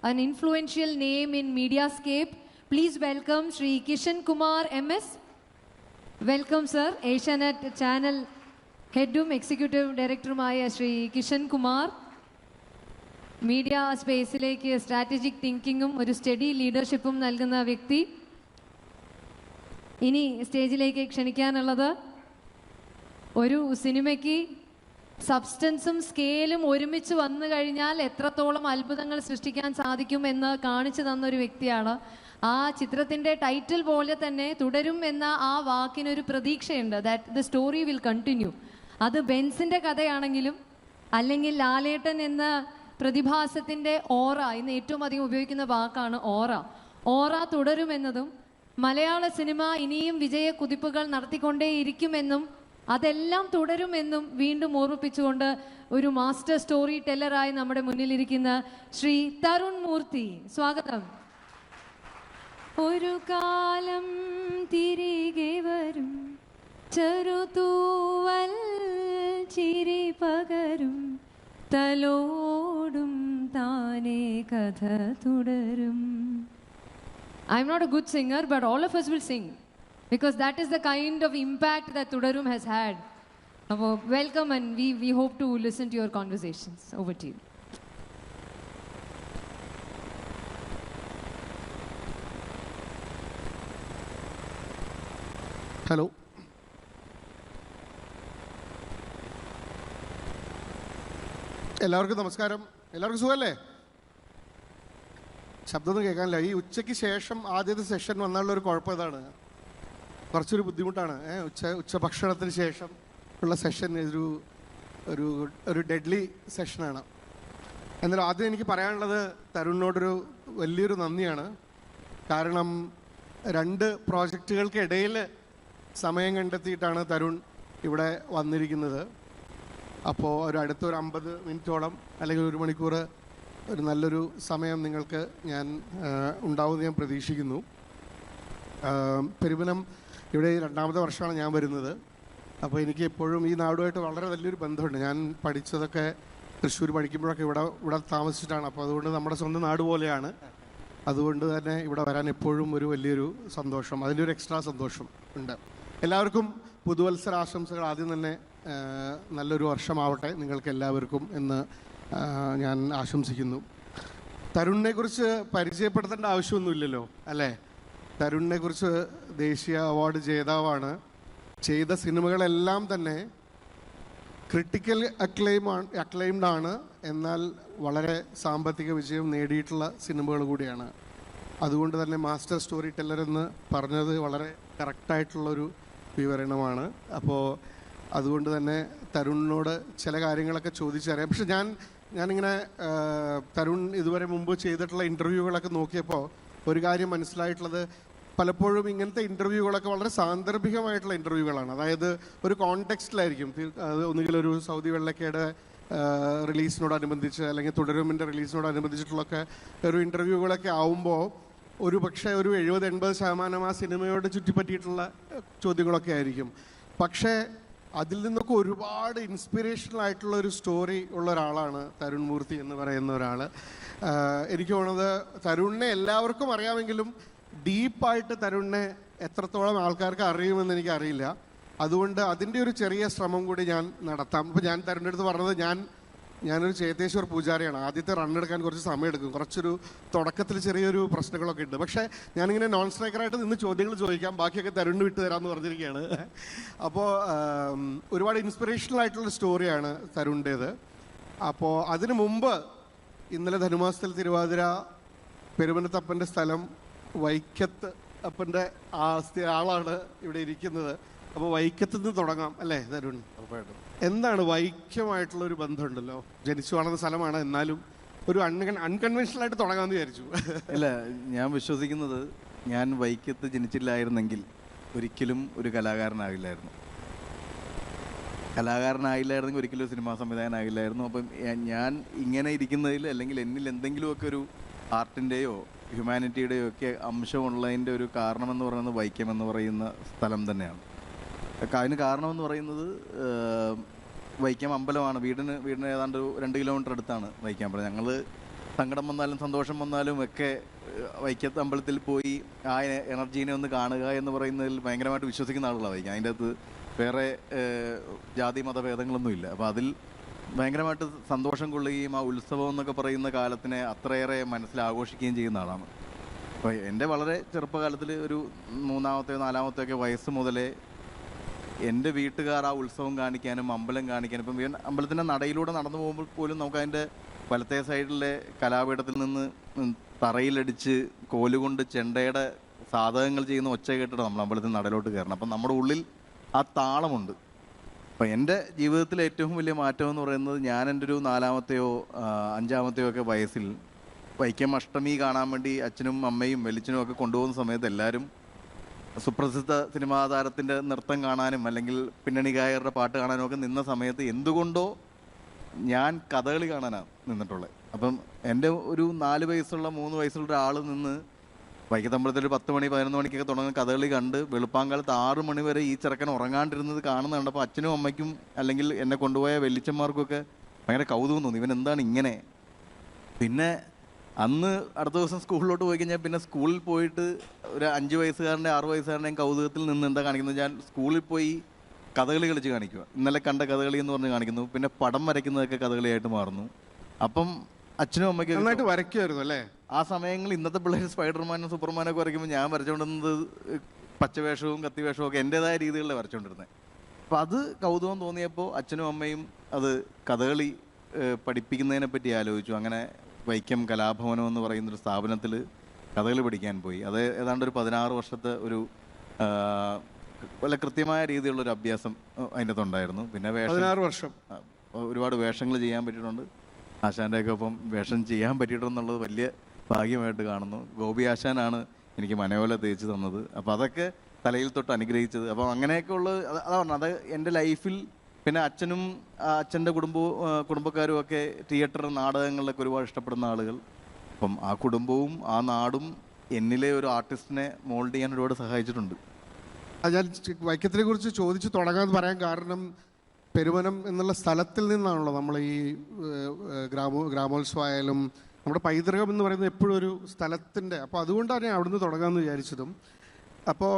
an influential name in Mediascape. Please welcome Shri Kishan Kumar MS. Welcome, sir. Asianet Channel Headum Executive Director Maya Shri Kishan Kumar. Media സ്പേസിലേക്ക് strategic തിങ്കിങ്ങും ഒരു study ലീഡർഷിപ്പും നൽകുന്ന വ്യക്തി. ഇനി സ്റ്റേജിലേക്ക് ക്ഷണിക്കാനുള്ളത് ഒരു സിനിമയ്ക്ക് സബ്സ്റ്റൻസും സ്കെയിലും ഒരുമിച്ച് വന്നു കഴിഞ്ഞാൽ എത്രത്തോളം അത്ഭുതങ്ങൾ സൃഷ്ടിക്കാൻ സാധിക്കും എന്ന് കാണിച്ചു തന്നൊരു വ്യക്തിയാണ്. ആ ചിത്രത്തിൻ്റെ ടൈറ്റിൽ പോലെ തന്നെ തുടരും എന്ന ആ വാക്കിനൊരു പ്രതീക്ഷയുണ്ട്, that the story will continue. അത് ബെൻസിൻ്റെ കഥയാണെങ്കിലും അല്ലെങ്കിൽ ലാലേട്ടൻ എന്ന പ്രതിഭാസത്തിൻ്റെ ഓറ, ഇന്ന് ഏറ്റവും അധികം ഉപയോഗിക്കുന്ന വാക്കാണ് ഓറ തുടരുമെന്നതും മലയാള സിനിമ ഇനിയും വിജയ കുതിപ്പുകൾ നടത്തിക്കൊണ്ടേയിരിക്കുമെന്നും അതെല്ലാം തുടരുമെന്നും വീണ്ടും ഓർമ്മിപ്പിച്ചുകൊണ്ട് ഒരു മാസ്റ്റർ സ്റ്റോറി ടെല്ലറായി നമ്മുടെ മുന്നിലിരിക്കുന്ന ശ്രീ തരുൺ മൂർത്തി, സ്വാഗതം. ഒരു കാലം തിരികെ വരും, ചെറുതൂവൽ ചിരി പകരും, തലോടും താനേ കഥ തുടരും. I'm not a good singer, but all of us will sing because that is the kind of impact that Thudarum has had. Welcome, and we hope to listen to your conversations. Over to you. Hello. എല്ലാവർക്കും നമസ്കാരം. എല്ലാവർക്കും സുഖമല്ലേ? ശബ്ദമൊന്നും കേൾക്കാനില്ല. ഈ ഉച്ചയ്ക്ക് ശേഷം ആദ്യത്തെ session വന്നാലുള്ളൊരു കുഴപ്പം ഇതാണ്, കുറച്ചൊരു ബുദ്ധിമുട്ടാണ്. ഉച്ചഭക്ഷണത്തിന് ശേഷം ഉള്ള സെഷൻ ഒരു ഡെഡ്ലി സെഷനാണ്. എന്നാലും ആദ്യം എനിക്ക് പറയാനുള്ളത് തരുണിനോടൊരു വലിയൊരു നന്ദിയാണ്. കാരണം 2 പ്രോജക്റ്റുകൾക്കിടയിൽ സമയം കണ്ടെത്തിയിട്ടാണ് തരുൺ ഇവിടെ വന്നിരിക്കുന്നത്. അപ്പോൾ അടുത്തൊരു 50 മിനിറ്റോളം അല്ലെങ്കിൽ 1 മണിക്കൂർ ഒരു നല്ലൊരു സമയം നിങ്ങൾക്ക് ഉണ്ടാവുമെന്ന് ഞാൻ പ്രതീക്ഷിക്കുന്നു. പെരുവനം ഇവിടെ 2ാമത്തെ വർഷമാണ് ഞാൻ വരുന്നത്. അപ്പോൾ എനിക്ക് എപ്പോഴും ഈ നാടുമായിട്ട് വളരെ വലിയൊരു ബന്ധമുണ്ട്. ഞാൻ പഠിച്ചതൊക്കെ തൃശ്ശൂർ പഠിക്കുമ്പോഴൊക്കെ ഇവിടെ താമസിച്ചിട്ടാണ്. അപ്പോൾ അതുകൊണ്ട് നമ്മുടെ സ്വന്തം നാട് പോലെയാണ്. അതുകൊണ്ട് തന്നെ ഇവിടെ വരാൻ എപ്പോഴും ഒരു വലിയൊരു സന്തോഷം, അതിൻ്റെ ഒരു എക്സ്ട്രാ സന്തോഷം ഉണ്ട്. എല്ലാവർക്കും പുതുവത്സര ആശംസകൾ. ആദ്യം തന്നെ നല്ലൊരു വർഷമാവട്ടെ നിങ്ങൾക്ക് എല്ലാവർക്കും എന്ന് ഞാൻ ആശംസിക്കുന്നു. തരുണിനെക്കുറിച്ച് പരിചയപ്പെടുത്തേണ്ട ആവശ്യമൊന്നുമില്ലല്ലോ അല്ലേ? തരുണിനെക്കുറിച്ച് ദേശീയ അവാർഡ് ജേതാവാണ്. ചെയ്ത സിനിമകളെല്ലാം തന്നെ ക്രിട്ടിക്കൽ അക്ലെയിംഡ് ആണ്, എന്നാൽ വളരെ സാമ്പത്തിക വിജയം നേടിയിട്ടുള്ള സിനിമകൾ കൂടിയാണ്. അതുകൊണ്ട് തന്നെ മാസ്റ്റർ സ്റ്റോറി ടെല്ലർ എന്ന് പറഞ്ഞത് വളരെ കറക്റ്റായിട്ടുള്ളൊരു വിവരണമാണ്. അപ്പോൾ അതുകൊണ്ട് തന്നെ തരുണിനോട് ചില കാര്യങ്ങളൊക്കെ ചോദിച്ചറിയാം. പക്ഷെ ഞാനിങ്ങനെ തരുൺ ഇതുവരെ മുമ്പ് ചെയ്തിട്ടുള്ള ഇൻ്റർവ്യൂകളൊക്കെ നോക്കിയപ്പോൾ ഒരു കാര്യം മനസ്സിലായിട്ടുള്ളത്, പലപ്പോഴും ഇങ്ങനത്തെ ഇൻ്റർവ്യൂകളൊക്കെ വളരെ സാന്ദർഭികമായിട്ടുള്ള ഇൻ്റർവ്യൂകളാണ്. അതായത് ഒരു കോണ്ടെക്സ്റ്റിലായിരിക്കും. അത് ഒന്നുകിൽ ഒരു സൗദി വെള്ളക്കയുടെ റിലീസിനോടനുബന്ധിച്ച് അല്ലെങ്കിൽ തുടരുമിൻ്റെ റിലീസിനോടനുബന്ധിച്ചിട്ടുള്ളൊക്കെ ഒരു ഇൻ്റർവ്യൂകളൊക്കെ ആവുമ്പോൾ ഒരു പക്ഷേ ഒരു 70-80% ആ സിനിമയോട് ചുറ്റിപ്പറ്റിയിട്ടുള്ള ചോദ്യങ്ങളൊക്കെ ആയിരിക്കും. പക്ഷേ അതിൽ നിന്നൊക്കെ ഒരുപാട് ഇൻസ്പിറേഷണൽ ആയിട്ടുള്ള ഒരു സ്റ്റോറി ഉള്ള ഒരാളാണ് തരുൺ മൂർത്തി എന്ന് പറയുന്ന ഒരാൾ. എനിക്ക് തോന്നുന്നത് തരുണിനെ എല്ലാവർക്കും അറിയാമെങ്കിലും ഡീപ്പായിട്ട് തരുണിനെ എത്രത്തോളം ആൾക്കാർക്ക് അറിയുമെന്ന് എനിക്കറിയില്ല. അതുകൊണ്ട് അതിൻ്റെ ഒരു ചെറിയ ശ്രമം കൂടി ഞാൻ നടത്താം. ഇപ്പോൾ ഞാൻ തരുണിൻ്റെ അടുത്ത് പറഞ്ഞത് ഞാനൊരു ചേതേശ്വർ പൂജാരിയാണ്. ആദ്യത്തെ റണ്ണെടുക്കാൻ കുറച്ച് സമയമെടുക്കും, കുറച്ചൊരു തുടക്കത്തിൽ ചെറിയൊരു പ്രശ്നങ്ങളൊക്കെ ഉണ്ട്. പക്ഷേ ഞാനിങ്ങനെ നോൺ സ്ട്രൈക്കറായിട്ട് നിന്ന് ചോദ്യങ്ങൾ ചോദിക്കാം, ബാക്കിയൊക്കെ തരുണിന് വിട്ടു തരാമെന്ന് പറഞ്ഞിരിക്കുകയാണ്. അപ്പോൾ ഒരുപാട് ഇൻസ്പിറേഷണൽ ആയിട്ടുള്ള സ്റ്റോറിയാണ് തരുണിൻ്റേത്. അപ്പോൾ അതിനു മുമ്പ് ഇന്നലെ ധനുമാസത്തിൽ തിരുവാതിര പെരുവനത്തപ്പൻ്റെ സ്ഥലം വൈക്കത്ത് അപ്പൻ്റെ ആളാണ് ഇവിടെ ഇരിക്കുന്നത്. അപ്പോൾ വൈക്കത്ത് നിന്ന് തുടങ്ങാം അല്ലേ തരുൺ? ഉറപ്പായിട്ടും. എന്താണ് വൈക്കമായിട്ടുള്ളൊരു ബന്ധമുണ്ടല്ലോ, ജനിച്ചു വളർന്ന സ്ഥലമാണ്, എന്നാലും ഒരു അൺകൺവെൻഷനലായിട്ട് തുടങ്ങാമെന്ന് വിചാരിച്ചു. ഇല്ല, ഞാൻ വിശ്വസിക്കുന്നത് ഞാൻ വൈക്കത്ത് ജനിച്ചില്ലായിരുന്നെങ്കിൽ ഒരിക്കലും ഒരു കലാകാരനാകില്ലായിരുന്നു. കലാകാരനായില്ലായിരുന്നെങ്കിൽ ഒരിക്കലും സിനിമാ സംവിധായകനാകില്ലായിരുന്നു. അപ്പം ഞാൻ ഇങ്ങനെ ഇരിക്കുന്നതിൽ അല്ലെങ്കിൽ എന്നിൽ എന്തെങ്കിലുമൊക്കെ ഒരു ആർട്ടിൻ്റെയോ ഹ്യൂമാനിറ്റിയുടെയോ ഒക്കെ അംശമുള്ളതിൻ്റെ ഒരു കാരണമെന്ന് പറയുന്നത് വൈക്കം എന്ന് പറയുന്ന സ്ഥലം തന്നെയാണ്. അതിന് കാരണമെന്ന് പറയുന്നത് വൈക്കം അമ്പലമാണ്. വീടിന് ഏതാണ്ട് 2 കിലോമീറ്റർ അടുത്താണ് വൈക്കം അമ്പലം. ഞങ്ങൾ സങ്കടം വന്നാലും സന്തോഷം വന്നാലും ഒക്കെ വൈക്കത്ത് അമ്പലത്തിൽ പോയി ആ എനർജീനെ ഒന്ന് കാണുക എന്ന് പറയുന്നതിൽ ഭയങ്കരമായിട്ട് വിശ്വസിക്കുന്ന ആളുകളാണ് വൈക്കം. അതിൻ്റെ അകത്ത് വേറെ ജാതി മതഭേദങ്ങളൊന്നുമില്ല. അപ്പോൾ അതിൽ ഭയങ്കരമായിട്ട് സന്തോഷം കൊള്ളുകയും ആ ഉത്സവം എന്നൊക്കെ പറയുന്ന കാലത്തിനെ അത്രയേറെ മനസ്സിൽ ആഘോഷിക്കുകയും ചെയ്യുന്ന ആളാണ്. അപ്പോൾ എൻ്റെ വളരെ ചെറുപ്പകാലത്തിൽ ഒരു 3-ാമത്തെയോ 4-ാമത്തെയോ ഒക്കെ വയസ്സ് മുതലേ എൻ്റെ വീട്ടുകാർ ആ ഉത്സവം കാണിക്കാനും അമ്പലം കാണിക്കാനും, ഇപ്പം അമ്പലത്തിൻ്റെ നടയിലൂടെ നടന്നു പോകുമ്പോൾ പോലും നമുക്ക് അതിൻ്റെ വലത്തേ സൈഡിലെ കലാപീഠത്തിൽ നിന്ന് തറയിലടിച്ച് കോലുകൊണ്ട് ചെണ്ടയുടെ സാധകങ്ങൾ ചെയ്യുന്ന ഒച്ച കേട്ടിട്ട് നമ്മൾ അമ്പലത്തിൽ നടയിലോട്ട് കയറണം. അപ്പം നമ്മുടെ ഉള്ളിൽ ആ താളമുണ്ട്. അപ്പം എൻ്റെ ജീവിതത്തിലെ ഏറ്റവും വലിയ മാറ്റം എന്ന് പറയുന്നത് ഞാൻ എൻ്റെ ഒരു 4-ാമത്തെയോ 5-ാമത്തെയോ ഒക്കെ വയസ്സിൽ വൈക്കം അഷ്ടമി കാണാൻ വേണ്ടി അച്ഛനും അമ്മയും വെളിച്ചനും ഒക്കെ കൊണ്ടുപോകുന്ന സമയത്ത് എല്ലാവരും സുപ്രസിദ്ധ സിനിമാ താരത്തിൻ്റെ നൃത്തം കാണാനും അല്ലെങ്കിൽ പിന്നണി ഗായകരുടെ പാട്ട് കാണാനും ഒക്കെ നിന്ന സമയത്ത് എന്തുകൊണ്ടോ ഞാൻ കഥകളി കാണാനാണ് നിന്നിട്ടുള്ളത്. അപ്പം എൻ്റെ ഒരു 4 വയസ്സുള്ള 3 വയസ്സുള്ള ഒരാൾ നിന്ന് വൈക്കത്തമ്പലത്തിൽ 10 മണി 11 മണിക്കൊക്കെ തുടങ്ങുന്ന കഥകളി കണ്ട് വെളുപ്പാങ്കാലത്ത് 6 മണി വരെ ഈ ചെറുക്കൻ ഉറങ്ങാണ്ടിരുന്നത് കാണുന്ന കണ്ടപ്പോൾ അച്ഛനും അമ്മയ്ക്കും അല്ലെങ്കിൽ എന്നെ കൊണ്ടുപോയ വെല്ലിച്ചന്മാർക്കൊക്കെ ഭയങ്കര കൗതുകം തോന്നി, ഇവൻ എന്താണ് ഇങ്ങനെ. പിന്നെ അന്ന് അടുത്ത ദിവസം സ്കൂളിലോട്ട് പോയി കഴിഞ്ഞാൽ പിന്നെ സ്കൂളിൽ പോയിട്ട് ഒരു 5 വയസ്സുകാരൻ്റെ 6 വയസ്സുകാരൻ്റെയും കൗതുകത്തിൽ നിന്ന് എന്താ കാണിക്കുന്നത്, ഞാൻ സ്കൂളിൽ പോയി കഥകളി കളിച്ച് കാണിക്കുക, ഇന്നലെ കണ്ട കഥകളി എന്ന് പറഞ്ഞ് കാണിക്കുന്നു. പിന്നെ പടം വരയ്ക്കുന്നതൊക്കെ കഥകളിയായിട്ട് മാറുന്നു. അപ്പം അച്ഛനും അമ്മയ്ക്കും നന്നായിട്ട് വരയ്ക്കുമായിരുന്നു അല്ലേ ആ സമയങ്ങളിൽ. ഇന്നത്തെ പിള്ളേർ സ്പൈഡർമാനും സൂപ്പർമാനൊക്കെ വരയ്ക്കുമ്പോൾ ഞാൻ വരച്ചുകൊണ്ടിരുന്നത് പച്ചവേഷവും കത്തിവേഷവും ഒക്കെ എൻ്റെതായ രീതികളിലാണ് വരച്ചുകൊണ്ടിരുന്നത്. അപ്പം അത് കൗതുകം തോന്നിയപ്പോൾ അച്ഛനും അമ്മയും അത് കഥകളി പഠിപ്പിക്കുന്നതിനെ പറ്റി ആലോചിച്ചു. അങ്ങനെ വൈക്കം കലാഭവനം എന്ന് പറയുന്നൊരു സ്ഥാപനത്തിൽ കഥകളി പഠിക്കാൻ പോയി. അത് ഏതാണ്ട് ഒരു 16 വർഷത്തെ ഒരു വളരെ കൃത്യമായ രീതിയിലുള്ളൊരു അഭ്യാസം അതിൻ്റെ അകത്തുണ്ടായിരുന്നു. പിന്നെ 16 വർഷം ഒരുപാട് വേഷങ്ങൾ ചെയ്യാൻ പറ്റിയിട്ടുണ്ട്. ആശാൻ്റെയൊക്കെ ഒപ്പം വേഷം ചെയ്യാൻ പറ്റിയിട്ടുണ്ടെന്നുള്ളത് വലിയ ഭാഗ്യമായിട്ട് കാണുന്നു. ഗോപി ആശാനാണ് എനിക്ക് മനോല തേച്ച് തന്നത്. അപ്പോൾ അതൊക്കെ തലയിൽ തൊട്ട് അനുഗ്രഹിച്ചത്. അപ്പം അങ്ങനെയൊക്കെ ഉള്ളത് അതാണ് അത് എൻ്റെ ലൈഫിൽ. പിന്നെ അച്ഛനും അച്ഛൻ്റെ കുടുംബക്കാരും ഒക്കെ തിയേറ്റർ നാടകങ്ങളിലൊക്കെ ഒരുപാട് ഇഷ്ടപ്പെടുന്ന ആളുകൾ. അപ്പം ആ കുടുംബവും ആ നാടും എന്നിലെ ഒരു ആർട്ടിസ്റ്റിനെ മോൾഡ് ചെയ്യാൻ ഒരുപാട് സഹായിച്ചിട്ടുണ്ട്. ഞാൻ വൈക്കത്തിനെ കുറിച്ച് ചോദിച്ചു തുടങ്ങാമെന്ന് പറയാൻ കാരണം പെരുവനം എന്നുള്ള സ്ഥലത്തിൽ നിന്നാണല്ലോ നമ്മൾ ഈ ഗ്രാമോത്സവമായാലും നമ്മുടെ പൈതൃകം എന്ന് പറയുന്നത് എപ്പോഴും ഒരു സ്ഥലത്തിൻ്റെ. അപ്പോൾ അതുകൊണ്ടാണ് ഞാൻ അവിടുന്ന് തുടങ്ങാമെന്ന് വിചാരിച്ചതും. അപ്പോൾ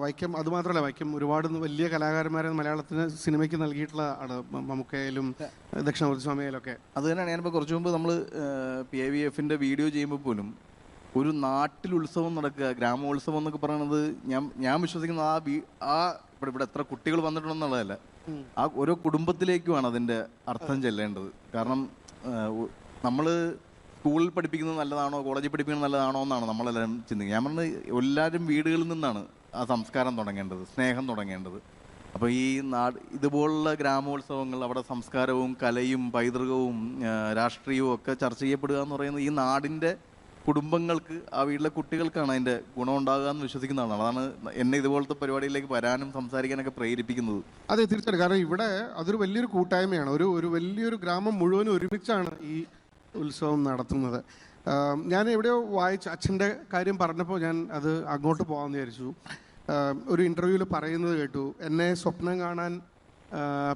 വൈക്കം അതുമാത്രമല്ല, വൈക്കം ഒരുപാട് വലിയ കലാകാരന്മാരെ മലയാളത്തിന് സിനിമയ്ക്ക് നൽകിയിട്ടുള്ള ആണ്. മമ്മൂക്കയിലും ദക്ഷിണാമൂർത്തി സ്വാമിയിലൊക്കെ. അത് തന്നെയാണ് ഞാനിപ്പോൾ കുറച്ച് മുമ്പ് നമ്മൾ PIVF-ൻ്റെ വീഡിയോ ചെയ്യുമ്പോൾ പോലും ഒരു നാട്ടിൽ ഉത്സവം നടക്കുക, ഗ്രാമോത്സവം എന്നൊക്കെ പറയുന്നത് ഞാൻ വിശ്വസിക്കുന്നത് ഇവിടെ എത്ര കുട്ടികൾ വന്നിട്ടുണ്ടെന്നുള്ളതല്ല, ആ ഓരോ കുടുംബത്തിലേക്കുമാണ് അതിൻ്റെ അർത്ഥം ചെല്ലേണ്ടത്. കാരണം നമ്മൾ സ്കൂളിൽ പഠിപ്പിക്കുന്നത് നല്ലതാണോ കോളേജിൽ പഠിപ്പിക്കുന്നത് നല്ലതാണോ എന്നാണ് നമ്മളെല്ലാവരും ചിന്തിക്കുക. ഞാൻ പറഞ്ഞത് എല്ലാവരും വീടുകളിൽ നിന്നാണ് ആ സംസ്കാരം തുടങ്ങേണ്ടത്, സ്നേഹം തുടങ്ങേണ്ടത്. അപ്പോൾ ഈ ഇതുപോലുള്ള ഗ്രാമോത്സവങ്ങൾ അവിടെ സംസ്കാരവും കലയും പൈതൃകവും രാഷ്ട്രീയവും ഒക്കെ ചർച്ച ചെയ്യപ്പെടുക എന്ന് പറയുന്നത് ഈ നാടിൻ്റെ കുടുംബങ്ങൾക്ക് ആ വീട്ടിലെ കുട്ടികൾക്കാണ് അതിൻ്റെ ഗുണമുണ്ടാകുക എന്ന് വിശ്വസിക്കുന്നതാണ്. അതാണ് എന്നെ ഇതുപോലത്തെ പരിപാടിയിലേക്ക് വരാനും സംസാരിക്കാനൊക്കെ പ്രേരിപ്പിക്കുന്നത്. അതെ, തീർച്ചയായിട്ടും. കാരണം ഇവിടെ അതൊരു വലിയൊരു കൂട്ടായ്മയാണ്. ഒരു വലിയൊരു ഗ്രാമം മുഴുവനും ഒരുമിച്ചാണ് ഈ ഉത്സവം നടത്തുന്നത്. ഞാൻ എവിടെയോ വായിച്ചു അച്ഛൻ്റെ കാര്യം പറഞ്ഞപ്പോൾ ഞാൻ അത് അങ്ങോട്ട് പോകാമെന്ന് വിചാരിച്ചു. ഒരു ഇൻ്റർവ്യൂവിൽ പറയുന്നത് കേട്ടു, എന്നെ സ്വപ്നം കാണാൻ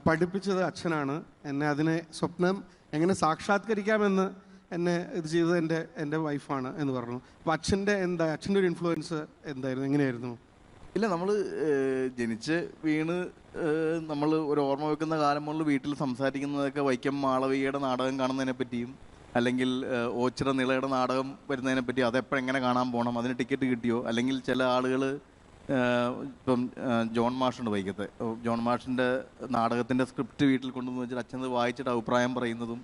പഠിപ്പിച്ചത് അച്ഛനാണ്, എന്നെ അതിനെ സ്വപ്നം എങ്ങനെ സാക്ഷാത്കരിക്കാമെന്ന് എന്നെ ഇത് ചെയ്തത് എൻ്റെ വൈഫാണ് എന്ന് പറഞ്ഞു. അപ്പോൾ അച്ഛൻ്റെ ഒരു ഇൻഫ്ലുവൻസ് എന്തായിരുന്നു, എങ്ങനെയായിരുന്നു? ഇല്ല, നമ്മൾ ജനിച്ച് വീണ് നമ്മൾ ഒരു ഓർമ്മ വെക്കുന്ന കാലം മുതൽ വീട്ടിൽ സംസാരിക്കുന്നതൊക്കെ വൈക്കം മാളവികയുടെ നാടകം കാണുന്നതിനെ പറ്റിയും അല്ലെങ്കിൽ ഓച്ചിറ നിളയുടെ നാടകം വരുന്നതിനെ പറ്റി, അതെപ്പോഴെങ്ങനെ കാണാൻ പോകണം, അതിന് ടിക്കറ്റ് കിട്ടിയോ, അല്ലെങ്കിൽ ചില ആളുകൾ ഇപ്പം ജോൺ മാഷുണ്ട് വൈക്കത്തെ, ജോൺ മാഷിൻ്റെ നാടകത്തിൻ്റെ സ്ക്രിപ്റ്റ് വീട്ടിൽ കൊണ്ടുവന്ന് വെച്ചിട്ട് അച്ഛനത് വായിച്ചിട്ട് അഭിപ്രായം പറയുന്നതും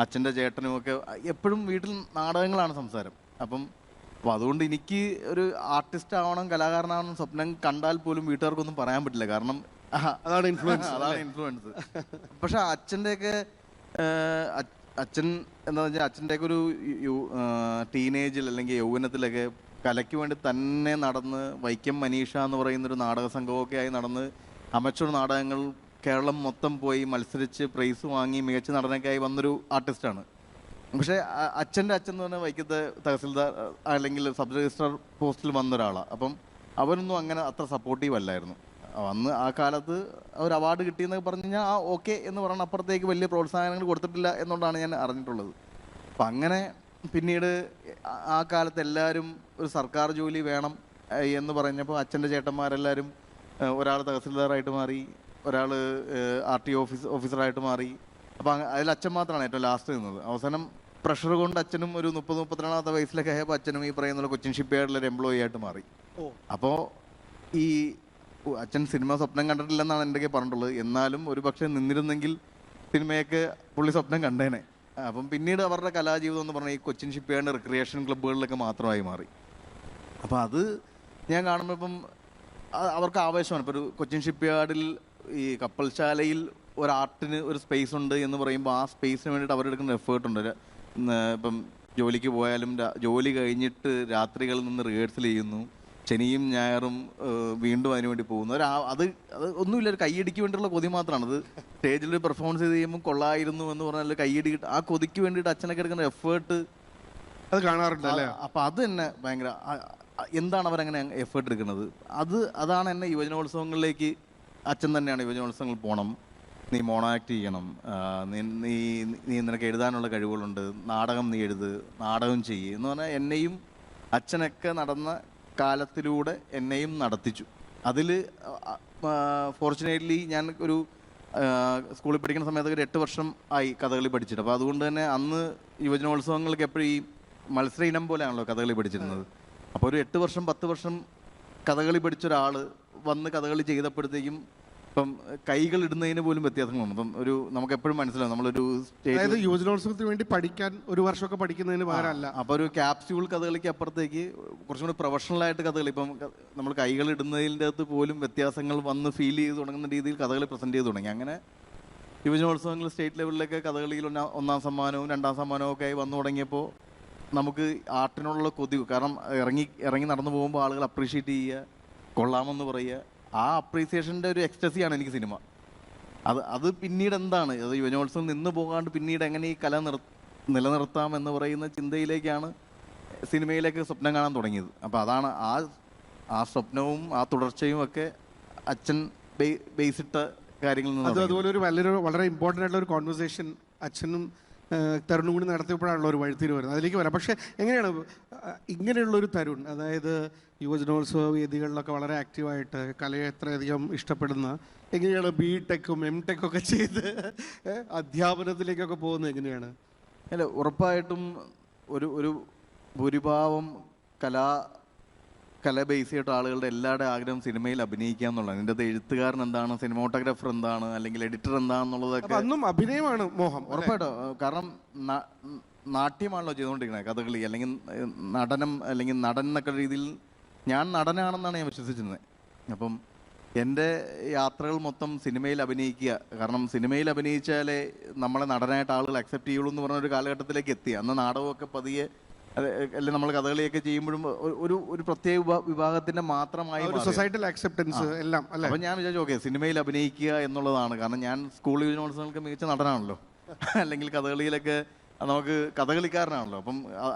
അച്ഛൻ്റെ ചേട്ടനും ഒക്കെ എപ്പോഴും വീട്ടിൽ നാടകങ്ങളാണ് സംസാരം. അപ്പോൾ അതുകൊണ്ട് എനിക്ക് ഒരു ആർട്ടിസ്റ്റ് ആവണം കലാകാരനാവണം സ്വപ്നം കണ്ടാൽ പോലും വീട്ടുകാർക്കൊന്നും പറയാൻ പറ്റില്ല. കാരണം അതാണ് ഇൻഫ്ലുവൻസ്. പക്ഷെ അച്ഛൻ്റെയൊക്കെ അച്ഛൻ എന്താണെന്ന് വെച്ചാൽ അച്ഛൻ്റെയൊക്കെ ഒരു ടീനേജിൽ അല്ലെങ്കിൽ യൗവനത്തിലൊക്കെ കലയ്ക്ക് വേണ്ടി തന്നെ നടന്ന് വൈക്കം മനീഷ എന്ന് പറയുന്നൊരു നാടക സംഘമൊക്കെ ആയി നടന്ന് അമച്വർ നാടകങ്ങൾ കേരളം മൊത്തം പോയി മത്സരിച്ച് പ്രൈസ് വാങ്ങി മികച്ച നടനൊക്കെ ആയി വന്നൊരു ആർട്ടിസ്റ്റാണ്. പക്ഷേ അച്ഛൻ്റെ അച്ഛൻ എന്ന് പറഞ്ഞാൽ വൈക്കത്തെ തഹസിൽദാർ അല്ലെങ്കിൽ സബ് രജിസ്ട്രാർ പോസ്റ്റിൽ വന്ന ഒരാളാണ്. അപ്പം അവരൊന്നും അങ്ങനെ അത്ര സപ്പോർട്ടീവ് അല്ലായിരുന്നു. അന്ന് ആ കാലത്ത് ഒരു അവാർഡ് കിട്ടിയെന്നൊക്കെ പറഞ്ഞു കഴിഞ്ഞാൽ ആ ഓക്കെ എന്ന് പറഞ്ഞ അപ്പുറത്തേക്ക് വലിയ പ്രോത്സാഹനങ്ങൾ കൊടുത്തിട്ടില്ല എന്നുകൊണ്ടാണ് ഞാൻ അറിഞ്ഞിട്ടുള്ളത്. അപ്പം അങ്ങനെ പിന്നീട് ആ കാലത്ത് എല്ലാവരും ഒരു സർക്കാർ ജോലി വേണം എന്ന് പറഞ്ഞപ്പോൾ അച്ഛൻ്റെ ചേട്ടന്മാരെല്ലാവരും ഒരാൾ തഹസിൽദാറായിട്ട് മാറി, ഒരാൾ RTO ഓഫീസറായിട്ട് മാറി. അപ്പോൾ അതിൽ അച്ഛൻ മാത്രമാണ് ഏറ്റവും ലാസ്റ്റ് നിന്നത്. അവസാനം പ്രഷർ കൊണ്ട് അച്ഛനും ഒരു 30-32 വയസ്സിലൊക്കെ ആയപ്പോൾ അച്ഛനും ഈ പറയുന്ന കൊച്ചിൻ ഷിപ്പ്യാർഡിലൊരു എംപ്ലോയി ആയിട്ട് മാറി. അപ്പോൾ ഈ അച്ഛൻ സിനിമ സ്വപ്നം കണ്ടിട്ടില്ലെന്നാണ് എൻ്റെ പറഞ്ഞിട്ടുള്ളത്. എന്നാലും ഒരു പക്ഷേ നിന്നിരുന്നെങ്കിൽ സിനിമയൊക്കെ പുള്ളി സ്വപ്നം കണ്ടേനെ. അപ്പം പിന്നീട് അവരുടെ കലാജീവിതം എന്ന് പറഞ്ഞാൽ ഈ കൊച്ചിൻ ഷിപ്പ്യാർഡ് റിക്രിയേഷൻ ക്ലബ്ബുകളിലൊക്കെ മാത്രമായി മാറി. അപ്പോൾ അത് ഞാൻ കാണുമ്പോൾ ഇപ്പം അവർക്ക് ആവേശമാണ്. ഇപ്പോൾ ഒരു കൊച്ചിൻ ഷിപ്പ്യാർഡിൽ ഈ കപ്പൽശാലയിൽ ഒരു ആർട്ടിന് ഒരു സ്പേസ് ഉണ്ട് എന്ന് പറയുമ്പോൾ ആ സ്പേസിന് വേണ്ടിയിട്ട് അവരെടുക്കുന്ന എഫേർട്ടുണ്ട്. ഇപ്പം ജോലിക്ക് പോയാലും ജോലി കഴിഞ്ഞിട്ട് രാത്രികളിൽ നിന്ന് റിഹേഴ്സൽ ചെയ്യുന്നു, ശനിയും ഞായറും വീണ്ടും അതിനു വേണ്ടി പോകുന്നു. അത് ഒന്നുമില്ല, ഒരു കൈയടിക്ക് വേണ്ടിയുള്ള കൊതി മാത്രമാണ്. അത് സ്റ്റേജിൽ പെർഫോമൻസ് ചെയ്ത് കഴിയുമ്പോൾ കൊള്ളായിരുന്നു എന്ന് പറഞ്ഞാൽ കൈയടി ആ കൊതിക്ക് വേണ്ടിയിട്ട് അച്ഛനൊക്കെ എടുക്കുന്ന എഫേർട്ട് അത് കാണാറുണ്ട് അല്ലേ? അപ്പം അത് തന്നെ ഭയങ്കര എന്താണ് അവരങ്ങനെ എഫേർട്ട് എടുക്കുന്നത്. അതാണ് എന്നെ യുവജനോത്സവങ്ങളിലേക്ക്, അച്ഛൻ തന്നെയാണ് യുവജനോത്സവങ്ങൾ പോകണം, നീ മോണോ ആക്ട് ചെയ്യണം, നീ നിനക്ക് എഴുതാനുള്ള കഴിവുകളുണ്ട്, നാടകം നീ എഴുത്, നാടകം ചെയ്യ് എന്ന് പറഞ്ഞാൽ എന്നെയും അച്ഛനൊക്കെ നടന്ന കാലത്തിലൂടെ എന്നെയും നടത്തിച്ചു. അതിൽ ഫോർച്ചുനേറ്റ്ലി ഞാൻ ഒരു സ്കൂളിൽ പഠിക്കുന്ന സമയത്ത് ഒരു 8 വർഷം ആയി കഥകളി പഠിച്ചിട്ട്. അപ്പോൾ അതുകൊണ്ട് തന്നെ അന്ന് യുവജനോത്സവങ്ങൾക്ക് എപ്പോഴും ഈ മത്സര ഇനം പോലെയാണല്ലോ കഥകളി പഠിച്ചിരുന്നത്. അപ്പോൾ ഒരു 8 വർഷം 10 വർഷം കഥകളി പഠിച്ച ഒരാൾ വന്ന് കഥകളി ചെയ്തപ്പോഴത്തേക്കും ഇപ്പം കൈകൾ ഇടുന്നതിന് പോലും വ്യത്യാസങ്ങളുണ്ട്. അപ്പം നമുക്ക് എപ്പോഴും മനസ്സിലാവും നമ്മളൊരു അതായത് യുവജനോത്സവത്തിന് വേണ്ടി പഠിക്കാൻ ഒരു വർഷമൊക്കെ പഠിക്കുന്നതിന് പകരമല്ല. അപ്പോൾ ഒരു ക്യാപ്സ്യൂൾ കഥകളിക്ക് അപ്പുറത്തേക്ക് കുറച്ചും കൂടി പ്രൊഫഷണലായിട്ട് കഥകളി, ഇപ്പം നമ്മൾ കൈകൾ ഇടുന്നതിൻ്റെ അകത്ത് പോലും വ്യത്യാസങ്ങൾ വന്ന് ഫീൽ ചെയ്ത് തുടങ്ങുന്ന രീതിയിൽ കഥകളി പ്രസൻറ്റ് ചെയ്ത് തുടങ്ങി. അങ്ങനെ യുവജനോത്സവങ്ങൾ സ്റ്റേറ്റ് ലെവലിലൊക്കെ കഥകളിയിൽ 1ാം സമ്മാനവും 2ാം സമ്മാനവും ഒക്കെ ആയി വന്നു തുടങ്ങിയപ്പോൾ നമുക്ക് ആർട്ടിനോടുള്ള കൊതി, കാരണം ഇറങ്ങി നടന്നു പോകുമ്പോൾ ആളുകൾ അപ്രീഷിയേറ്റ് ചെയ്യുക, കൊള്ളാമെന്ന് പറയുക, ആ അപ്രീസിയേഷൻ്റെ ഒരു എക്സ്റ്റസിയാണ് എനിക്ക് സിനിമ. അത് പിന്നീട് എന്താണ്, അത് യുവജനോത്സവം നിന്ന് പോകാണ്ട് പിന്നീട് എങ്ങനെ ഈ കല നിലനിർത്താം എന്ന് പറയുന്ന ചിന്തയിലേക്കാണ് സിനിമയിലേക്ക് സ്വപ്നം കാണാൻ തുടങ്ങിയത്. അപ്പോൾ അതാണ് ആ സ്വപ്നവും ആ തുടർച്ചയും ഒക്കെ അച്ഛൻ ബേസിട്ട കാര്യങ്ങളിൽ നിന്ന്. അതുപോലെ ഒരു വളരെ ഇമ്പോർട്ടൻ്റ് ആയിട്ടുള്ള ഒരു കോൺവെർസേഷൻ അച്ഛനും തരുണും കൂടി നടത്തിയപ്പോഴാണല്ലോ ഒരു വഴിത്തിരി വരുന്നത്. അതിലേക്ക് വരാം. പക്ഷേ എങ്ങനെയാണ് ഇങ്ങനെയുള്ളൊരു തരുൺ, അതായത് യുവജനോത്സവ വേദികളിലൊക്കെ വളരെ ആക്റ്റീവായിട്ട് കലയെ എത്രയധികം ഇഷ്ടപ്പെടുന്ന, എങ്ങനെയാണ് BTech-ഉം M.Tech ഒക്കെ ചെയ്ത് അധ്യാപനത്തിലേക്കൊക്കെ പോകുന്നത് എങ്ങനെയാണ്? അല്ല, ഉറപ്പായിട്ടും ഒരു ഭൂരിഭാഗം കല ബേസ് ചെയ്തിട്ട് ആളുകളുടെ എല്ലാവരുടെ ആഗ്രഹം സിനിമയിൽ അഭിനയിക്കുക എന്നുള്ളതാണ്. ഇതിൻ്റെ അത് എഴുത്തുകാരൻ എന്താണ്, സിനിമാറ്റോഗ്രാഫർ എന്താണ്, അല്ലെങ്കിൽ എഡിറ്റർ എന്താണെന്നുള്ളതൊക്കെ അന്നും അഭിനയമാണ് മോഹം. ഉറപ്പായിട്ടോ, കാരണം നാട്യമാണല്ലോ ചെയ്തുകൊണ്ടിരിക്കുന്നത്, കഥകളി അല്ലെങ്കിൽ നടനം അല്ലെങ്കിൽ നടൻ എന്നൊക്കെ രീതിയിൽ ഞാൻ നടനാണെന്നാണ് ഞാൻ വിശ്വസിച്ചിരുന്നത്. അപ്പം എൻ്റെ യാത്രകൾ മൊത്തം സിനിമയിൽ അഭിനയിക്കുക, കാരണം സിനിമയിൽ അഭിനയിച്ചാലേ നമ്മളെ നടനായിട്ട് ആളുകൾ അക്സെപ്റ്റ് ചെയ്യുള്ളൂ എന്ന് പറഞ്ഞൊരു കാലഘട്ടത്തിലേക്ക് എത്തി. അന്ന് നാടകമൊക്കെ പതിയെ അല്ലെങ്കിൽ നമ്മൾ കഥകളിയൊക്കെ ചെയ്യുമ്പോഴും ഒരു പ്രത്യേക വിഭാഗത്തിന്റെ മാത്രമായി സൊസൈറ്റൽ അക്സെപ്റ്റൻസ് എല്ലാം അല്ലേ. അപ്പം ഞാൻ വിചാരിച്ചു ഓക്കെ സിനിമയിൽ അഭിനയിക്കുക എന്നുള്ളതാണ്, കാരണം ഞാൻ സ്കൂൾ യുവജനോത്സവങ്ങൾക്ക് മികച്ച നടനാണല്ലോ, അല്ലെങ്കിൽ കഥകളിയിലൊക്കെ നമുക്ക് കഥകളിക്കാരനാണല്ലോ. അപ്പം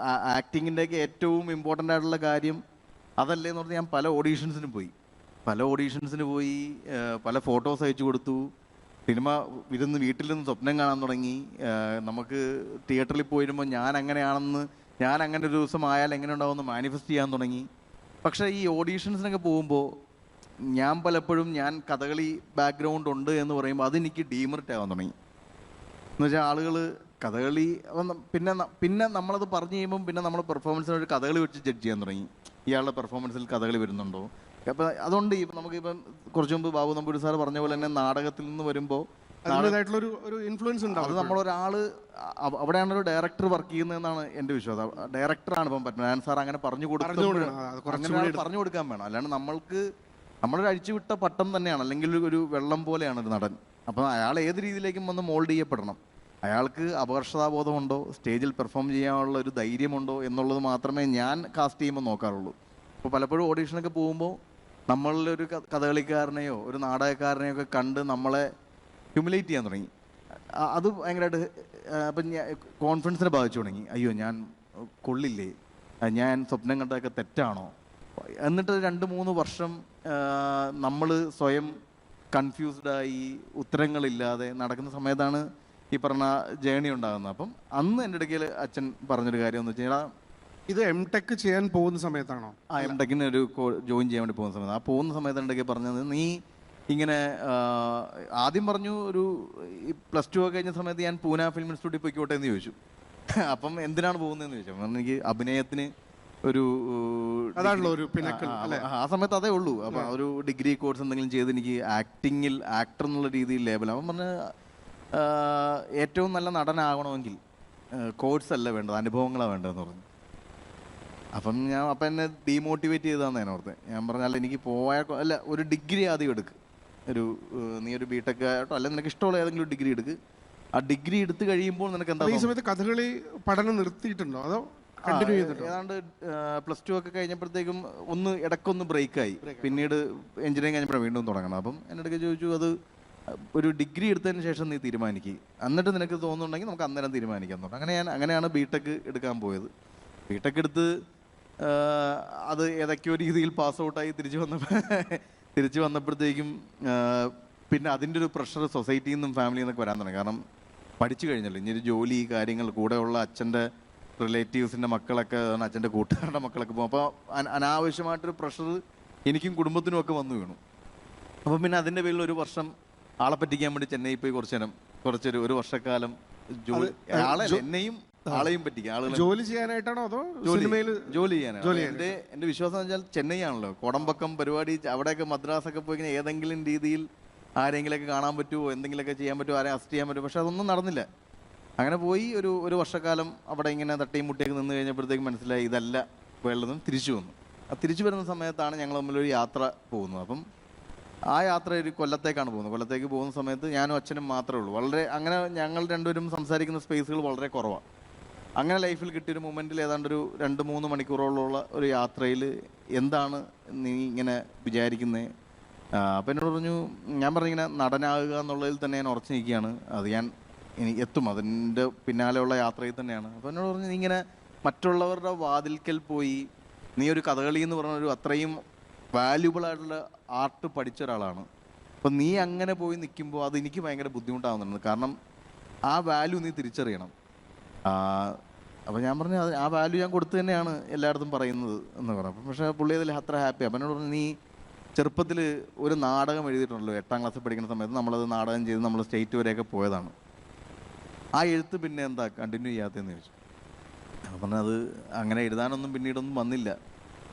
ആക്ടിങ്ങിൻ്റെയൊക്കെ ഏറ്റവും ഇമ്പോർട്ടൻ്റ് ആയിട്ടുള്ള കാര്യം അതല്ലേ എന്ന് പറഞ്ഞാൽ ഞാൻ പല ഓഡീഷൻസിന് പോയി, പല ഫോട്ടോസ് അയച്ചു കൊടുത്തു, സിനിമ വീട്ടിൽ നിന്ന് സ്വപ്നം കാണാൻ തുടങ്ങി. നമുക്ക് തിയേറ്ററിൽ പോയിരുമ്പോൾ ഞാൻ അങ്ങനെ ഒരു ദിവസം ആയാൽ എങ്ങനെ ഉണ്ടാവുമെന്ന് മാനിഫെസ്റ്റ് ചെയ്യാൻ തുടങ്ങി. പക്ഷേ ഈ ഓഡീഷൻസിനൊക്കെ പോകുമ്പോൾ ഞാൻ പലപ്പോഴും കഥകളി ബാക്ക്ഗ്രൗണ്ട് ഉണ്ട് എന്ന് പറയുമ്പോൾ അതെനിക്ക് ഡീമെറിറ്റ് ആവാൻ തുടങ്ങി. എന്ന് വെച്ചാൽ ആളുകൾ കഥകളി പിന്നെ നമ്മളത് പറഞ്ഞു കഴിയുമ്പം പിന്നെ നമ്മൾ പെർഫോമൻസിന് ഒരു കഥകളി വെച്ച് ജഡ്ജ് ചെയ്യാൻ തുടങ്ങി, ഇയാളുടെ പെർഫോമൻസിൽ കഥകളി വരുന്നുണ്ടോ. അപ്പം അതുകൊണ്ട് നമുക്കിപ്പം കുറച്ച് മുമ്പ് ബാബു നമ്പൂരി സാർ പറഞ്ഞ പോലെ തന്നെ നാടകത്തിൽ നിന്ന് വരുമ്പോൾ ഒരു ഇൻഫ്ലുവൻസ് ഉണ്ടാവും. അത് നമ്മളൊരാൾ അവിടെയാണ് ഒരു ഡയറക്ടർ വർക്ക് ചെയ്യുന്നതെന്നാണ് എൻ്റെ വിശ്വാസം. ഡയറക്ടറാണ് ഇപ്പം പത്മനാഭൻ സാർ അങ്ങനെ പറഞ്ഞു കൊടുക്കാൻ വേണം. അല്ലാണ്ട് നമ്മളൊരു അഴിച്ചുവിട്ട പട്ടം തന്നെയാണ്, അല്ലെങ്കിൽ ഒരു വെള്ളം പോലെയാണ് ഒരു നടൻ. അപ്പം അയാൾ ഏത് രീതിയിലേക്കും വന്ന് മോൾഡ് ചെയ്യപ്പെടണം. അയാൾക്ക് അപകർഷതാബോധമുണ്ടോ, സ്റ്റേജിൽ പെർഫോം ചെയ്യാനുള്ള ഒരു ധൈര്യമുണ്ടോ എന്നുള്ളത് മാത്രമേ ഞാൻ കാസ്റ്റ് ചെയ്യുമ്പോൾ നോക്കാറുള്ളൂ. അപ്പോൾ പലപ്പോഴും ഓഡീഷനൊക്കെ പോകുമ്പോൾ നമ്മളിലൊരു കഥകളിക്കാരനെയോ ഒരു നാടകക്കാരനെയോ ഒക്കെ കണ്ട് നമ്മളെ ഹ്യൂമിലേറ്റ് ചെയ്യാൻ തുടങ്ങി. അത് ഭയങ്കരമായിട്ട് അപ്പം കോൺഫിഡൻസിനെ ബാധിച്ചു തുടങ്ങി. അയ്യോ ഞാൻ കൊള്ളില്ലേ, ഞാൻ സ്വപ്നം കണ്ടതൊക്കെ തെറ്റാണോ. എന്നിട്ട് 2-3 വർഷം നമ്മൾ സ്വയം കൺഫ്യൂസ്ഡായി ഉത്തരങ്ങളില്ലാതെ നടക്കുന്ന സമയത്താണ് ഈ പറഞ്ഞ ജേണി ഉണ്ടാകുന്നത്. അപ്പം അന്ന് എൻ്റെ ഇടയ്ക്ക് അച്ഛൻ പറഞ്ഞൊരു കാര്യം എന്ന് വെച്ച് കഴിഞ്ഞാൽ, ഇത് MTech ചെയ്യാൻ പോകുന്ന സമയത്താണോ? ആ MTechന് ഒരു ജോയിൻ ചെയ്യാൻ വേണ്ടി പോകുന്ന സമയത്ത്, ആ പോകുന്ന സമയത്ത് എൻ്റെ ഇടയ്ക്ക് പറഞ്ഞത്, നീ ഇങ്ങനെ ആദ്യം പറഞ്ഞു ഒരു +2 ഒക്കെ കഴിഞ്ഞ സമയത്ത് ഞാൻ പൂന ഫിലിം ഇൻസ്റ്റിറ്റ്യൂട്ടിൽ പോയിക്കോട്ടെ എന്ന് ചോദിച്ചു. അപ്പം എന്തിനാണ് പോകുന്നതെന്ന് ചോദിച്ചു. അപ്പം എനിക്ക് അഭിനയത്തിന് ഒരു അതാണല്ലോ ഒരു പിന്നക്കൽ അല്ലേ? ആ സമയത്ത് അതേ ഉള്ളൂ. അപ്പം ഒരു ഡിഗ്രി കോഴ്സ് എന്തെങ്കിലും ചെയ്ത് എനിക്ക് ആക്ടിങ്ങിൽ ആക്ടർ എന്നുള്ള രീതിയിൽ ലേബൽ. അവൻ പറഞ്ഞ് ഏറ്റവും നല്ല നടനാകണമെങ്കിൽ കോഴ്സ് അല്ല വേണ്ടത്, അനുഭവങ്ങളാണ് വേണ്ടതെന്ന് പറഞ്ഞു. അപ്പം എന്നെ ഡീമോട്ടിവേറ്റ് ചെയ്താന്ന് ഞാൻ ഓർത്ത്. ഞാൻ പറഞ്ഞാൽ എനിക്ക് അല്ല, ഒരു ഡിഗ്രി ആദ്യം എടുക്ക്, നീ ഒരു ബിടെക് ആയിട്ടോ അല്ലെങ്കിൽ നിനക്ക് ഇഷ്ടമുള്ള ഏതെങ്കിലും ഡിഗ്രി എടുക്ക്. ആ ഡിഗ്രി എടുത്ത് കഴിയുമ്പോൾ നിനക്ക് എന്താ ഈ സമയത്ത് കഥകളി പഠനം നിർത്തിയിട്ടുണ്ടോ അതോ കണ്ടിന്യൂ ചെയ്തിട്ടുണ്ടോ? ഏതാണ്ട് +2 ഒക്കെ കഴിഞ്ഞപ്പോഴത്തേക്കും ഇടയ്ക്കൊന്ന് ബ്രേക്കായി. പിന്നീട് എഞ്ചിനീയറിംഗ് കഴിഞ്ഞപ്പോഴാണ് വീണ്ടും തുടങ്ങണം. അപ്പം എൻ്റെ ഇടയ്ക്ക് ചോദിച്ചു, അത് ഒരു ഡിഗ്രി എടുത്തതിന് ശേഷം നീ തീരുമാനിക്കുക, എന്നിട്ട് നിനക്ക് തോന്നുന്നുണ്ടെങ്കിൽ നമുക്ക് അന്നേരം തീരുമാനിക്കാൻ തുടങ്ങും. അങ്ങനെയാണ് ബിടെക് എടുക്കാൻ പോയത്. ബിടെക് എടുത്ത് അത് ഏതൊക്കെയോ രീതിയിൽ പാസ് ഔട്ടായി തിരിച്ചു വന്നപ്പോഴത്തേക്കും പിന്നെ അതിൻ്റെ ഒരു പ്രഷർ സൊസൈറ്റിയിൽ നിന്നും ഫാമിലിയിൽ നിന്നൊക്കെ വരാൻ തുടങ്ങി. കാരണം പഠിച്ചു കഴിഞ്ഞല്ലോ, ഇനി ഒരു ജോലി കാര്യങ്ങൾ, കൂടെയുള്ള അച്ഛൻ്റെ റിലേറ്റീവ്സിൻ്റെ മക്കളൊക്കെ, അച്ഛൻ്റെ കൂട്ടുകാരുടെ മക്കളൊക്കെ പോകും. അപ്പോൾ അനാവശ്യമായിട്ടൊരു പ്രഷർ എനിക്കും കുടുംബത്തിനും ഒക്കെ വന്നു വീണു. അപ്പം പിന്നെ അതിൻ്റെ പേരിൽ ഒരു വർഷം ആളെ പറ്റിക്കാൻ വേണ്ടി ചെന്നൈ പോയി ഒരു വർഷക്കാലം എന്നെയും ആളെയും പറ്റിക്കാം. ആളുകൾ ജോലി ചെയ്യാനായിട്ടാണോ അതോ ജോലി ചെയ്യാനാണ്. എൻ്റെ വിശ്വാസം എന്ന് വെച്ചാൽ ചെന്നൈ ആണല്ലോ, കോടമ്പക്കം പരിപാടി, അവിടെയൊക്കെ മദ്രാസൊക്കെ പോയി ഏതെങ്കിലും രീതിയിൽ ആരെങ്കിലൊക്കെ കാണാൻ പറ്റുമോ, എന്തെങ്കിലുമൊക്കെ ചെയ്യാൻ പറ്റുമോ, ആരെ അറസ്റ്റ് ചെയ്യാൻ പറ്റുമോ. പക്ഷെ അതൊന്നും നടന്നില്ല. അങ്ങനെ പോയി ഒരു വർഷക്കാലം അവിടെ ഇങ്ങനെ തട്ടിയും മുട്ടിയൊക്കെ നിന്ന് കഴിഞ്ഞപ്പോഴത്തേക്ക് മനസ്സിലായി ഇതല്ല വേണ്ടതും. തിരിച്ചു വന്നു. തിരിച്ചു വരുന്ന സമയത്താണ് ഞങ്ങൾ തമ്മിലൊരു യാത്ര പോകുന്നത്. അപ്പം ആ യാത്ര ഒരു കൊല്ലത്തേക്കാണ് പോകുന്നത്. കൊല്ലത്തേക്ക് പോകുന്ന സമയത്ത് ഞാനും അച്ഛനും മാത്രമേ ഉള്ളൂ. അങ്ങനെ ഞങ്ങൾ രണ്ടുപേരും സംസാരിക്കുന്ന സ്പേസുകൾ വളരെ കുറവാണ്. അങ്ങനെ ലൈഫിൽ കിട്ടിയൊരു മൊമെൻറ്റിൽ ഏതാണ്ട് ഒരു 2-3 മണിക്കൂറോളമുള്ള ഒരു യാത്രയിൽ എന്താണ് നീ ഇങ്ങനെ വിചാരിക്കുന്നത്? അപ്പം എന്നോട് പറഞ്ഞു, ഞാൻ പറഞ്ഞിങ്ങനെ നടനാകുക എന്നുള്ളതിൽ തന്നെ ഞാൻ ഉറച്ചു നിൽക്കുകയാണ്, അത് എനിക്ക് എത്തും, അതിൻ്റെ പിന്നാലെയുള്ള യാത്രയിൽ തന്നെയാണ്. അപ്പോൾ എന്നോട് പറഞ്ഞു, നീ ഇങ്ങനെ മറ്റുള്ളവരുടെ വാതിൽക്കൽ പോയി, നീ ഒരു കഥകളി എന്ന് പറഞ്ഞൊരു അത്രയും വാല്യുബിൾ ആയിട്ടുള്ള ആർട്ട് പഠിച്ച ഒരാളാണ്. അപ്പം നീ അങ്ങനെ പോയി നിൽക്കുമ്പോൾ അത് എനിക്ക് ഭയങ്കര ബുദ്ധിമുട്ടാകുന്നുണ്ട്. കാരണം ആ വാല്യൂ നീ തിരിച്ചറിയണം. അപ്പോൾ ഞാൻ പറഞ്ഞു, ആ വാല്യൂ ഞാൻ കൊടുത്തു തന്നെയാണ് എല്ലായിടത്തും പറയുന്നത് എന്ന് പറഞ്ഞു. പക്ഷേ പുള്ളി അതിൽ അത്ര ഹാപ്പി. അപ്പം എന്നോട് പറഞ്ഞു, നീ ചെറുപ്പത്തിൽ ഒരു നാടകം എഴുതിയിട്ടുണ്ടല്ലോ, 8ാം ക്ലാസ്സിൽ പഠിക്കുന്ന സമയത്ത് നമ്മളത് നാടകം ചെയ്ത് നമ്മൾ സ്റ്റേറ്റ് വരെയൊക്കെ പോയതാണ്. ആ എഴുത്ത് പിന്നെ എന്താ കണ്ടിന്യൂ ചെയ്യാത്തതെന്ന് ചോദിച്ചു. അപ്പം പറഞ്ഞാൽ അത് അങ്ങനെ എഴുതാനൊന്നും പിന്നീടൊന്നും വന്നില്ല,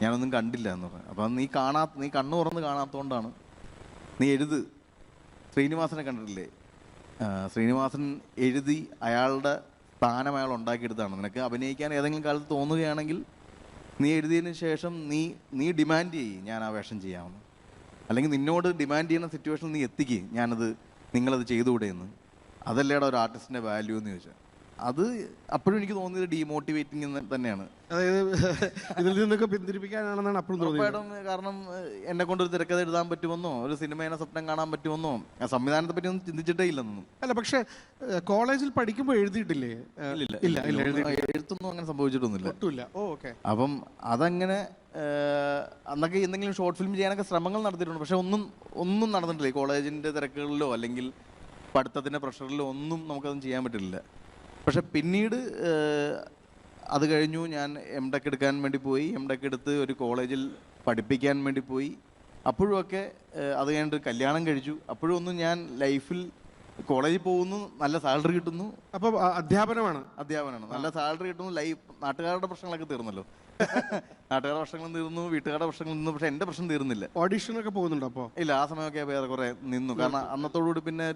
ഞാനൊന്നും കണ്ടില്ല എന്ന് പറഞ്ഞു. അപ്പം നീ കണ്ണു തുറന്ന് കാണാത്തതുകൊണ്ടാണ്. നീ എഴുത്. ശ്രീനിവാസനെ കണ്ടിട്ടില്ലേ? ശ്രീനിവാസൻ എഴുതി അയാളുടെ സ്ഥാനം അയാൾ ഉണ്ടാക്കിയെടുത്താണ്. നിനക്ക് അഭിനയിക്കാൻ ഏതെങ്കിലും കാലത്ത് തോന്നുകയാണെങ്കിൽ നീ എഴുതിയതിന് ശേഷം നീ ഡിമാൻഡ് ചെയ്യും, ഞാൻ ആ വേഷം ചെയ്യാമെന്ന്. അല്ലെങ്കിൽ നിന്നോട് ഡിമാൻഡ് ചെയ്യുന്ന സിറ്റുവേഷനിൽ നീ എത്തിക്കുക, നിങ്ങളത് ചെയ്തുകൂടെ എന്ന്. അതല്ലേടാ ഒരു ആർട്ടിസ്റ്റിൻ്റെ വാല്യൂ എന്ന് ചോദിച്ചാൽ, അത് അപ്പോഴും എനിക്ക് തോന്നിയത് ഡീമോട്ടിവേറ്റിംഗ് തന്നെയാണ്. അതായത് ഇതിൽ നിന്നൊക്കെ പിന്തിരിപ്പിക്കാനാണെന്നാണ് അപ്പോഴും തോന്നിയത്. കാരണം എന്നെ കൊണ്ടൊരു തിരക്കഥ എഴുതാൻ പറ്റുമെന്നോ, ഒരു സിനിമേനെ സ്വപ്നം കാണാൻ പറ്റുമെന്നോ, ആ സംവിധാനത്തെ പറ്റി ഒന്നും ചിന്തിച്ചിട്ടേ ഇല്ലെന്നൊന്നും. അല്ല, പക്ഷെ കോളേജിൽ പഠിക്കുമ്പോൾ എഴുതിയിട്ടില്ലേ? എഴുത്തൊന്നും അങ്ങനെ സംഭവിച്ചിട്ടൊന്നുമില്ല. അപ്പം അതങ്ങനെ അന്നൊക്കെ എന്തെങ്കിലും ഷോർട്ട് ഫിലിം ചെയ്യാനൊക്കെ ശ്രമങ്ങൾ നടത്തിയിട്ടുണ്ട്. പക്ഷെ ഒന്നും നടന്നിട്ടില്ല. ഈ കോളേജിൻ്റെ തിരക്കുകളിലോ അല്ലെങ്കിൽ പഠിത്തത്തിൻ്റെ പ്രഷറിലോ ഒന്നും നമുക്കതൊന്നും ചെയ്യാൻ പറ്റില്ല. പക്ഷെ പിന്നീട് അത് കഴിഞ്ഞു, ഞാൻ MTech എടുക്കാൻ വേണ്ടി പോയി. MTech എടുത്ത് ഒരു കോളേജിൽ പഠിപ്പിക്കാൻ വേണ്ടി പോയി. അപ്പോഴുമൊക്കെ അത് കഴിഞ്ഞിട്ട് കല്യാണം കഴിച്ചു. അപ്പോഴൊന്നും ഞാൻ ലൈഫിൽ കോളേജിൽ പോകുന്നു, നല്ല സാലറി കിട്ടുന്നു. അപ്പോൾ അധ്യാപനമാണ്, നല്ല സാലറി കിട്ടുന്നു. നാട്ടുകാരുടെ പ്രശ്നങ്ങളൊക്കെ തീർന്നല്ലോ. നാട്ടുകാരുടെ പ്രശ്നങ്ങളും തീർന്നു, വീട്ടുകാരുടെ പ്രശ്നങ്ങൾ നിന്നു. പക്ഷെ എൻ്റെ പ്രശ്നം തീർന്നില്ല. ഓഡിഷനൊക്കെ പോകുന്നുണ്ടോ അപ്പോൾ? ഇല്ല, ആ സമയമൊക്കെ വേറെ കുറെ നിന്നു. കാരണം അന്നത്തോടുകൂടി പിന്നെ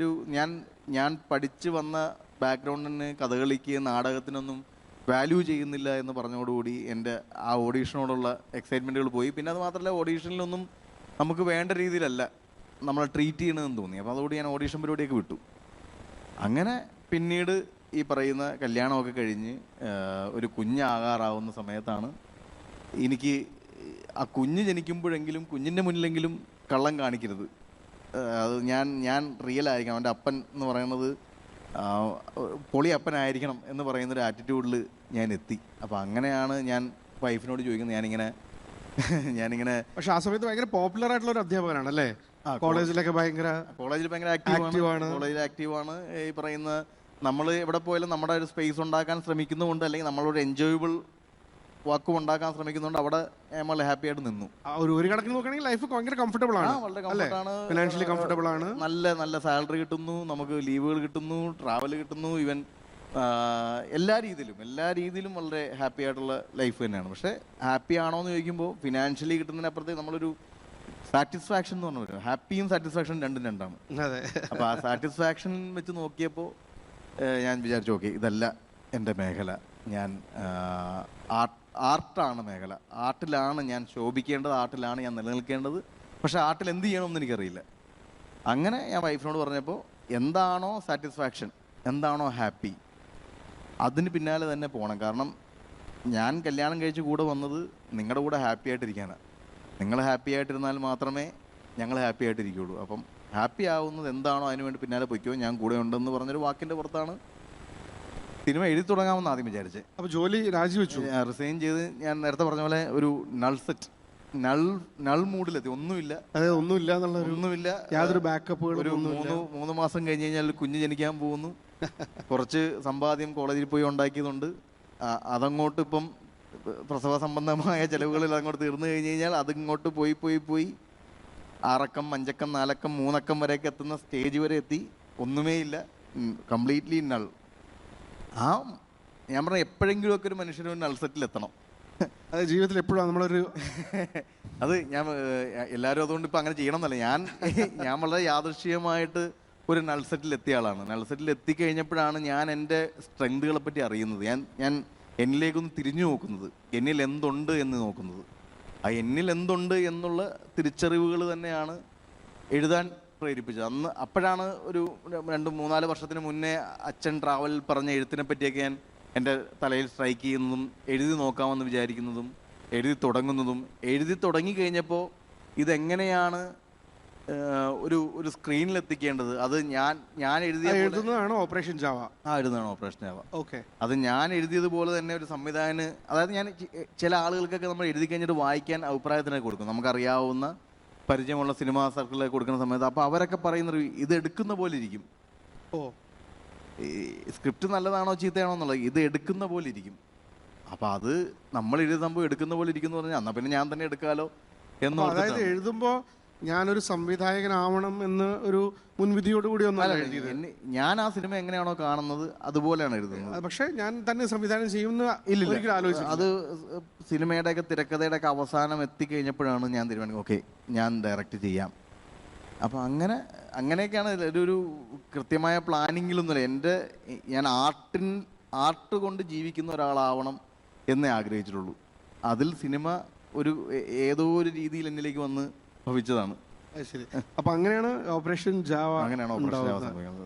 ഞാൻ പഠിച്ചു വന്ന ബാക്ക്ഗ്രൗണ്ടിന്, കഥകളിക്ക്, നാടകത്തിനൊന്നും വാല്യൂ ചെയ്യുന്നില്ല എന്ന് പറഞ്ഞതോടുകൂടി എൻ്റെ ആ ഓഡീഷനോടുള്ള എക്സൈറ്റ്മെൻറ്റുകൾ പോയി. പിന്നെ അത് മാത്രമല്ല, ഓഡീഷനിലൊന്നും നമുക്ക് വേണ്ട രീതിയിലല്ല നമ്മളെ ട്രീറ്റ് ചെയ്യണമെന്ന് തോന്നി. അപ്പോൾ അതോടെ ഞാൻ ഓഡീഷൻ പരിപാടിയൊക്കെ വിട്ടു. അങ്ങനെ പിന്നീട് ഈ പറയുന്ന കല്യാണമൊക്കെ കഴിഞ്ഞ് ഒരു കുഞ്ഞാകാറാവുന്ന സമയത്താണ് എനിക്ക് ആ കുഞ്ഞ് ജനിക്കുമ്പോഴെങ്കിലും കുഞ്ഞിൻ്റെ മുന്നിലെങ്കിലും കള്ളം കാണിക്കരുത്, അത് ഞാൻ റിയൽ ആയിരിക്കണം, അവൻ്റെ അപ്പൻ എന്ന് പറയുന്നത് പൊളി അപ്പനായിരിക്കണം എന്ന് പറയുന്നൊരു ആറ്റിറ്റ്യൂഡിൽ ഞാൻ എത്തി. അപ്പോൾ അങ്ങനെയാണ് ഞാൻ വൈഫിനോട് ചോദിക്കുന്നത്, ഞാനിങ്ങനെ പക്ഷെ ആ സമയത്ത് ഭയങ്കര പോപ്പുലർ ആയിട്ടുള്ള ഒരു അധ്യാപകനാണ് അല്ലേ? കോളേജിൽ ഭയങ്കര ആക്റ്റീവാണ്. ഈ പറയുന്ന നമ്മൾ എവിടെ പോയാലും നമ്മുടെ ഒരു സ്പേസ് ഉണ്ടാക്കാൻ ശ്രമിക്കുന്നുണ്ട്, അല്ലെങ്കിൽ നമ്മളൊരു എൻജോയബിൾ വർക്കും ഉണ്ടാക്കാൻ ശ്രമിക്കുന്നുണ്ട്. അവിടെ നമ്മൾ ഹാപ്പി ആയിട്ട് നിന്നു. ഒരു കണക്കിന് നോക്കുകയാണെങ്കിൽ ലൈഫ് ഭയങ്കര കംഫർട്ടബിൾ ആണ്, വളരെ കംഫർട്ടാണ്, ഫിനാൻഷ്യലി കംഫർട്ടബിൾ ആണ്, നല്ല സാലറി കിട്ടുന്നു, നമുക്ക് ലീവുകൾ കിട്ടുന്നു, ട്രാവൽ കിട്ടുന്നു, ഈവൻ എല്ലാ രീതിയിലും വളരെ ഹാപ്പി ആയിട്ടുള്ള ലൈഫ് തന്നെയാണ്. പക്ഷേ ഹാപ്പി ആണോ എന്ന് ചോദിക്കുമ്പോൾ ഫിനാൻഷ്യലി കിട്ടുന്നതിനപ്പുറത്തേക്ക് നമ്മളൊരു സാറ്റിസ്ഫാക്ഷൻ എന്ന് പറഞ്ഞു, ഹാപ്പിയും സാറ്റിസ്ഫാക്ഷൻ രണ്ടാണ്. അപ്പോൾ ആ സാറ്റിസ്ഫാക്ഷൻ വെച്ച് നോക്കിയപ്പോൾ ഞാൻ വിചാരിച്ചു, ഓക്കെ, ഇതല്ല എൻ്റെ മേഖല, ഞാൻ ആർട്ടാണ് മേഖല, ആർട്ടിലാണ് ഞാൻ ശോഭിക്കേണ്ടത്, ആർട്ടിലാണ് ഞാൻ നിലനിൽക്കേണ്ടത്. പക്ഷേ ആർട്ടിൽ എന്ത് ചെയ്യണമെന്ന് എനിക്കറിയില്ല. അങ്ങനെ ഞാൻ വൈഫിനോട് പറഞ്ഞപ്പോൾ എന്താണോ സാറ്റിസ്ഫാക്ഷൻ, എന്താണോ ഹാപ്പി, അതിന് പിന്നാലെ തന്നെ പോകണം. കാരണം ഞാൻ കല്യാണം കഴിച്ച് കൂടെ വന്നത് നിങ്ങളുടെ കൂടെ ഹാപ്പി ആയിട്ടിരിക്കാനാണ്. നിങ്ങൾ ഹാപ്പി ആയിട്ടിരുന്നാൽ മാത്രമേ ഞങ്ങൾ ഹാപ്പി ആയിട്ടിരിക്കുകയുള്ളൂ. അപ്പം ഹാപ്പി ആവുന്നത് എന്താണോ അതിന് വേണ്ടി പിന്നാലെ പൊയ്ക്കോ, ഞാൻ കൂടെ ഉണ്ടെന്ന് പറഞ്ഞൊരു വാക്കിൻ്റെ പുറത്താണ് സിനിമ എഴുതി തുടങ്ങാമെന്ന് ആദ്യം വിചാരിച്ചത്. അപ്പോൾ ജോലി രാജിവെച്ചു, റിസൈൻ ചെയ്ത് ഞാൻ നേരത്തെ പറഞ്ഞ പോലെ ഒരു നൾ മൂഡിലെത്തി. ഒന്നുമില്ല, യാതൊരു ബാക്കപ്പുകളും. ഒരു 3 മാസം കഴിഞ്ഞ് കഴിഞ്ഞാൽ കുഞ്ഞ് ജനിക്കാൻ പോകുന്നു, കുറച്ച് സമ്പാദ്യം കോളേജിൽ പോയി ഉണ്ടാക്കിയതുണ്ട്, അതങ്ങോട്ട് ഇപ്പം പ്രസവ സംബന്ധമായ ചിലവുകളിൽ അങ്ങോട്ട് തീർന്നു കഴിഞ്ഞ് കഴിഞ്ഞാൽ അതിങ്ങോട്ട് പോയി 6 അക്കം 5 അക്കം 4 അക്കം 3 അക്കം വരെയൊക്കെ എത്തുന്ന സ്റ്റേജ് വരെ എത്തി. ഒന്നുമേ ഇല്ല, കംപ്ലീറ്റ്ലി നൾ. ഞാൻ പറഞ്ഞ എപ്പോഴെങ്കിലും ഒക്കെ ഒരു മനുഷ്യന് ഒരു നൾ സെറ്റിൽ എത്തണം. അത് ജീവിതത്തിൽ എപ്പോഴും നമ്മളൊരു അത് ഞാൻ എല്ലാവരും അതുകൊണ്ട് ഇപ്പം അങ്ങനെ ചെയ്യണം എന്നല്ല, ഞാൻ വളരെ യാദൃശ്ചികമായിട്ട് ഒരു നൾ സെറ്റിൽ എത്തിയ ആളാണ്. നൾ സെറ്റിൽ എത്തിക്കഴിഞ്ഞപ്പോഴാണ് ഞാൻ എൻ്റെ സ്ട്രെങ്തുകളെ പറ്റി അറിയുന്നത്. ഞാൻ എന്നിലേക്കൊന്ന് തിരിഞ്ഞു നോക്കുന്നത്, എന്നിൽ എന്തുണ്ട് എന്ന് നോക്കുന്നത്. ആ എന്നിൽ എന്തുണ്ട് എന്നുള്ള തിരിച്ചറിവുകൾ തന്നെയാണ് എഴുതാൻ പ്രേരിപ്പിച്ചത്. അപ്പോഴാണ് ഒരു 2-3-4 വർഷത്തിന് മുന്നേ അച്ഛൻ ട്രാവൽ പറഞ്ഞ എഴുത്തിനെ പറ്റിയൊക്കെ ഞാൻ എൻ്റെ തലയിൽ സ്ട്രൈക്ക് ചെയ്യുന്നതും എഴുതി നോക്കാമെന്ന് വിചാരിക്കുന്നതും എഴുതി തുടങ്ങിക്കഴിഞ്ഞപ്പോൾ ഇതെങ്ങനെയാണ് ഒരു സ്ക്രീനിൽ എത്തിക്കേണ്ടത്, അത് ഞാൻ എഴുതുന്നതാണോ ഓപ്പറേഷൻ ജാവ? എഴുതുന്നതാണ് ഓപ്പറേഷൻ ജാവ. ഓക്കെ. അത് ഞാൻ എഴുതിയതുപോലെ തന്നെ ഒരു സംവിധായകന്, അതായത് ഞാൻ ചില ആളുകൾക്കൊക്കെ നമ്മൾ എഴുതി കഴിഞ്ഞിട്ട് വായിക്കാൻ അഭിപ്രായത്തിനൊക്കെ കൊടുക്കും, നമുക്കറിയാവുന്ന പരിചയമുള്ള സിനിമാ സർക്കിളിൽ കൊടുക്കുന്ന സമയത്ത്. അപ്പോൾ അവരൊക്കെ പറയുന്നത് ഇത് എടുക്കുന്ന പോലെ ഇരിക്കും. സ്ക്രിപ്റ്റ് നല്ലതാണോ ചീത്തയാണോ എന്നുള്ളത്, ഇത് എടുക്കുന്ന പോലെ ഇരിക്കും. അപ്പോൾ അത് നമ്മൾ എഴുതിയ സംഭവം എടുക്കുന്ന പോലെ ഇരിക്കുന്നു പറഞ്ഞാൽ എന്നാൽ പിന്നെ ഞാൻ തന്നെ എടുക്കാലോ എന്ന്. അതായത് എഴുതുമ്പോൾ ഞാനൊരു സംവിധായകനാവണം എന്ന് ഒരു മുൻവിധിയോടുകൂടി ഒന്നല്ല എഴുതിയത്. ഞാൻ ആ സിനിമ എങ്ങനെയാണോ കാണുന്നത് അതുപോലെയാണ് എഴുതുന്നത്. പക്ഷെ ഞാൻ തന്നെ സംവിധാനം ചെയ്യുന്ന ആലോചിച്ചു. അത് സിനിമയുടെയൊക്കെ തിരക്കഥയുടെ ഒക്കെ അവസാനം എത്തിക്കഴിഞ്ഞപ്പോഴാണ് ഞാൻ തീരുമാനിക്കുന്നത്, ഓക്കെ, ഞാൻ ഡയറക്റ്റ് ചെയ്യാം. അപ്പം അങ്ങനെയൊക്കെയാണ്. ഒരു കൃത്യമായ പ്ലാനിങ്ങിലൊന്നുമില്ല. ഞാൻ ആർട്ട് കൊണ്ട് ജീവിക്കുന്ന ഒരാളാവണം എന്നേ ആഗ്രഹിച്ചിട്ടുള്ളൂ. അതിൽ സിനിമ ഏതോ ഒരു രീതിയിൽ എന്നിലേക്ക് വന്ന് ഭവിച്ചതാണ്. ശരി. അപ്പൊ അങ്ങനെയാണ് ഓപ്പറേഷൻ ജാവ.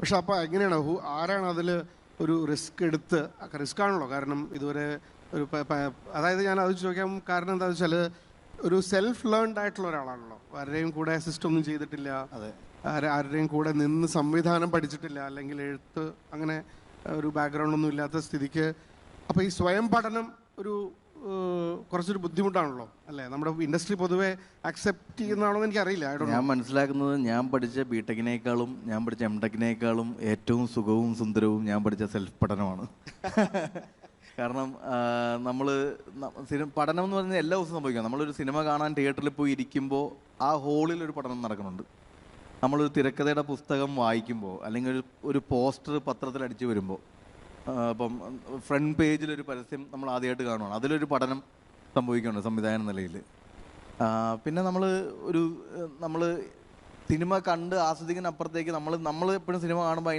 പക്ഷെ അപ്പൊ എങ്ങനെയാണ്, ആരാണ് അതിൽ ഒരു റിസ്ക് എടുത്ത്? റിസ്ക് ആണല്ലോ, കാരണം ഇതുവരെ അതായത് ഞാൻ അത് ചോദിക്കാൻ കാരണം എന്താ വെച്ചാൽ ഒരു സെൽഫ് ലേൺഡ് ആയിട്ടുള്ള ഒരാളാണല്ലോ. ആരുടെയും കൂടെ അസിസ്റ്റ് ഒന്നും ചെയ്തിട്ടില്ല, ആരുടെയും കൂടെ നിന്ന് സംവിധാനം പഠിച്ചിട്ടില്ല, അല്ലെങ്കിൽ എഴുത്ത് അങ്ങനെ ഒരു ബാക്ക്ഗ്രൗണ്ട് ഒന്നും ഇല്ലാത്ത സ്ഥിതിക്ക് അപ്പോൾ ഈ സ്വയം പഠനം കുറച്ചൊരു ബുദ്ധിമുട്ടാണല്ലോ അല്ലേ? നമ്മുടെ ഇൻഡസ്ട്രി പൊതുവെ അക്സെപ്റ്റ് ചെയ്യുന്നതാണോ എന്ന് എനിക്കറിയില്ല. ഞാൻ മനസ്സിലാക്കുന്നത്, ഞാൻ പഠിച്ച ബിടെക്കിനേക്കാളും ഞാൻ പഠിച്ച എംടെക്കിനേക്കാളും ഏറ്റവും സുഖവും സുന്ദരവും ഞാൻ പഠിച്ച സെൽഫ് പഠനമാണ്. കാരണം പഠനം എന്ന് പറഞ്ഞാൽ എല്ലാ ദിവസവും സംഭവിക്കാം. നമ്മളൊരു സിനിമ കാണാൻ തിയേറ്ററിൽ പോയി ഇരിക്കുമ്പോൾ ആ ഹോളിൽ ഒരു പഠനം നടക്കുന്നുണ്ട്. നമ്മളൊരു തിരക്കഥയുടെ പുസ്തകം വായിക്കുമ്പോൾ, അല്ലെങ്കിൽ ഒരു പോസ്റ്റർ പത്രത്തിൽ അടിച്ചു വരുമ്പോൾ, ഇപ്പം ഫ്രണ്ട് പേജിലൊരു പരസ്യം നമ്മൾ ആദ്യമായിട്ട് കാണുകയാണ്, അതിലൊരു പഠനം സംഭവിക്കുകയാണ് സംവിധായക നിലയിൽ. പിന്നെ നമ്മൾ സിനിമ കണ്ട് ആസ്വദിക്കുന്നതിനപ്പുറത്തേക്ക് നമ്മൾ എപ്പോഴും സിനിമ കാണുമ്പോൾ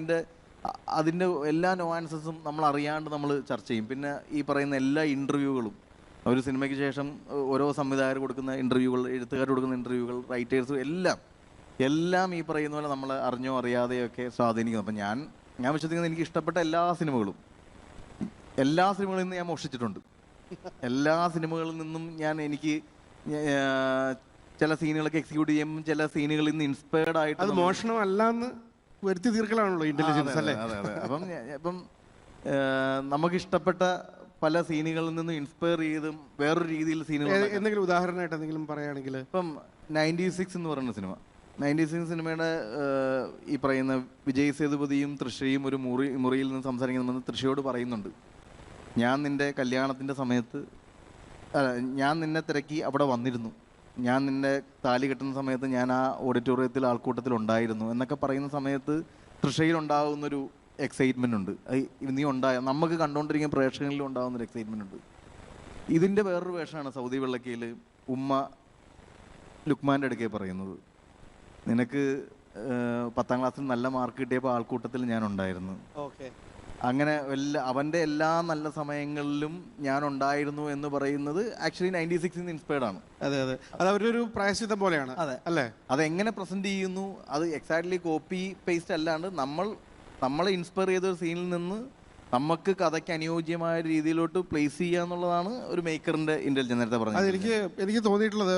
അതിൻ്റെ എല്ലാ നുവാൻസസും നമ്മൾ അറിയാണ്ട് നമ്മൾ ചർച്ച ചെയ്യും. പിന്നെ ഈ പറയുന്ന എല്ലാ ഇൻ്റർവ്യൂകളും, ഒരു സിനിമയ്ക്ക് ശേഷം ഓരോ സംവിധായകർ കൊടുക്കുന്ന ഇൻ്റർവ്യൂകൾ, എഴുത്തുകാർ കൊടുക്കുന്ന ഇൻ്റർവ്യൂകൾ, റൈറ്റേഴ്സ് എല്ലാം ഈ പറയുന്ന പോലെ നമ്മൾ അറിഞ്ഞോ അറിയാതെയൊക്കെ സ്വാധീനിക്കുന്നു. അപ്പം ഞാൻ വിശ്വസിക്കുന്നത്, എനിക്ക് ഇഷ്ടപ്പെട്ട എല്ലാ സിനിമകളിൽ നിന്നും ഞാൻ മോഷ്ടിച്ചിട്ടുണ്ട്. എല്ലാ സിനിമകളിൽ നിന്നും എനിക്ക് ചില സീനുകളൊക്കെ എക്സിക്യൂട്ട് ചെയ്യുമ്പോൾ ചില സീനുകളിൽ നിന്ന് ഇൻസ്പയർഡ് ആയിട്ട്. അത് മോഷണമല്ലാന്ന് വരുത്തി തീർക്കലാണല്ലോ ഇന്റലിജൻസ് അല്ലേ? അപ്പം നമുക്കിഷ്ടപ്പെട്ട പല സീനുകളിൽ നിന്നും ഇൻസ്പയർ ചെയ്തും വേറൊരു രീതിയിൽ സീനുകൾ. എന്തെങ്കിലും ഉദാഹരണമായിട്ട് എന്തെങ്കിലും പറയുകയാണെങ്കിൽ, ഇപ്പം 96 എന്ന് പറയുന്ന സിനിമ, 96 സിനിമയുടെ ഈ പറയുന്ന വിജയ് സേതുപതിയും തൃഷയും ഒരു മുറിയിൽ നിന്ന് സംസാരിക്കുന്ന തൃഷയോട് പറയുന്നുണ്ട്, ഞാൻ നിൻ്റെ കല്യാണത്തിൻ്റെ സമയത്ത് ഞാൻ നിന്നെ തിരക്കി അവിടെ വന്നിരുന്നു, ഞാൻ നിന്നെ താലി കെട്ടുന്ന സമയത്ത് ഞാൻ ആ ഓഡിറ്റോറിയത്തിൽ ആൾക്കൂട്ടത്തിൽ ഉണ്ടായിരുന്നു എന്നൊക്കെ പറയുന്ന സമയത്ത് തൃഷയിലുണ്ടാകുന്നൊരു എക്സൈറ്റ്മെൻ്റ് ഉണ്ട്. നീ നമുക്ക് കണ്ടുകൊണ്ടിരിക്കുന്ന പ്രേക്ഷകരിലും ഉണ്ടാകുന്നൊരു എക്സൈറ്റ്മെൻ്റ് ഉണ്ട്. ഇതിൻ്റെ വേറൊരു വേഷമാണ് സൗദി വെള്ളക്കയിൽ ഉമ്മ ലുക്മാൻ്റെ അടുക്കെ പറയുന്നത്, നിനക്ക് 10ാം ക്ലാസ്സിൽ നല്ല മാർക്ക് കിട്ടിയപ്പോൾ ആൾക്കൂട്ടത്തിൽ ഞാൻ ഉണ്ടായിരുന്നു. അങ്ങനെ അവൻ്റെ എല്ലാ നല്ല സമയങ്ങളിലും ഞാൻ ഉണ്ടായിരുന്നു എന്ന് പറയുന്നത് ആക്ച്വലി 96 ഇൻസ്പയർഡ് ആണ്. അതെ അതെ, അത് അവരൊരു പ്രായശ്ചിത്തം പോലെയാണ്. അതെ അല്ലേ, അതെങ്ങനെ പ്രസന്റ് ചെയ്യുന്നു, അത് എക്സാക്ട്ലി കോപ്പി പേസ്റ്റ് അല്ലാണ്ട് നമ്മളെ ഇൻസ്പയർ ചെയ്ത ഒരു സീനിൽ നിന്ന് നമുക്ക് കഥയ്ക്ക് അനുയോജ്യമായ രീതിയിലോട്ട് പ്ലേസ് ചെയ്യുക എന്നുള്ളതാണ് ഒരു മേക്കറിന്റെ ഇന്റലിജൻസ്. നേരത്തെ പറഞ്ഞത് എനിക്ക് തോന്നിയിട്ടുള്ളത്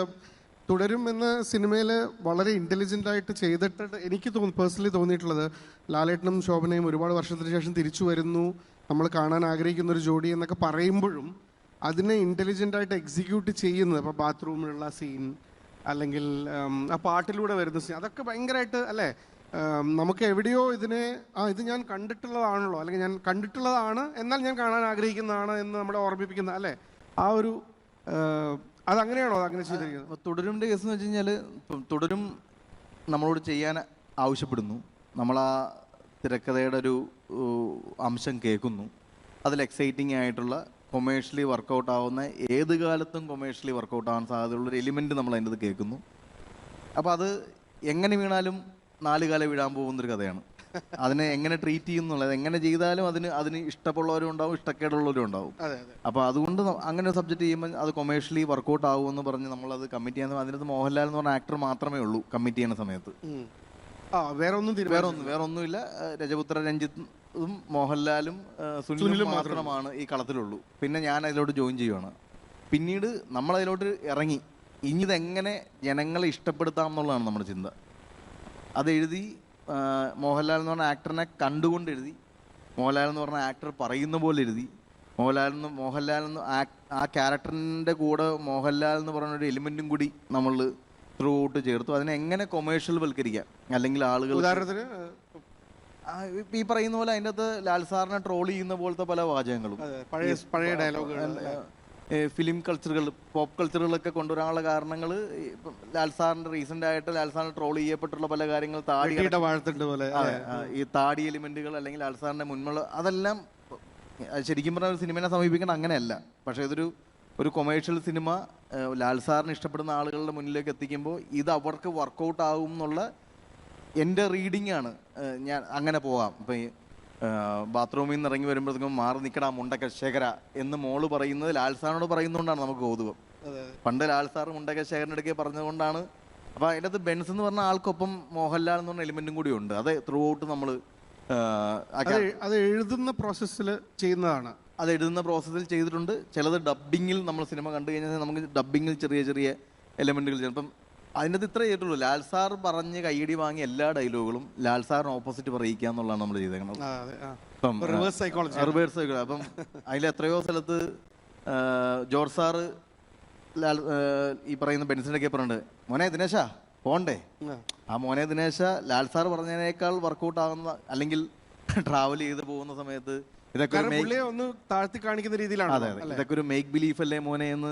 തുടരും എന്ന സിനിമയിൽ വളരെ ഇൻ്റലിജൻ്റ് ആയിട്ട് ചെയ്തിട്ട് എനിക്ക് പേഴ്സണലി തോന്നിയിട്ടുള്ളത്, ലാലേട്ടനും ശോഭനയും ഒരുപാട് വർഷത്തിന് ശേഷം തിരിച്ചു വരുന്നു, നമ്മൾ കാണാൻ ആഗ്രഹിക്കുന്ന ഒരു ജോഡി എന്നൊക്കെ പറയുമ്പോഴും അതിനെ ഇൻ്റലിജൻ്റ് ആയിട്ട് എക്സിക്യൂട്ട് ചെയ്യുന്നത്, അപ്പോൾ ബാത്റൂമിലുള്ള സീൻ അല്ലെങ്കിൽ ആ പാട്ടിലൂടെ വരുന്ന സീൻ, അതൊക്കെ ഭയങ്കരമായിട്ട് അല്ലേ, നമുക്ക് എവിടെയോ ഇതിനെ ഇത് ഞാൻ കണ്ടിട്ടുള്ളതാണല്ലോ, അല്ലെങ്കിൽ ഞാൻ കണ്ടിട്ടുള്ളതാണ് എന്നാൽ ഞാൻ കാണാൻ ആഗ്രഹിക്കുന്നതാണ് എന്ന് നമ്മളെ ഓർമ്മിപ്പിക്കുന്ന അല്ലേ, ആ ഒരു അതങ്ങനെയാണോ അങ്ങനെ ചെയ്തിരിക്കുന്നത്? തുടരുമിൻ്റെ കേസ് എന്ന് വെച്ച് കഴിഞ്ഞാൽ, തുടരും നമ്മളോട് ചെയ്യാൻ ആവശ്യപ്പെടുന്നു, നമ്മൾ ആ തിരക്കഥയുടെ ഒരു അംശം കേൾക്കുന്നു, അതിൽ എക്സൈറ്റിംഗ് ആയിട്ടുള്ള കൊമേഴ്ഷ്യലി വർക്കൗട്ട് ആവുന്ന, ഏത് കാലത്തും കൊമേഴ്ഷ്യലി വർക്കൗട്ട് ആവാൻ സാധ്യതയുള്ളൊരു എലിമെൻറ്റ് നമ്മൾ അതിൻ്റെ അത് കേൾക്കുന്നു. അപ്പോൾ അത് എങ്ങനെ വീണാലും 4 കാലം വീഴാൻ പോകുന്നൊരു കഥയാണ്. അതിനെ എങ്ങനെ ട്രീറ്റ് ചെയ്യുന്നുള്ളത്, എങ്ങനെ ചെയ്താലും അതിന് ഇഷ്ടമുള്ളവരും ഉണ്ടാവും, ഇഷ്ടക്കേടുള്ളവരും ഉണ്ടാവും. അപ്പോൾ അതുകൊണ്ട് അങ്ങനെ ഒരു സബ്ജക്റ്റ് ചെയ്യുമ്പോൾ അത് കൊമേഴ്ഷ്യലി വർക്കൗട്ട് ആകുമെന്ന് പറഞ്ഞ് നമ്മളത് കമ്മിറ്റ് ചെയ്യാൻ, അതിനകത്ത് മോഹൻലാൽ എന്ന് പറഞ്ഞ ആക്ടർ മാത്രമേ ഉള്ളൂ കമ്മിറ്റ് ചെയ്യുന്ന സമയത്ത്. വേറെ ഒന്നുമില്ല. രജപുത്ര രഞ്ജിത്തും മോഹൻലാലും സുനിലും മാത്രമാണ് ഈ കളത്തിലുള്ളൂ. പിന്നെ ഞാൻ അതിലോട്ട് ജോയിൻ ചെയ്യുവാണ്. പിന്നീട് നമ്മളതിലോട്ട് ഇറങ്ങി ഇനി ഇതെങ്ങനെ ജനങ്ങളെ ഇഷ്ടപ്പെടുത്താം എന്നുള്ളതാണ് നമ്മുടെ ചിന്ത. അതെഴുതി മോഹൻലാൽ എന്ന് പറഞ്ഞ ആക്ടറിനെ കണ്ടുകൊണ്ട് എഴുതി, മോഹൻലാൽ എന്ന് പറഞ്ഞ ആക്ടർ പറയുന്ന പോലെ എഴുതി, മോഹൻലാൽ എന്ന് ആ ക്യാരക്ടറിൻ്റെ കൂടെ മോഹൻലാൽ എന്ന് പറഞ്ഞൊരു എലിമെൻറ്റും കൂടി നമ്മൾ ത്രൂ ഔട്ട് ചേർത്തു. അതിനെ എങ്ങനെ കൊമേഴ്ഷ്യൽ വൽക്കരിക്കാം, അല്ലെങ്കിൽ ആളുകൾ ഉദാഹരണത്തിന് ഈ പറയുന്ന പോലെ അതിൻ്റെ അകത്ത് ലാൽ സാറിനെ ട്രോൾ ചെയ്യുന്ന പോലത്തെ പല വാചകങ്ങളും, പഴയ ഡയലോഗുകൾ, ഫിലിം കൾച്ചറുകൾ, പോപ്പ് കൾച്ചറുകളൊക്കെ കൊണ്ടുവരാനുള്ള കാരണങ്ങൾ, ലാൽ സാറിന്റെ റീസെന്റ് ആയിട്ട് ലാൽ സാറിന് ട്രോൾ ചെയ്യപ്പെട്ടുള്ള പല കാര്യങ്ങൾ, ഈ താടി എലിമെന്റുകൾ, അല്ലെങ്കിൽ ലാൽ സാറിന്റെ മുൻപുള്ള അതെല്ലാം ശരിക്കും പറഞ്ഞാൽ ഒരു സിനിമയെ സമീപിക്കണം അങ്ങനെയല്ല. പക്ഷെ ഒരു കൊമേഴ്ഷ്യൽ സിനിമ ലാൽ സാറിന് ഇഷ്ടപ്പെടുന്ന ആളുകളുടെ മുന്നിലേക്ക് എത്തിക്കുമ്പോൾ ഇത് അവർക്ക് വർക്കൗട്ട് ആകും എന്നുള്ള എൻ്റെ റീഡിംഗ് ആണ്. ഞാൻ അങ്ങനെ പോകാം. ഇപ്പം ഈ ബാത്റൂമിൽ നിന്ന് ഇറങ്ങി വരുമ്പോഴത്തേക്കും മാറി നിൽക്കടാ മുണ്ടക്ക ശേഖര എന്ന് മോള് പറയുന്നത് ലാൽ സാറിനോട് പറയുന്നതുകൊണ്ടാണ് നമുക്ക് കൗതുകം. പണ്ട് ലാൽ സാർ മുണ്ടക്ക ശേഖരൻ്റെ അടുക്കെ പറഞ്ഞതുകൊണ്ടാണ്. അപ്പോൾ അതിൻ്റെ അകത്ത് ബെൻസ് എന്ന് പറഞ്ഞ ആൾക്കൊപ്പം മോഹൻലാൽ എന്ന് പറഞ്ഞ എലിമെന്റും കൂടി ഉണ്ട്. അത് ത്രൂ ഔട്ട് നമ്മൾ അത് എഴുതുന്ന പ്രോസസ്സിൽ ചെയ്യുന്നതാണ്. അത് എഴുതുന്ന പ്രോസസ്സിൽ ചെയ്തിട്ടുണ്ട്. ചിലത് ഡബ്ബിങ്ങിൽ നമ്മൾ സിനിമ കണ്ടു കഴിഞ്ഞാൽ നമുക്ക് ഡബ്ബിങ്ങിൽ ചെറിയ ചെറിയ എലിമെന്റുകൾ ചിലപ്പം അതിൻ്റെ അത് ഇത്രേ ചെയ്തിട്ടുള്ളൂ. ലാൽ സാർ പറഞ്ഞ് കൈയടി വാങ്ങിയ എല്ലാ ഡയലോഗുകളും ലാൽ സാറിന് ഓപ്പോസിറ്റ് പറയിക്കുക എന്നുള്ളതാണ് നമ്മൾ ചെയ്തേക്കുന്നത്. ഇപ്പം റിവേഴ്സ് സൈക്കോളജി. അപ്പം അതിൽ എത്രയോ സ്ഥലത്ത് ജോർജ് സാറ് ഈ പറയുന്ന ബെൻസിനൊക്കെ പറഞ്ഞിട്ടുണ്ട്, മോനെ ദിനേശ പോണ്ടേ, ആ മോനെ ദിനേശ ലാൽ സാർ പറഞ്ഞതിനേക്കാൾ വർക്കൗട്ട് ആകുന്ന, അല്ലെങ്കിൽ ട്രാവൽ ചെയ്ത് പോകുന്ന സമയത്ത് ഇതൊക്കെ ഒന്ന് താഴ്ത്തി കാണിക്കുന്ന രീതിയിലാണ്. അതെ അതെ, ഇതൊക്കെ ഒരു മേക്ക് ബിലീഫ് അല്ലേ മോനെ എന്ന്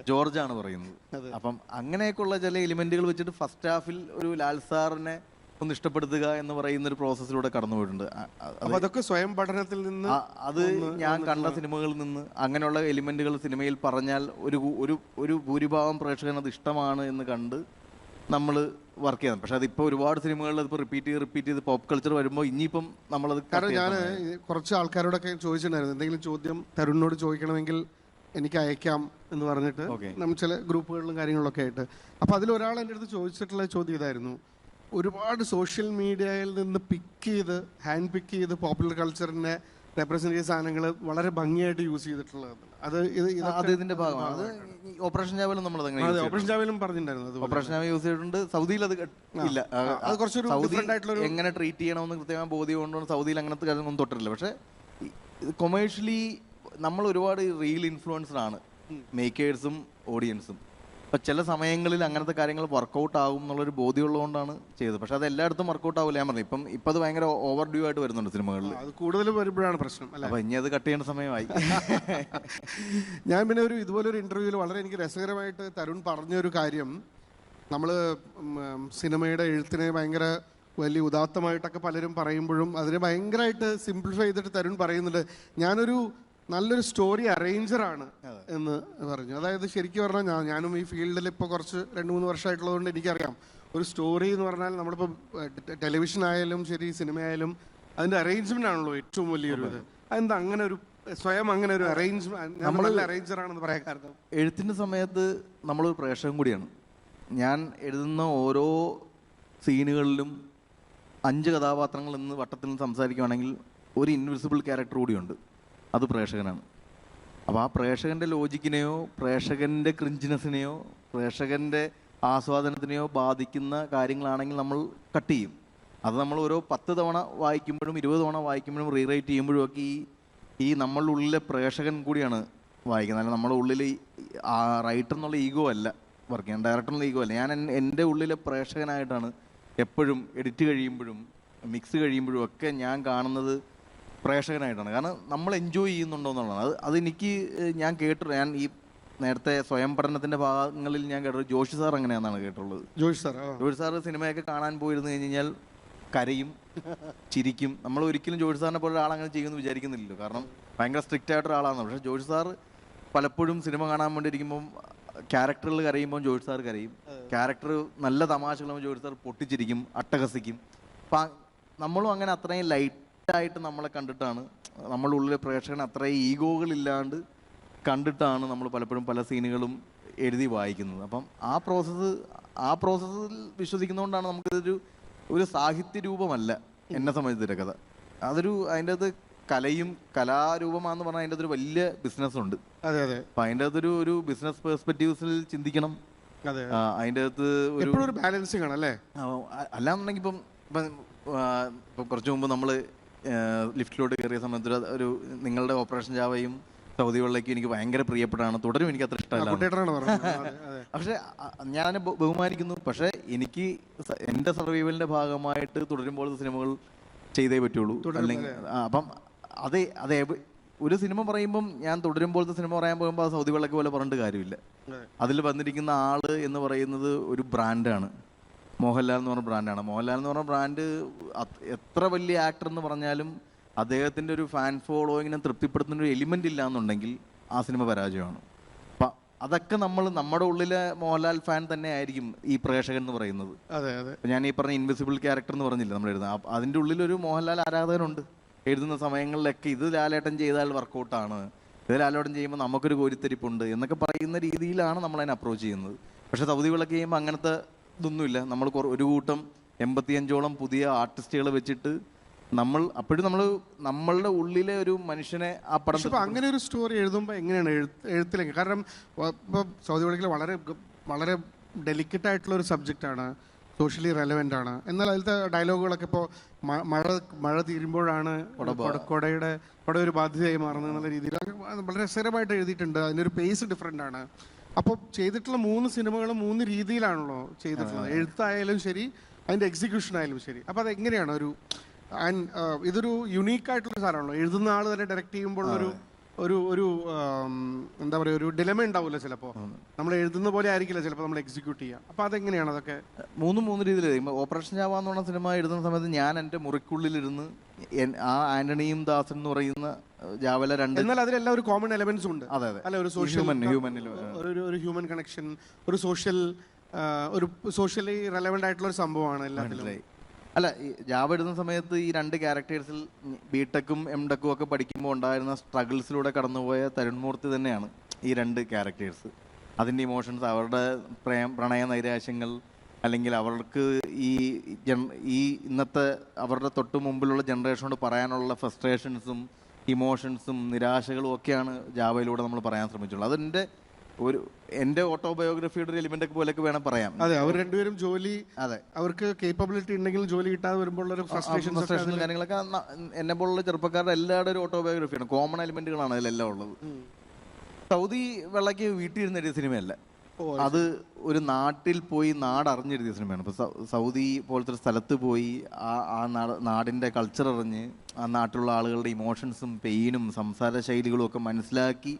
ജോർജ് ആണ് പറയുന്നത്. അപ്പം അങ്ങനെയൊക്കെയുള്ള ചില എലിമെന്റുകൾ വെച്ചിട്ട് ഫസ്റ്റ് ഹാഫിൽ ഒരു ലാൽ സാറിനെ ഒന്ന് ഇഷ്ടപ്പെടുത്തുക എന്ന് പറയുന്ന ഒരു പ്രോസസ്സിലൂടെ കടന്നു പോയിട്ടുണ്ട്. അതൊക്കെ സ്വയം പഠനത്തിൽ നിന്ന്, അത് ഞാൻ കണ്ട സിനിമകളിൽ നിന്ന് അങ്ങനെയുള്ള എലിമെന്റുകൾ സിനിമയിൽ പറഞ്ഞാൽ ഒരു ഭൂരിഭാഗം പ്രേക്ഷകന് അത് ഇഷ്ടമാണ് എന്ന് കണ്ട് നമ്മൾ വർക്ക് ചെയ്യണം. പക്ഷെ അതിപ്പോൾ ഒരുപാട് സിനിമകളിൽ അതിപ്പോൾ റിപ്പീറ്റ് ചെയ്ത് പോപ്പ് കൾച്ചർ വരുമ്പോൾ ഇനിയിപ്പം നമ്മളത്, കാരണം ഞാൻ കുറച്ച് ആൾക്കാരോടൊക്കെ ചോദിച്ചിട്ടുണ്ടായിരുന്നു, എന്തെങ്കിലും ചോദ്യം തരുണിനോട് ചോദിക്കണമെങ്കിൽ എനിക്ക് അയക്കാം എന്ന് പറഞ്ഞിട്ട്, നമ്മൾ ചില ഗ്രൂപ്പുകളിലും കാര്യങ്ങളിലൊക്കെ ആയിട്ട്. അപ്പോൾ അതിലൊരാൾ എൻ്റെ അടുത്ത് ചോദിച്ചിട്ടുള്ള ചോദ്യം ഇതായിരുന്നു, ഒരുപാട് സോഷ്യൽ മീഡിയയിൽ നിന്ന് ഹാൻഡ് പിക്ക് ചെയ്ത് പോപ്പുലർ കൾച്ചറിനെ റെപ്രസെന്റ് ചെയ്ത സാധനങ്ങൾ വളരെ ഭംഗിയായിട്ട് യൂസ് ചെയ്തിട്ടുള്ളത്. അത് ഇതിന്റെ ഭാഗമാണ്. ഓപ്പറേഷൻ ജാവലും നമ്മൾ ഓപ്പറേഷൻ ജാവലും പറഞ്ഞിട്ടുണ്ടായിരുന്നു. ഓപ്പറേഷൻ ജാവൽ യൂസ് ചെയ്തിട്ടുണ്ട്. സൗദിയിൽ അത് ഇല്ല. അത് കുറച്ചൊരു ഡിഫറെന്റ് ആയിട്ടുള്ള എങ്ങനെ ട്രീറ്റ് ചെയ്യണമെന്ന് കൃത്യമായ ബോധ്യം കൊണ്ടുകൊണ്ട് സൗദിയിൽ അങ്ങനത്തെ കാര്യമൊന്നും തൊട്ടിട്ടില്ല. പക്ഷെ കൊമേഴ്ഷ്യലി നമ്മൾ ഒരുപാട് റീൽ ഇൻഫ്ലുവൻസർ ആണ് മേക്കേഴ്സും ഓഡിയൻസും. അപ്പം ചില സമയങ്ങളിൽ അങ്ങനത്തെ കാര്യങ്ങൾ വർക്കൗട്ട് ആകും എന്നുള്ളൊരു ബോധ്യമുള്ളതുകൊണ്ടാണ് ചെയ്തത്. പക്ഷെ അത് എല്ലായിടത്തും വർക്കൗട്ട് ആവില്ല. ഞാൻ പറഞ്ഞു ഇപ്പം അത് ഭയങ്കര ഓവർ ഡ്യൂ ആയിട്ട് വരുന്നുണ്ട് സിനിമകളിൽ. അത് കൂടുതൽ വരുമ്പോഴാണ് പ്രശ്നം അല്ലേ? അപ്പം ഇനി അത് കട്ട് ചെയ്യേണ്ട സമയമായി. ഞാൻ പിന്നെ ഇതുപോലൊരു ഇൻ്റർവ്യൂവിൽ വളരെ എനിക്ക് രസകരമായിട്ട് തരുൺ പറഞ്ഞൊരു കാര്യം, നമ്മൾ സിനിമയുടെ എഴുത്തിനെ ഭയങ്കര വലിയ ഉദാത്തമായിട്ടൊക്കെ പലരും പറയുമ്പോഴും അതിനെ ഭയങ്കരമായിട്ട് സിംപ്ലിഫൈ ചെയ്തിട്ട് തരുൺ പറയുന്നുണ്ട്, ഞാനൊരു നല്ലൊരു സ്റ്റോറി അറേഞ്ചറാണ് എന്ന് പറഞ്ഞു. അതായത് ശരിക്കും പറഞ്ഞാൽ ഞാനും ഈ ഫീൽഡിൽ ഇപ്പോൾ കുറച്ച് 2-3 വർഷമായിട്ടുള്ളതുകൊണ്ട് എനിക്കറിയാം, ഒരു സ്റ്റോറി എന്ന് പറഞ്ഞാൽ നമ്മളിപ്പോൾ ടെലിവിഷൻ ആയാലും ശരി, സിനിമയായാലും അതിൻ്റെ അറേഞ്ച്മെൻ്റ് ആണല്ലോ ഏറ്റവും വലിയൊരു ഇത്. അതെന്താ അങ്ങനെ ഒരു സ്വയം അങ്ങനെ ഒരു നമ്മൾ നല്ല അറേഞ്ചറാണെന്ന് പറയാൻ കാരണം? എഴുത്തിൻ്റെ സമയത്ത് നമ്മളൊരു പ്രേക്ഷകൻ കൂടിയാണ്. ഞാൻ എഴുതുന്ന ഓരോ സീനുകളിലും 5 കഥാപാത്രങ്ങൾ എന്ന് വട്ടത്തിൽ നിന്ന് സംസാരിക്കുകയാണെങ്കിൽ ഒരു ഇൻവിസിബിൾ ക്യാരക്ടർ കൂടിയുണ്ട്, അത് പ്രേക്ഷകനാണ്. അപ്പോൾ ആ പ്രേക്ഷകൻ്റെ ലോജിക്കിനെയോ പ്രേക്ഷകൻ്റെ ക്രിഞ്ചിനെസ്സിനെയോ പ്രേക്ഷകൻ്റെ ആസ്വാദനത്തിനെയോ ബാധിക്കുന്ന കാര്യങ്ങളാണെങ്കിൽ നമ്മൾ കട്ട് ചെയ്യും. അത് നമ്മൾ ഓരോ 10 തവണ വായിക്കുമ്പോഴും 20 തവണ വായിക്കുമ്പോഴും റീറൈറ്റ് ചെയ്യുമ്പോഴും ഒക്കെ ഈ നമ്മളുടെ ഉള്ളിലെ പ്രേക്ഷകൻ കൂടിയാണ് വായിക്കുന്നത്. അല്ല നമ്മുടെ ഉള്ളിൽ ആ റൈറ്റർ എന്നുള്ള ഈഗോ അല്ല വർക്ക് ചെയ്യാൻ, ഡയറക്ടർ എന്നുള്ള ഈഗോ അല്ല. ഞാൻ എൻ്റെ ഉള്ളിലെ പ്രേക്ഷകനായിട്ടാണ് എപ്പോഴും എഡിറ്റ് കഴിയുമ്പോഴും മിക്സ് കഴിയുമ്പോഴും ഒക്കെ ഞാൻ കാണുന്നത് പ്രേക്ഷകനായിട്ടാണ്. കാരണം നമ്മൾ എൻജോയ് ചെയ്യുന്നുണ്ടോ എന്നുള്ളതാണ്. അതെനിക്ക് ഞാൻ ഈ നേരത്തെ സ്വയം പഠനത്തിൻ്റെ ഭാഗങ്ങളിൽ ഞാൻ കേട്ടത് ജോഷി സാർ അങ്ങനെയാണെന്നാണ് കേട്ടുള്ളത്. ജോഷി സാർ സിനിമയൊക്കെ കാണാൻ പോയിരുന്നു കഴിഞ്ഞ് കഴിഞ്ഞാൽ കരയും ചിരിക്കും. നമ്മൾ ഒരിക്കലും ജോഷി സാറിനെ പോലെ ഒരാളങ്ങനെ ചെയ്യുമെന്ന് വിചാരിക്കുന്നില്ലല്ലോ, കാരണം ഭയങ്കര സ്ട്രിക്റ്റ് ആയിട്ടൊരാളാണ്. പക്ഷേ ജോഷി സാർ പലപ്പോഴും സിനിമ കാണാൻ വേണ്ടി ഇരിക്കുമ്പം ക്യാരക്ടറിൽ കരയുമ്പോൾ ജോഷി സാർ കരയും, ക്യാരക്ടർ നല്ല തമാശകളും ജോഷി സാർ പൊട്ടിച്ചിരിക്കും, അട്ടഹസിക്കും. അപ്പം നമ്മളും അങ്ങനെ അത്രയും ലൈറ്റായിട്ട് നമ്മളെ കണ്ടിട്ടാണ്, നമ്മളുടെ ഉള്ളിലെ പ്രേക്ഷകൻ അത്രയും ഈഗോകളില്ലാണ്ട് കണ്ടിട്ടാണ് നമ്മൾ പലപ്പോഴും പല സീനുകളും എഴുതി വായിക്കുന്നത്. അപ്പം ആ പ്രോസസ്സിൽ വിശ്വസിക്കുന്നതുകൊണ്ടാണ് നമുക്കിതൊരു സാഹിത്യ രൂപമല്ല എന്നെ സംബന്ധിച്ച കഥ. അതിൻ്റെ അകത്ത് കലയും കലാരൂപമാണെന്ന് പറഞ്ഞാൽ അതിൻ്റെ അകത്തൊരു വലിയ ബിസിനസ്സുണ്ട്. അതെ അതെ. അപ്പം അതിൻ്റെ അകത്തൊരു ബിസിനസ് പെർസ്പെക്റ്റീവ്സിൽ ചിന്തിക്കണം. അതിൻ്റെ അകത്ത് ഒരു ബാലൻസിങ് ആണ് അല്ലേ? അല്ലാന്നുണ്ടെങ്കിൽ ഇപ്പം കുറച്ച് മുമ്പ് നമ്മൾ ലിഫ്റ്റിലോട്ട് കയറിയ സമയത്ത് ഒരു നിങ്ങളുടെ ഓപ്പറേഷൻ ജാവയും സൗദി വെള്ളയ്ക്കും എനിക്ക് ഭയങ്കര പ്രിയപ്പെട്ടാണ്, തുടരും എനിക്ക് അത്ര ഇഷ്ടമല്ല. പക്ഷെ ഞാൻ ബഹുമാനിക്കുന്നു. പക്ഷെ എനിക്ക് എൻ്റെ സർവൈവലിൻ്റെ ഭാഗമായിട്ട് തുടരുമ്പോഴത്തെ സിനിമകൾ ചെയ്തേ പറ്റുള്ളൂ. അല്ലെങ്കിൽ അപ്പം അതെ ഒരു സിനിമ പറയുമ്പം ഞാൻ തുടരുമ്പോഴത്തെ സിനിമ പറയാൻ പോകുമ്പോൾ അത് സൗദി വെള്ളയ്ക്ക് പോലെ പറഞ്ഞിട്ട് കാര്യമില്ല. അതിൽ വന്നിരിക്കുന്ന ആള് എന്ന് പറയുന്നത് ഒരു ബ്രാൻഡാണ്. മോഹൻലാൽ എന്ന് പറഞ്ഞ ബ്രാൻഡാണ്. മോഹൻലാൽ എന്ന് പറഞ്ഞ ബ്രാൻഡ് എത്ര വലിയ ആക്ടർ എന്ന് പറഞ്ഞാലും അദ്ദേഹത്തിൻ്റെ ഒരു ഫാൻ ഫോളോയിങ്ങിനെ തൃപ്തിപ്പെടുത്തുന്ന ഒരു എലിമെൻ്റ് ഇല്ല എന്നുണ്ടെങ്കിൽ ആ സിനിമ പരാജയമാണ്. അപ്പം അതൊക്കെ നമ്മുടെ ഉള്ളിലെ മോഹൻലാൽ ഫാൻ തന്നെ ആയിരിക്കും ഈ പ്രേക്ഷകൻ എന്ന് പറയുന്നത്. ഞാൻ ഈ പറഞ്ഞ ഇൻവിസിബിൾ ക്യാരക്ടർ എന്ന് പറഞ്ഞില്ല നമ്മൾ എഴുതുന്നത്, അതിൻ്റെ ഉള്ളിലൊരു മോഹൻലാൽ ആരാധകനുണ്ട്. എഴുതുന്ന സമയങ്ങളിലൊക്കെ ഇത് ലാലേട്ടൻ ചെയ്താൽ വർക്കൗട്ടാണ്, ഇത് ലാലേട്ടൻ ചെയ്യുമ്പോൾ നമുക്കൊരു കോരിത്തരിപ്പുണ്ട് എന്നൊക്കെ പറയുന്ന രീതിയിലാണ് നമ്മളതിനെ അപ്രോച്ച് ചെയ്യുന്നത്. പക്ഷേ സൗദി വിളക്ക് ചെയ്യുമ്പോൾ അങ്ങനത്തെ ഇതൊന്നുമില്ല. നമ്മൾ ഒരു കൂട്ടം 85ഓളം പുതിയ ആർട്ടിസ്റ്റുകൾ വെച്ചിട്ട് അപ്പോഴും നമ്മളുടെ ഉള്ളിലെ ഒരു മനുഷ്യനെ ആ പടം. അങ്ങനെ ഒരു സ്റ്റോറി എഴുതുമ്പോൾ എങ്ങനെയാണ് എഴുത്തിലേക്ക്? കാരണം ഇപ്പോൾ സൗദി വിളക്കിൽ വളരെ വളരെ ഡെലിക്കറ്റ് ആയിട്ടുള്ള ഒരു സബ്ജക്റ്റാണ്, സോഷ്യലി റെലവെൻ്റ് ആണ്. എന്നാൽ അതിലത്തെ ഡയലോഗുകളൊക്കെ ഇപ്പോൾ മഴ തീരുമ്പോഴാണ് കുട ഒരു ബാധ്യതയായി മാറുന്നത് എന്നുള്ള രീതിയിൽ വളരെ രസകരമായിട്ട് എഴുതിയിട്ടുണ്ട്. അതിൻ്റെ ഒരു പേസ് ഡിഫറെൻ്റ് ആണ്. അപ്പോൾ ചെയ്തിട്ടുള്ള 3 സിനിമകളും 3 രീതിയിലാണല്ലോ ചെയ്തിട്ടുള്ളത്. എഴുത്തായാലും ശരി, അതിൻ്റെ എക്സിക്യൂഷൻ ആയാലും ശരി. അപ്പോൾ അതെങ്ങനെയാണ് ഇതൊരു യുണീക്കായിട്ടുള്ള സാധനമാണല്ലോ. എഴുതുന്ന ആൾ തന്നെ ഡയറക്റ്റ് ചെയ്യുമ്പോൾ ഒരു എന്താ പറയുക, ഒരു ഡിലമ ഉണ്ടാവില്ല. ചിലപ്പോൾ നമ്മൾ എഴുതുന്ന പോലെ ആയിരിക്കില്ല ചിലപ്പോൾ നമ്മൾ എക്സിക്യൂട്ട് ചെയ്യുക. അപ്പോൾ അതെങ്ങനെയാണ് അതൊക്കെ? 3 രീതിയിൽ. ഓപ്പറേഷൻ ജാവ എന്ന് പറഞ്ഞ സിനിമ എഴുതുന്ന സമയത്ത് ഞാൻ എൻ്റെ മുറിക്കുള്ളിലിരുന്ന് ആ ആന്റണിയും ദാസൻ എന്ന് പറയുന്ന ജാവല 2, എന്നാൽ അതിലെല്ലാം ഒരു കോമൺ എലമെന്റ്സ് ഉണ്ട്. അതെ അല്ല, ഒരു ഹ്യൂമൻ കണക്ഷൻ, ഒരു സോഷ്യലി റെലവെന്റ് ആയിട്ടുള്ള ഒരു സംഭവമാണ് എല്ലാത്തിലും. അല്ല, ഈ ജാവ എഴുതുന്ന സമയത്ത് ഈ 2 ക്യാരക്ടേഴ്സിൽ ബിടെക്കും എംടെക്കും ഒക്കെ പഠിക്കുമ്പോൾ ഉണ്ടായിരുന്ന സ്ട്രഗിൾസിലൂടെ കടന്നുപോയ തരുൺമൂർത്തി തന്നെയാണ് ഈ 2 ക്യാരക്ടേഴ്സ്. അതിൻ്റെ ഇമോഷൻസ്, അവരുടെ പ്രണയ നൈരാശ്യങ്ങൾ, അല്ലെങ്കിൽ അവർക്ക് ഈ ഇന്നത്തെ അവരുടെ തൊട്ട് മുമ്പിലുള്ള ജനറേഷനോട് പറയാനുള്ള ഫ്രസ്ട്രേഷൻസും ഇമോഷൻസും നിരാശകളും ഒക്കെയാണ് ജാവയിലൂടെ നമ്മൾ പറയാൻ ശ്രമിച്ചുള്ളത്. എൻ്റെ ഓട്ടോബയോഗ്രഫിയുടെ ഒരു എലിമെന്റ് പോലെയൊക്കെ വേണം പറയാം. അതെ, അവർ രണ്ടുപേരും അവർക്ക് കേപ്പബിലിറ്റി ഉണ്ടെങ്കിലും ജോലി കിട്ടാതെ വരുമ്പോൾ ഫ്രസ്ട്രേഷനും കാര്യങ്ങളൊക്കെ എന്നെ പോലുള്ള ചെറുപ്പക്കാരുടെ എല്ലാവരുടെ ഒരു ഓട്ടോബയോഗ്രഫിയാണ്. കോമൺ എലിമെന്റുകളാണ് അതിലെല്ലാം ഉള്ളത്. സൗദി വെള്ളയ്ക്ക് വീട്ടിൽ ഇരുന്ന് എഴുതിയ സിനിമയല്ല. അത് ഒരു നാട്ടിൽ പോയി നാടറിഞ്ഞെഴുതിയ സിനിമയാണ്. ഇപ്പോൾ സൗദി പോലത്തെ ഒരു സ്ഥലത്ത് പോയി ആ നാടിൻ്റെ കൾച്ചർ അറിഞ്ഞ് ആ നാട്ടിലുള്ള ആളുകളുടെ ഇമോഷൻസും പെയിനും സംസാര ശൈലികളും ഒക്കെ മനസ്സിലാക്കി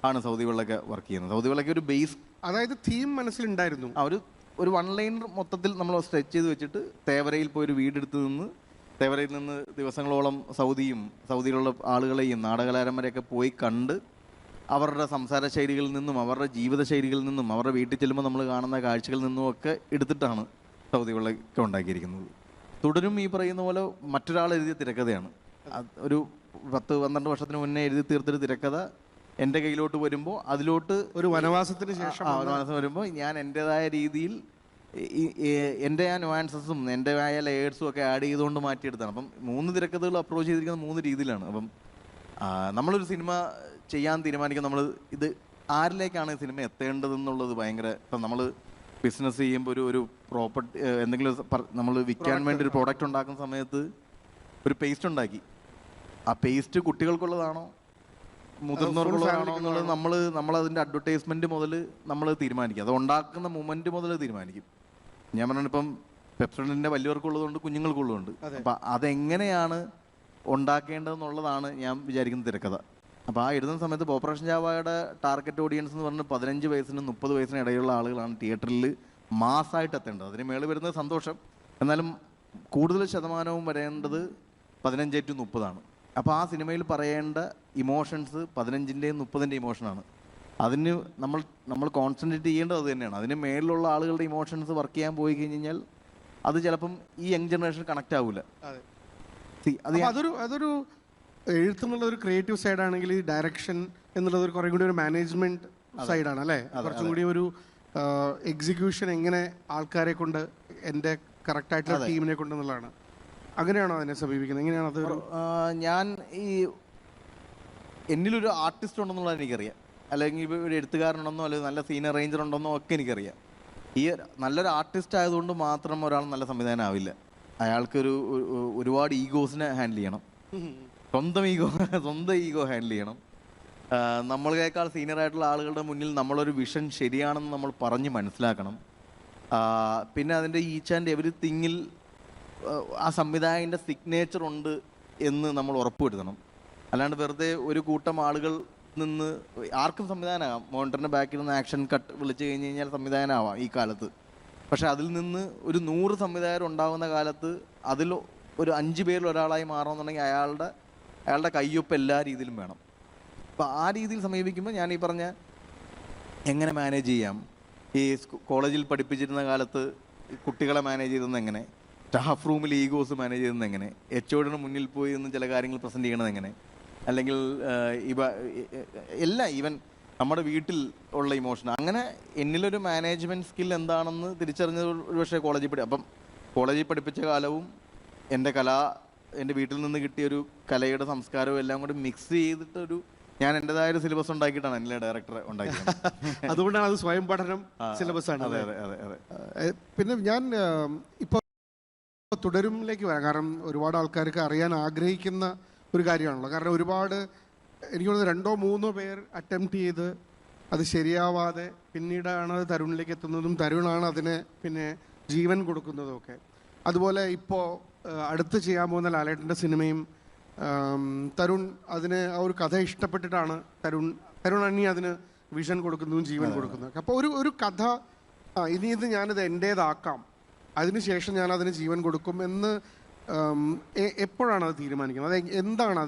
ആണ് സൗദി വെള്ളമൊക്കെ വർക്ക് ചെയ്യുന്നത്. സൗദി വെള്ളമൊക്കെ ഒരു ബേസ്, അതായത് തീം മനസ്സിലുണ്ടായിരുന്നു. ഒരു വൺ ലൈൻ മൊത്തത്തിൽ നമ്മൾ സ്ട്രെച്ച് ചെയ്ത് വെച്ചിട്ട് തേവരയിൽ പോയി ഒരു വീടെടുത്ത് നിന്ന് തേവരയിൽ നിന്ന് ദിവസങ്ങളോളം സൗദിയിലുള്ള ആളുകളെയും നാടകലാരന്മാരെയൊക്കെ പോയി കണ്ട് അവരുടെ സംസാര ശൈലികളിൽ നിന്നും അവരുടെ ജീവിത ശൈലികളിൽ നിന്നും അവരുടെ വീട്ടിൽ ചെല്ലുമ്പോൾ നമ്മൾ കാണുന്ന കാഴ്ചകളിൽ നിന്നും ഒക്കെ എടുത്തിട്ടാണ് സൗദി വെള്ളമൊക്കെ ഉണ്ടാക്കിയിരിക്കുന്നത്. തുടരും ഈ പറയുന്ന പോലെ മറ്റൊരാൾ എഴുതിയ തിരക്കഥയാണ്. ഒരു 10-12 വർഷത്തിന് മുന്നേ എഴുതി തീർത്തൊരു തിരക്കഥ എൻ്റെ കയ്യിലോട്ട് വരുമ്പോൾ അതിലോട്ട് ഒരു വനവാസത്തിന് ശേഷം വരുമ്പോൾ ഞാൻ എൻ്റെതായ രീതിയിൽ എൻ്റെ ആ നുവാൻസസും എൻ്റെതായ ലെയേഴ്സും ഒക്കെ ആഡ് ചെയ്തുകൊണ്ട് മാറ്റിയെടുത്താണ്. അപ്പം 3 തിരക്കഥകൾ അപ്രോച്ച് ചെയ്തിരിക്കുന്നത് 3 രീതിയിലാണ്. അപ്പം നമ്മളൊരു സിനിമ ചെയ്യാൻ തീരുമാനിക്കുമ്പോൾ നമ്മൾ ഇത് ആരിലേക്കാണ് സിനിമ എത്തേണ്ടതെന്നുള്ളത് ഭയങ്കര, ഇപ്പം നമ്മൾ ബിസിനസ് ചെയ്യുമ്പോൾ ഒരു പ്രോപ്പർട്ടി എന്തെങ്കിലും നമ്മൾ വിൽക്കാൻ വേണ്ടി ഒരു പ്രോഡക്റ്റ് ഉണ്ടാക്കുന്ന സമയത്ത് ഒരു പേസ്റ്റ് ഉണ്ടാക്കി. ആ പേസ്റ്റ് കുട്ടികൾക്കുള്ളതാണോ മുതിർന്നവർക്കുള്ളതാണോ എന്നുള്ളത് നമ്മളതിൻ്റെ അഡ്വർടൈസ്മെൻറ്റ് മുതൽ നമ്മൾ തീരുമാനിക്കും. അത് ഉണ്ടാക്കുന്ന മൊമെൻറ്റ് മുതൽ തീരുമാനിക്കും. ഞാൻ പറഞ്ഞിപ്പം പെപ്സോഡൻറ്റിൻ്റെ വലിയവർക്കുള്ളതുകൊണ്ട് കുഞ്ഞുങ്ങൾക്കുള്ളതുണ്ട്. അപ്പം അതെങ്ങനെയാണ് ഉണ്ടാക്കേണ്ടതെന്നുള്ളതാണ് ഞാൻ വിചാരിക്കുന്ന തിരക്കഥ. അപ്പോൾ ആ എഴുതുന്ന സമയത്ത് ഓപ്പറേഷൻ ജാവയുടെ ടാർഗറ്റ് ഓഡിയൻസ് എന്ന് പറഞ്ഞാൽ 15 വയസ്സിനും 30 വയസ്സിനും ഇടയിലുള്ള ആളുകളാണ് തിയേറ്ററിൽ മാസ്സായിട്ട് എത്തേണ്ടത്. അതിന് മേളിൽ വരുന്നത് സന്തോഷം, എന്നാലും കൂടുതൽ ശതമാനവും വരേണ്ടത് 15 to 30 അപ്പോൾ ആ സിനിമയിൽ പറയേണ്ട ഇമോഷൻസ് 15-ൻ്റെയും 30-ൻ്റെയും ഇമോഷനാണ്. അതിന് നമ്മൾ കോൺസെൻട്രേറ്റ് ചെയ്യേണ്ടത് അത് തന്നെയാണ്. അതിന് മേളിലുള്ള ആളുകളുടെ ഇമോഷൻസ് വർക്ക് ചെയ്യാൻ പോയി കഴിഞ്ഞാൽ അത് ചിലപ്പം ഈ യങ് ജനറേഷൻ കണക്റ്റ് ആവില്ല. അതൊരു എഴുത്തുന്നുള്ള ഒരു ക്രിയേറ്റീവ് സൈഡാണെങ്കിൽ ഈ ഡയറക്ഷൻ എന്നുള്ളത് കുറേ കൂടി ഒരു മാനേജ്മെന്റ് സൈഡാണ് അല്ലേ? കുറച്ചും കൂടി ഒരു എക്സിക്യൂഷൻ എങ്ങനെ ആൾക്കാരെ കൊണ്ട് എൻ്റെ കറക്റ്റായിട്ടുള്ള ടീമിനെ കൊണ്ട് എന്നുള്ളതാണ്. അങ്ങനെയാണോ അതിനെ സമീപിക്കുന്നത്? എങ്ങനെയാണ് അത്? ഞാൻ എന്നിലൊരു ആർട്ടിസ്റ്റ് ഉണ്ടെന്നുള്ളത് എനിക്കറിയാം, അല്ലെങ്കിൽ ഒരു എഴുത്തുകാരനുണ്ടെന്നോ അല്ലെങ്കിൽ നല്ല സീൻ അറേഞ്ചർ ഉണ്ടെന്നോ ഒക്കെ എനിക്കറിയാം. ഈ നല്ലൊരു ആർട്ടിസ്റ്റ് ആയതുകൊണ്ട് മാത്രം ഒരാൾ നല്ല സംവിധാനം ആവില്ല. അയാൾക്കൊരു ഒരുപാട് ഈഗോസിനെ ഹാൻഡിൽ ചെയ്യണം, സ്വന്തം ഈഗോ ഹാൻഡിൽ ചെയ്യണം. നമ്മളേക്കാൾ സീനിയർ ആയിട്ടുള്ള ആളുകളുടെ മുന്നിൽ നമ്മളൊരു വിഷൻ ശരിയാണെന്ന് നമ്മൾ പറഞ്ഞ് മനസ്സിലാക്കണം. പിന്നെ അതിൻ്റെ ഈച്ച് ആൻഡ് എവരിത്തിങ്ങിൽ ആ സംവിധായകൻ്റെ സിഗ്നേച്ചർ ഉണ്ട് എന്ന് നമ്മൾ ഉറപ്പുവരുത്തണം. അല്ലാണ്ട് വെറുതെ ഒരു കൂട്ടം ആളുകൾ നിന്ന് ആർക്കും സംവിധാനമാകാം. മോണിറ്ററിൻ്റെ ബാക്കിൽ നിന്ന് ആക്ഷൻ കട്ട് വിളിച്ചു കഴിഞ്ഞ് കഴിഞ്ഞാൽ സംവിധാനമാവാം ഈ കാലത്ത്. പക്ഷെ അതിൽ നിന്ന് ഒരു 100 സംവിധായകർ ഉണ്ടാകുന്ന കാലത്ത് അതിൽ ഒരു 5 പേരിൽ ഒരാളായി മാറണമെന്നുണ്ടെങ്കിൽ അയാളുടെ കയ്യൊപ്പ് എല്ലാ രീതിയിലും വേണം. അപ്പോൾ ആ രീതിയിൽ സമീപിക്കുമ്പോൾ ഞാൻ ഈ പറഞ്ഞ എങ്ങനെ മാനേജ് ചെയ്യാം, ഈ കോളേജിൽ പഠിപ്പിച്ചിരുന്ന കാലത്ത് കുട്ടികളെ മാനേജ് ചെയ്തെന്ന് എങ്ങനെ, സ്റ്റാഫ് റൂമിൽ ഈഗോസ് മാനേജ് ചെയ്തെന്ന് എങ്ങനെ, എച്ച്ഒഡിയുടെ മുന്നിൽ പോയി നിന്ന് ചില കാര്യങ്ങൾ പ്രസൻറ്റ് ചെയ്യണത് എങ്ങനെ, അല്ലെങ്കിൽ എല്ലാം ഈവൻ നമ്മുടെ വീട്ടിൽ ഉള്ള ഇമോഷൻ, അങ്ങനെ എന്നിലൊരു മാനേജ്മെൻറ്റ് സ്കിൽ എന്താണെന്ന് തിരിച്ചറിഞ്ഞത് ഒരു പക്ഷേ കോളേജിൽ പഠിപ്പിച്ച കാലവും എൻ്റെ വീട്ടിൽ നിന്ന് കിട്ടിയൊരു കലയുടെ സംസ്കാരവും എല്ലാം കൂടി മിക്സ് ചെയ്തിട്ടൊരു ഞാൻ എൻ്റെതായ ഒരു സിലബസ് ഉണ്ടാക്കിയിട്ടാണ് എന്നിലെ ഡയറക്ടറെ ഉണ്ടാക്കിയത്. അതുകൊണ്ടാണ് അത് സ്വയം പഠനം സിലബസ് ആണ്. അതെ അതെ അതെ അതെ. പിന്നെ ഞാൻ ഇപ്പോൾ തുടരുമിലേക്ക് വരാം. കാരണം ഒരുപാട് ആൾക്കാർക്ക് അറിയാൻ ആഗ്രഹിക്കുന്ന ഒരു കാര്യമാണല്ലോ. കാരണം ഒരുപാട് എനിക്ക് തോന്നുന്നു 2-3 പേർ അറ്റംപ്റ്റ് ചെയ്ത് അത് ശരിയാവാതെ പിന്നീടാണ് അത് തരുണിലേക്ക് എത്തുന്നതും തരുണാണ് അതിന് പിന്നെ ജീവൻ കൊടുക്കുന്നതും ഒക്കെ. അതുപോലെ ഇപ്പോൾ അടുത്ത് ചെയ്യാൻ പോകുന്ന ലാലേട്ടൻ്റെ സിനിമയും തരുൺ അതിന് ആ ഒരു കഥ ഇഷ്ടപ്പെട്ടിട്ടാണ് തരുൺ അണ്ണി അതിന് വിഷൻ കൊടുക്കുന്നതും ജീവൻ കൊടുക്കുന്നതൊക്കെ. അപ്പോൾ ഒരു കഥ ഇനി ഇത് ഞാനിത് എൻ്റേതാക്കാം, അതിനുശേഷം ഞാൻ അതിന് ജീവൻ കൊടുക്കും എന്ന് എപ്പോഴാണ് അത് തീരുമാനിക്കുന്നത്? അത് എന്താണ്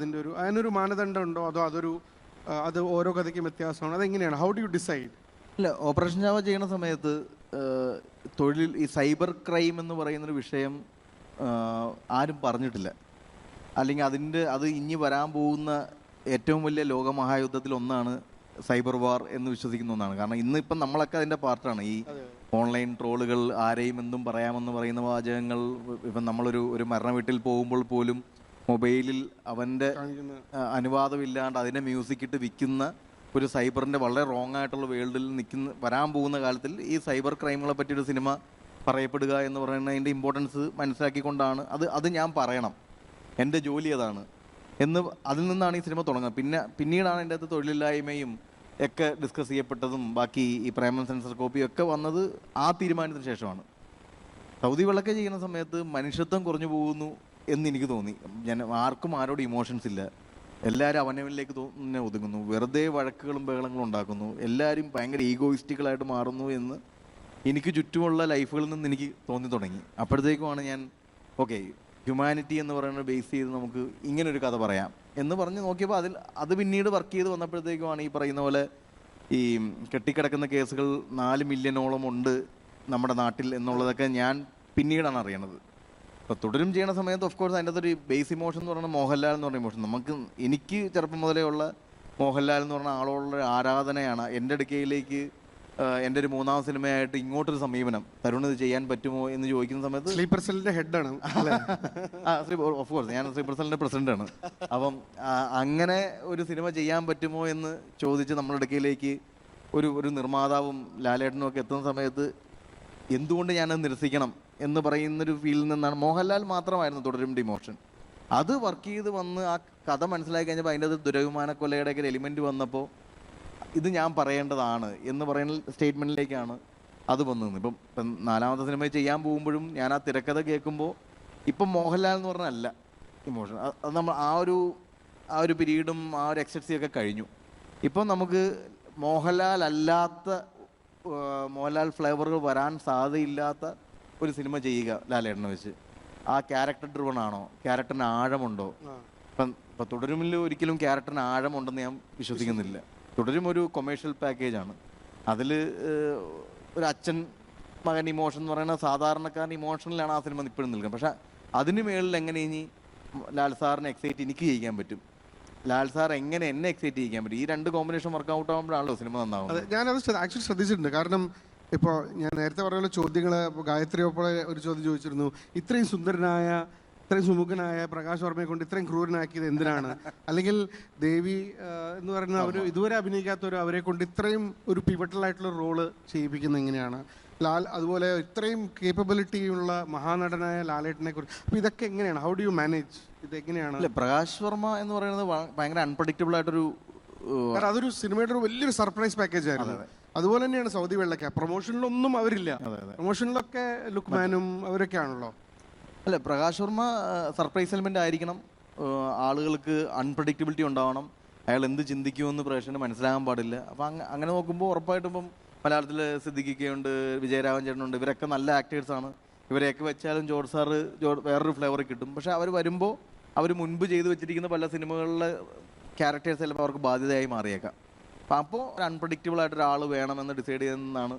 അതിനൊരു മാനദണ്ഡം ഉണ്ടോ, അതോ അത് ഓരോ കഥയ്ക്കും വ്യത്യാസമാണ്? അതെങ്ങനെയാണ്? How do you decide? ഇല്ല, ഓപ്പറേഷൻ ജാവ ചെയ്യുന്ന സമയത്ത് തൊഴിൽ ഈ സൈബർ ക്രൈം എന്ന് പറയുന്നൊരു വിഷയം ആരും പറഞ്ഞിട്ടില്ല. അല്ലെങ്കിൽ അത് ഇനി വരാൻ പോകുന്ന ഏറ്റവും വലിയ ലോകമഹായുദ്ധത്തിൽ ഒന്നാണ് സൈബർ വാർ എന്ന് വിശ്വസിക്കുന്ന ഒന്നാണ്. കാരണം ഇന്നിപ്പം നമ്മളൊക്കെ അതിൻ്റെ പാർട്ടാണ്. ഈ ഓൺലൈൻ ട്രോളുകൾ, ആരെയും എന്തും പറയാമെന്ന് പറയുന്ന വാചകങ്ങൾ. ഇപ്പം നമ്മളൊരു മരണ വീട്ടിൽ പോകുമ്പോൾ പോലും മൊബൈലിൽ അവൻ്റെ അനുവാദമില്ലാണ്ട് അതിനെ മ്യൂസിക് ഇട്ട് വിൽക്കുന്ന ഒരു സൈബറിൻ്റെ വളരെ റോങ് ആയിട്ടുള്ള വേൾഡിൽ വരാൻ പോകുന്ന കാലത്തിൽ ഈ സൈബർ ക്രൈമുകളെ പറ്റിയൊരു സിനിമ പറയപ്പെടുക എന്ന് പറയുന്നതിൻ്റെ ഇമ്പോർട്ടൻസ് മനസ്സിലാക്കിക്കൊണ്ടാണ് അത് ഞാൻ പറയണം, എൻ്റെ ജോലി അതാണ് എന്ന്. അതിൽ നിന്നാണ് ഈ സിനിമ തുടങ്ങുന്നത്. പിന്നീടാണ് എൻ്റെ അകത്ത് തൊഴിലില്ലായ്മയും ഒക്കെ ഡിസ്കസ് ചെയ്യപ്പെട്ടതും ബാക്കി ഈ പ്രേമം സെൻസർ കോപ്പിയും ഒക്കെ വന്നത് ആ തീരുമാനത്തിന് ശേഷമാണ്. സൗദി വെള്ളക്ക ചെയ്യുന്ന സമയത്ത് മനുഷ്യത്വം കുറഞ്ഞു പോകുന്നു എന്ന് എനിക്ക് തോന്നി. ഞാൻ ആർക്കും ആരോടും ഇമോഷൻസ് ഇല്ല, എല്ലാവരും അവനവനിലേക്ക് തന്നെ ഒതുങ്ങുന്നു, വെറുതെ വഴക്കുകളും ബഹളങ്ങളും ഉണ്ടാക്കുന്നു, എല്ലാവരും ഭയങ്കര ഈഗോയിസ്റ്റിക്കലായിട്ട് മാറുന്നു എന്ന് എനിക്ക് ചുറ്റുമുള്ള ലൈഫുകളിൽ നിന്ന് എനിക്ക് തോന്നി തുടങ്ങി. അപ്പോഴത്തേക്കുമാണ് ഞാൻ ഓക്കെ ഹ്യൂമാനിറ്റി എന്ന് പറയുന്നത് ബേസ് ചെയ്ത് നമുക്ക് ഇങ്ങനൊരു കഥ പറയാം എന്ന് പറഞ്ഞ് നോക്കിയപ്പോൾ അത് പിന്നീട് വർക്ക് ചെയ്ത് വന്നപ്പോഴത്തേക്കുമാണ് ഈ പറയുന്ന പോലെ ഈ കെട്ടിക്കിടക്കുന്ന കേസുകൾ 4 മില്യണോളം ഉണ്ട് നമ്മുടെ നാട്ടിൽ എന്നുള്ളതൊക്കെ ഞാൻ പിന്നീടാണ് അറിയണത്. അപ്പോൾ തുടരും ചെയ്യണ സമയത്ത് ഓഫ് കോഴ്സ് അതിൻ്റെ അകത്തൊരു ബേസ് ഇമോഷൻ എന്ന് പറയുന്നത് മോഹൻലാൽ എന്ന് പറയുന്ന ഇമോഷൻ. എനിക്ക് ചെറുപ്പം മുതലേ ഉള്ള മോഹൻലാൽ എന്ന് പറഞ്ഞ ആളോടുള്ള ആരാധനയാണ്. എൻ്റെ അടുക്കയിലേക്ക് എൻ്റെ ഒരു 3ാം സിനിമയായിട്ട് ഇങ്ങോട്ടൊരു സമീപനം, തരുൺ ഇത് ചെയ്യാൻ പറ്റുമോ എന്ന് ചോദിക്കുന്ന സമയത്ത് സ്ലീപ്പർ സെല്ലിന്റെ ഹെഡാണ്. ഓഫ് കോഴ്സ് ഞാൻ സ്ലീപ്പർ സെല്ലിൻ്റെ പ്രസിഡന്റാണ്. അപ്പം അങ്ങനെ ഒരു സിനിമ ചെയ്യാൻ പറ്റുമോ എന്ന് ചോദിച്ച് നമ്മുടെ അടുക്കയിലേക്ക് ഒരു നിർമ്മാതാവും ലാലേട്ടനും ഒക്കെ എത്തുന്ന സമയത്ത് എന്തുകൊണ്ട് ഞാനത് നിരസിക്കണം എന്ന് പറയുന്നൊരു ഫീലിൽ നിന്നാണ്. മോഹൻലാൽ മാത്രമായിരുന്നു തുടരും ഇമോഷൻ. അത് വർക്ക് ചെയ്ത് വന്ന് ആ കഥ മനസ്സിലാക്കി കഴിഞ്ഞപ്പോൾ അതിൻ്റെ അത് ദുരഭിമാനക്കൊലയുടെ ഒക്കെ ഒരു എലിമെൻറ്റ് വന്നപ്പോൾ ഇത് ഞാൻ പറയേണ്ടതാണ് എന്ന് പറയുന്ന സ്റ്റേറ്റ്മെൻറ്റിലേക്കാണ് അത് വന്നത്. ഇപ്പം 4ാമത്തെ സിനിമ ചെയ്യാൻ പോകുമ്പോഴും ഞാൻ ആ തിരക്കഥ കേൾക്കുമ്പോൾ ഇപ്പം മോഹൻലാൽ എന്ന് പറഞ്ഞല്ല ഇമോഷൻ. അത് നമ്മൾ ആ ഒരു പീരീഡും ആ ഒരു എക്സെപ്സിയൊക്കെ കഴിഞ്ഞു. ഇപ്പം നമുക്ക് മോഹൻലാൽ അല്ലാത്ത മോഹൻലാൽ ഫ്ലേവറുകൾ വരാൻ സാധ്യതയില്ലാത്ത ഒരു സിനിമ ചെയ്യുക ലാലേട്ടനെ വെച്ച്. ആ ക്യാരക്ടർ ഡ്രിവൺ ആണോ, ക്യാരക്ടറിന് ആഴമുണ്ടോ? ഇപ്പം തുടരുമില്ല ഒരിക്കലും ക്യാരക്ടറിന് ആഴമുണ്ടെന്ന് ഞാൻ വിശ്വസിക്കുന്നില്ല. തുടരും ഒരു കൊമേഴ്ഷ്യൽ പാക്കേജാണ്. അതിൽ ഒരു അച്ഛൻ മകൻ ഇമോഷൻ എന്ന് പറയുന്ന സാധാരണക്കാരൻ ഇമോഷനിലാണ് ആ സിനിമ ഇപ്പോഴും നിൽക്കുന്നത്. പക്ഷെ അതിന് മേളിൽ എങ്ങനെ ഇനി ലാൽ സാറിനെ എക്സൈറ്റ് എനിക്ക് ചെയ്യിക്കാൻ പറ്റും, ലാൽ സാർ എങ്ങനെ എന്നെ എക്സൈറ്റ് ചെയ്യിക്കാൻ പറ്റും, ഈ 2 കോമ്പിനേഷൻ വർക്കൗട്ട് ആകുമ്പോഴാണല്ലോ സിനിമ നന്നാവുന്നത്. ഞാനത് ആക്ച്വലി ശ്രദ്ധിച്ചിട്ടുണ്ട്. കാരണം ഇപ്പോൾ ഞാൻ നേരത്തെ പറഞ്ഞ ചോദ്യങ്ങൾ, ഗായത്രി ഒപ്പോഴെ ഒരു ചോദ്യം ചോദിച്ചിരുന്നു, ഇത്രയും സുന്ദരനായ ഇത്രയും സുമുഖനായ പ്രകാശ് വർമ്മയെ കൊണ്ട് ഇത്രയും ക്രൂരനാക്കിയത് എന്തിനാണ്? അല്ലെങ്കിൽ ദേവി എന്ന് പറയുന്ന അവർ ഇതുവരെ അഭിനയിക്കാത്തവർ അവരെ കൊണ്ട് ഇത്രയും ഒരു പിവട്ടൽ ആയിട്ടുള്ള റോള് ചെയ്യിപ്പിക്കുന്നത് എങ്ങനെയാണ്? ലാൽ അതുപോലെ ഇത്രയും കേപ്പബിലിറ്റി ഉള്ള മഹാനടനായ ലാലേട്ടനെ കുറിച്ച്, അപ്പോൾ ഇതൊക്കെ എങ്ങനെയാണ്? ഹൗ ഡു യു മാനേജ് ഇത്? എങ്ങനെയാണ്? പ്രകാശ് വർമ്മ എന്ന് പറയുന്നത് ഭയങ്കര അൺപ്രഡിക്റ്റബിൾ ആയിട്ടൊരു, അതൊരു സിനിമയുടെ ഒരു വലിയൊരു സർപ്രൈസ് പാക്കേജ് ആയിരുന്നു. അതുപോലെ തന്നെയാണ് സൗദി വെള്ളക്ക. പ്രൊമോഷനിലൊന്നും അവരില്ല, പ്രൊമോഷനിലൊക്കെ ലുക്മാനും അവരൊക്കെ ആണല്ലോ. അല്ല, പ്രകാശ് വർമ്മ സർപ്രൈസ് എലിമെൻ്റ് ആയിരിക്കണം. ആളുകൾക്ക് അൺപ്രഡിക്റ്റബിലിറ്റി ഉണ്ടാവണം. അയാൾ എന്ത് ചിന്തിക്കുമെന്ന് പ്രേക്ഷകന് മനസ്സിലാകാൻ പാടില്ല. അപ്പം അങ്ങനെ നോക്കുമ്പോൾ ഉറപ്പായിട്ടും ഇപ്പം മലയാളത്തിൽ സിദ്ദിഖിക്കയുണ്ട്, വിജയരാഘവൻ ചേട്ടനുണ്ട്, ഇവരൊക്കെ നല്ല ആക്ടേഴ്സാണ്. ഇവരെയൊക്കെ വെച്ചാലും ജോർജ് സാറ് വേറൊരു ഫ്ലേവർ കിട്ടും. പക്ഷെ അവർ വരുമ്പോൾ അവർ മുൻപ് ചെയ്തു വെച്ചിരിക്കുന്ന പല സിനിമകളിലെ ക്യാരക്ടേഴ്സ് ചിലപ്പോൾ അവർക്ക് ബാധ്യതയായി മാറിയേക്കാം. അപ്പോൾ ഒരു അൺപ്രഡിക്റ്റബിൾ ആയിട്ട് ഒരാൾ വേണമെന്ന് ഡിസൈഡ് ചെയ്യുന്നതാണ്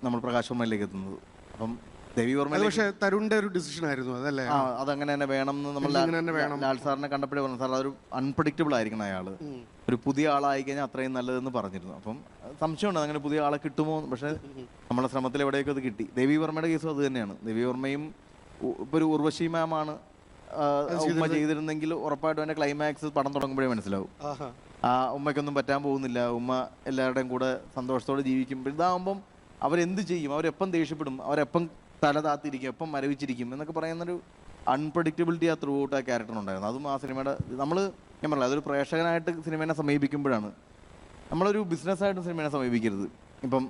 നമ്മൾ പ്രകാശ് വർമ്മയിലേക്ക് എത്തുന്നത്. അപ്പം ദേവി വർമ്മ പക്ഷേ തരുണിന്റെ ഒരു ഡിസിഷൻ ആയിരുന്നു അതല്ലേ? അതങ്ങനെ തന്നെ വേണം എന്ന് നമ്മൾ ലാൽ സാറിനെ കണ്ടപ്പോഴേ പറഞ്ഞു, സാർ അതൊരു അൺപ്രഡിക്റ്റബിൾ ആയിരിക്കണം, അയാൾ ഒരു പുതിയ ആളായി കഴിഞ്ഞാൽ അത്രയും നല്ലതെന്ന് പറഞ്ഞിരുന്നു. അപ്പം സംശയമുണ്ട് അങ്ങനെ പുതിയ ആളെ കിട്ടുമോ. പക്ഷേ നമ്മുടെ ശ്രമത്തിൽ എവിടെയൊക്കെ അത് കിട്ടി. ദേവി വർമ്മയുടെ കേസും അത് തന്നെയാണ്. ദേവി വർമ്മയും ഇപ്പോൾ ഒരു ഉർവശി മാമാണ് ഉമ്മ ചെയ്തിരുന്നെങ്കിൽ ഉറപ്പായിട്ടും എൻ്റെ ക്ലൈമാക്സ് പടം തുടങ്ങുമ്പോഴേ മനസ്സിലാവും. ആ ഉമ്മയ്ക്കൊന്നും പറ്റാൻ പോകുന്നില്ല, ഉമ്മ എല്ലാവരുടെയും കൂടെ സന്തോഷത്തോടെ ജീവിക്കും. ഇതാകുമ്പം അവരെന്ത് ചെയ്യും, അവരെപ്പം ദേഷ്യപ്പെടും, അവരെപ്പം തല താത്തിരിക്കും, എപ്പം മരവിച്ചിരിക്കും എന്നൊക്കെ പറയുന്നൊരു അൺപ്രഡിക്റ്റബിലിറ്റി ആ ത്രൂ ഔട്ട് ആ ക്യാരക്ടറിനുണ്ടായിരുന്നു. അതും ആ സിനിമയുടെ ഞാൻ പറഞ്ഞില്ല, അതൊരു പ്രേക്ഷകനായിട്ട് സിനിമേനെ സമീപിക്കുമ്പോഴാണ്. നമ്മളൊരു ബിസിനസ്സായിട്ട് സിനിമേനെ സമീപിക്കരുത്. ഇപ്പം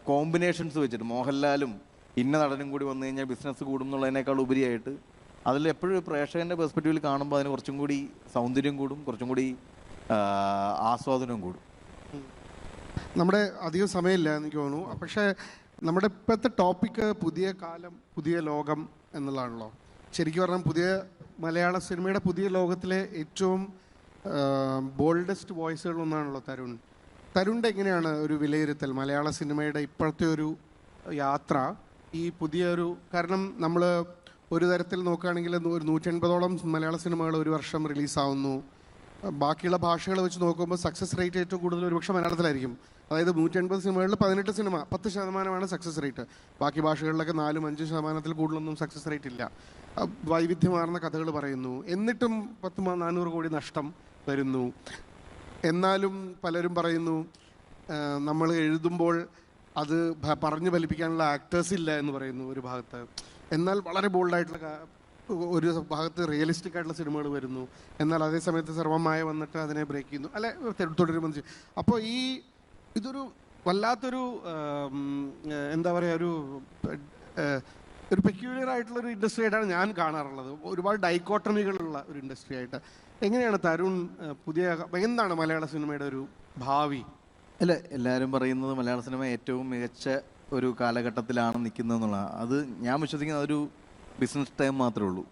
കോമ്പിനേഷൻസ് വെച്ചിട്ട് മോഹൻലാലും ഇന്ന നടനും കൂടി വന്നു കഴിഞ്ഞാൽ ബിസിനസ് കൂടും എന്നുള്ളതിനേക്കാൾ ഉപരിയായിട്ട് അതിൽ എപ്പോഴും പ്രേക്ഷകൻ്റെ പെർസ്പെക്റ്റീവിൽ കാണുമ്പോൾ അതിന് കുറച്ചും കൂടി സൗന്ദര്യം കൂടും, കുറച്ചും കൂടി ആസ്വാദനവും കൂടും. നമ്മുടെ അധികം സമയമില്ല എനിക്ക് തോന്നുന്നു. പക്ഷേ നമ്മുടെ ഇപ്പോഴത്തെ ടോപ്പിക്ക് പുതിയ കാലം പുതിയ ലോകം എന്നുള്ളതാണല്ലോ. ശരിക്കും പറഞ്ഞാൽ പുതിയ മലയാള സിനിമയുടെ പുതിയ ലോകത്തിലെ ഏറ്റവും ബോൾഡസ്റ്റ് വോയിസുകളൊന്നാണല്ലോ തരുണിൻ്റെ എങ്ങനെയാണ് ഒരു വിലയിരുത്തൽ മലയാള സിനിമയുടെ ഇപ്പോഴത്തെ ഒരു യാത്ര? ഈ പുതിയൊരു, കാരണം നമ്മൾ ഒരു തരത്തിൽ നോക്കുകയാണെങ്കിൽ ഒരു 180ഓളം മലയാള സിനിമകൾ ഒരു വർഷം റിലീസാവുന്നു. ബാക്കിയുള്ള ഭാഷകൾ വെച്ച് നോക്കുമ്പോൾ സക്സസ് റേറ്റ് ഏറ്റവും കൂടുതൽ ഒരുപക്ഷെ മലയാളത്തിലായിരിക്കും. അതായത് 180 സിനിമകളിൽ 18 സിനിമ 10% സക്സസ് റേറ്റ്. ബാക്കി ഭാഷകളിലൊക്കെ 4-5% കൂടുതലൊന്നും സക്സസ് റേറ്റ് ഇല്ല. വൈവിധ്യമാർന്ന കഥകൾ പറയുന്നു, എന്നിട്ടും 400 കോടി നഷ്ടം വരുന്നു. എന്നാലും പലരും പറയുന്നു നമ്മൾ എഴുതുമ്പോൾ അത് പറഞ്ഞു ഫലിപ്പിക്കാനുള്ള ആക്ടേഴ്സ് ഇല്ല എന്ന് പറയുന്നു ഒരു ഭാഗത്ത്. എന്നാൽ വളരെ ബോൾഡായിട്ടുള്ള ഒരു ഭാഗത്ത് റിയലിസ്റ്റിക് ആയിട്ടുള്ള സിനിമകൾ വരുന്നു, എന്നാൽ അതേ സമയത്ത് സർവമായ വന്നിട്ട് അതിനെ ബ്രേക്ക് ചെയ്യുന്നു, അല്ലെ തുടരുമെന്ന്. അപ്പോൾ ഇതൊരു വല്ലാത്തൊരു എന്താ പറയുക, ഒരു പെക്യൂലിയർ ആയിട്ടുള്ളൊരു ഇൻഡസ്ട്രി ആയിട്ടാണ് ഞാൻ കാണാറുള്ളത്. ഒരുപാട് ഡൈക്കോട്ടമികളുള്ള ഒരു ഇൻഡസ്ട്രി ആയിട്ട്. എങ്ങനെയാണ് തരുൺ എന്താണ് മലയാള സിനിമയുടെ ഒരു ഭാവി? അല്ല, എല്ലാവരും പറയുന്നത് മലയാള സിനിമ ഏറ്റവും മികച്ച ഒരു കാലഘട്ടത്തിലാണ് നിൽക്കുന്നതെന്നുള്ളതാണ്. അത് ഞാൻ വിശ്വസിക്കുന്നത് അതൊരു ബിസിനസ് ടൈം മാത്രമേ ഉള്ളൂ.